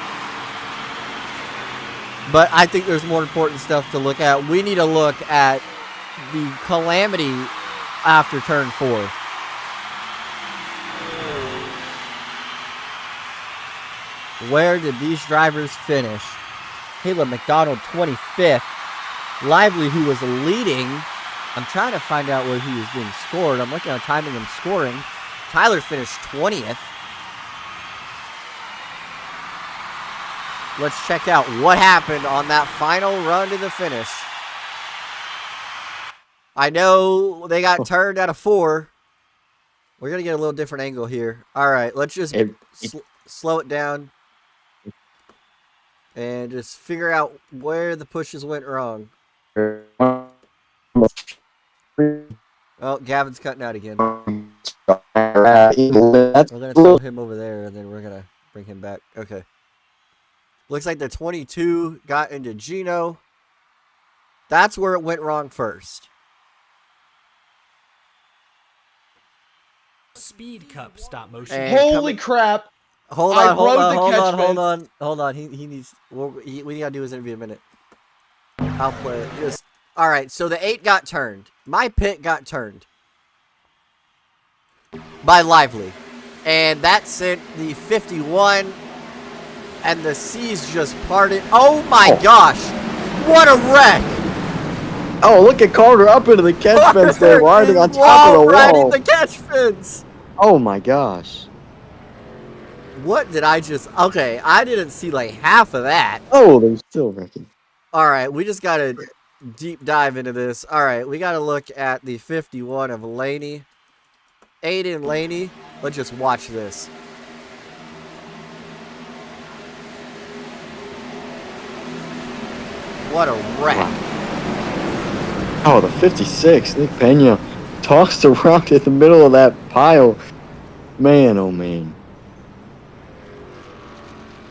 But I think there's more important stuff to look at. We need to look at the calamity after turn 4. Where did these drivers finish? Caleb McDonald, 25th. Lively, who was leading. I'm trying to find out where he was being scored. I'm looking at timing and scoring. Tyler finished 20th. Let's check out what happened on that final run to the finish. I know they got turned out of 4. We're going to get a little different angle here. All right, let's just slow it down and just figure out where the pushes went wrong. Oh, Gavin's cutting out again. We're going to throw him over there, and then we're going to bring him back. Okay. Looks like the 22 got into Gino. That's where it went wrong first. Speed Cup stop motion. And holy crap. Hold on. He needs. We gotta do his interview in a minute. I'll play it. Just all right. So the 8 got turned. My pit got turned by Lively, and that sent the 51, and the C's just parted. Oh my gosh! What a wreck! Oh, look at Carter up into the catch fence there, riding on top of the wall. Riding the catch fence. Oh my gosh. What did I just... Okay, I didn't see like half of that. Oh, they're still wrecking. All right, we just got to deep dive into this. All right, we got to look at the 51 of Laney. Aiden Laney. Let's just watch this. What a wreck. Wow. Oh, the 56. Nick Pena tossed around in the middle of that pile. Man, oh man.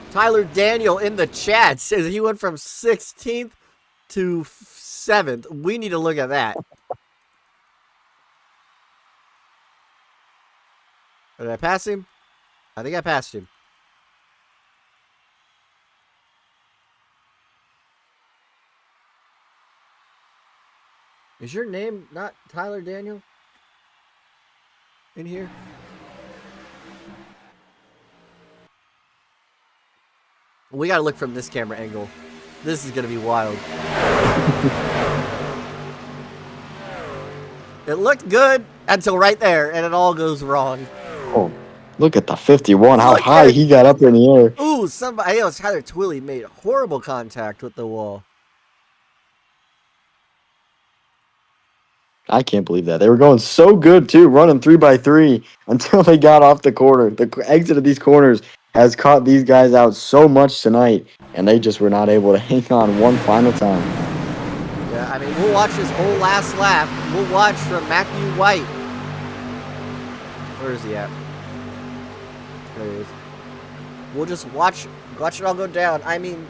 Tyler Daniel in the chat says he went from 16th to 7th. We need to look at that. Did I pass him? I think I passed him. Is your name not Tyler Daniel in here? We gotta look from this camera angle. This is gonna be wild. It looked good until right there, and it all goes wrong. Oh, look at the 51, how high he got up in the air. Ooh, somebody else, Tyler Twilley, made horrible contact with the wall. I can't believe that. They were going so good, too, running 3x3 until they got off the corner. The exit of these corners has caught these guys out so much tonight, and they just were not able to hang on one final time. Yeah, I mean, we'll watch this whole last lap. We'll watch from Matthew White. Where is he at? There he is. We'll just watch it all go down. I mean,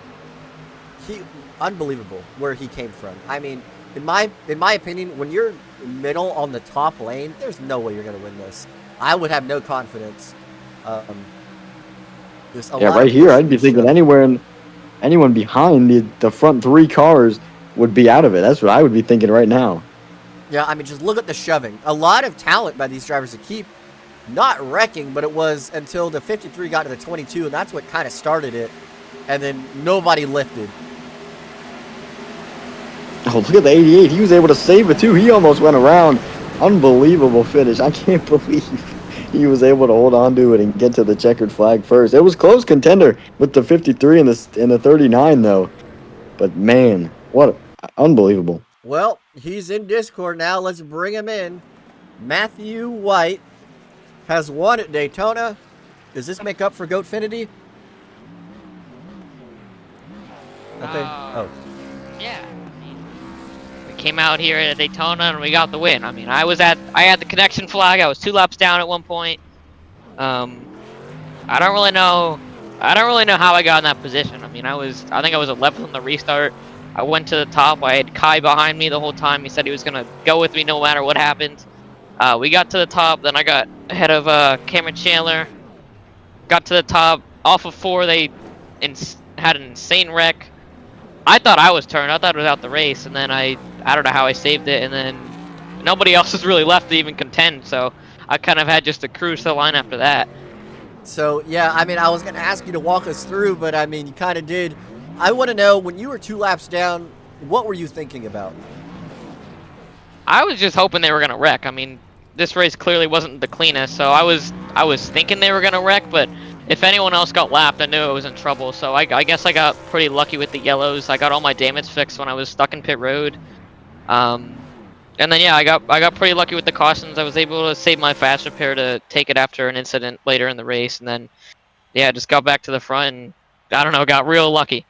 unbelievable where he came from. I mean, in my opinion, when you're middle on the top lane, there's no way you're gonna win this. I would have no confidence. Yeah, right here, I'd be thinking anyone behind the front 3 cars would be out of it. That's what I would be thinking right now. Yeah, I mean, just look at the shoving. A lot of talent by these drivers to keep not wrecking, but it was until the 53 got to the 22, and that's what kind of started it. And then nobody lifted. Oh, look at the 88. He was able to save it, too. He almost went around. Unbelievable finish. I can't believe he was able to hold on to it and get to the checkered flag first. It was close contender with the 53 and the 39, though. But, man, unbelievable. Well, he's in Discord now. Let's bring him in. Matthew White has won at Daytona. Does this make up for GoatFinity? Okay. Oh. Yeah. We came out here at Daytona and we got the win. I mean, I had the connection flag. I was 2 laps down at one point. I don't really know how I got in that position. I mean, I think I was 11th on the restart. I went to the top. I had Kai behind me the whole time. He said he was gonna go with me no matter what happened. We got to the top. Then I got ahead of Cameron Chandler. Got to the top. Off of 4, they had an insane wreck. I thought I was turned. I thought it was out the race, and then I don't know how I saved it, and then nobody else was really left to even contend. So I kind of had just to cruise to the line after that. So, yeah, I mean, I was going to ask you to walk us through, but, I mean, you kind of did. I want to know, when you were 2 laps down, what were you thinking about? I was just hoping they were going to wreck. I mean, this race clearly wasn't the cleanest, so I was thinking they were going to wreck, but if anyone else got lapped, I knew it was in trouble. So I guess I got pretty lucky with the yellows. I got all my damage fixed when I was stuck in pit road. And then yeah, I got pretty lucky with the cautions. I was able to save my fast repair to take it after an incident later in the race, and then yeah, just got back to the front and I don't know, got real lucky.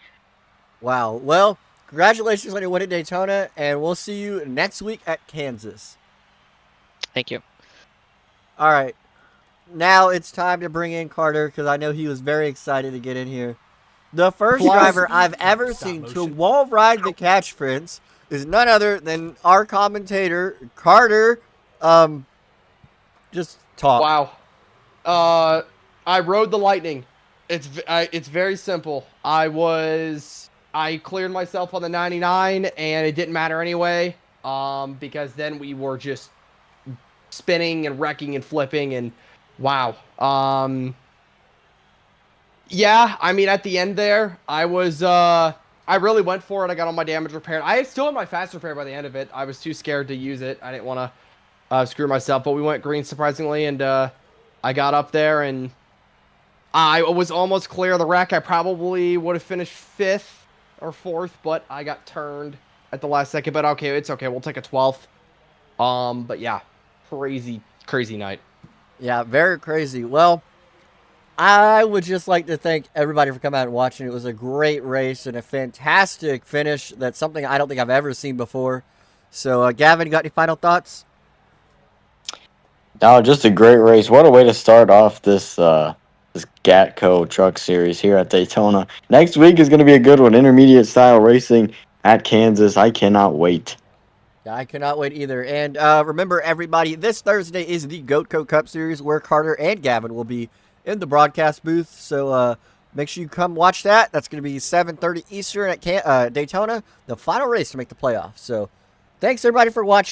Wow. Well, congratulations on your win at Daytona, and we'll see you next week at Kansas. Thank you. All right. Now it's time to bring in Carter, because I know he was very excited to get in here. The first driver I've ever seen to wall ride the catch fence is none other than our commentator, Carter. Just talk. Wow. I rode the lightning. It's very simple. I cleared myself on the 99, and it didn't matter anyway. Because then we were just spinning and wrecking and flipping, and wow. Yeah, I mean, at the end there, I really went for it. I got all my damage repaired. I still had my fast repair by the end of it. I was too scared to use it. I didn't want to screw myself, but we went green surprisingly, and I got up there, and I was almost clear of the wreck. I probably would have finished 5th or 4th, but I got turned at the last second. But okay, it's okay. We'll take a 12th. But yeah, crazy night. Yeah, very crazy. Well, I would just like to thank everybody for coming out and watching. It was a great race and a fantastic finish. That's something I don't think I've ever seen before. So, Gavin, you got any final thoughts? No, just a great race. What a way to start off this Gatco truck series here at Daytona. Next week is going to be a good one. Intermediate style racing at Kansas. I cannot wait. Yeah, I cannot wait either. And remember, everybody, this Thursday is the Gatco Cup Series where Carter and Gavin will be in the broadcast booth. So make sure you come watch that. That's going to be 7:30 Eastern at Daytona, the final race to make the playoffs. So thanks, everybody, for watching.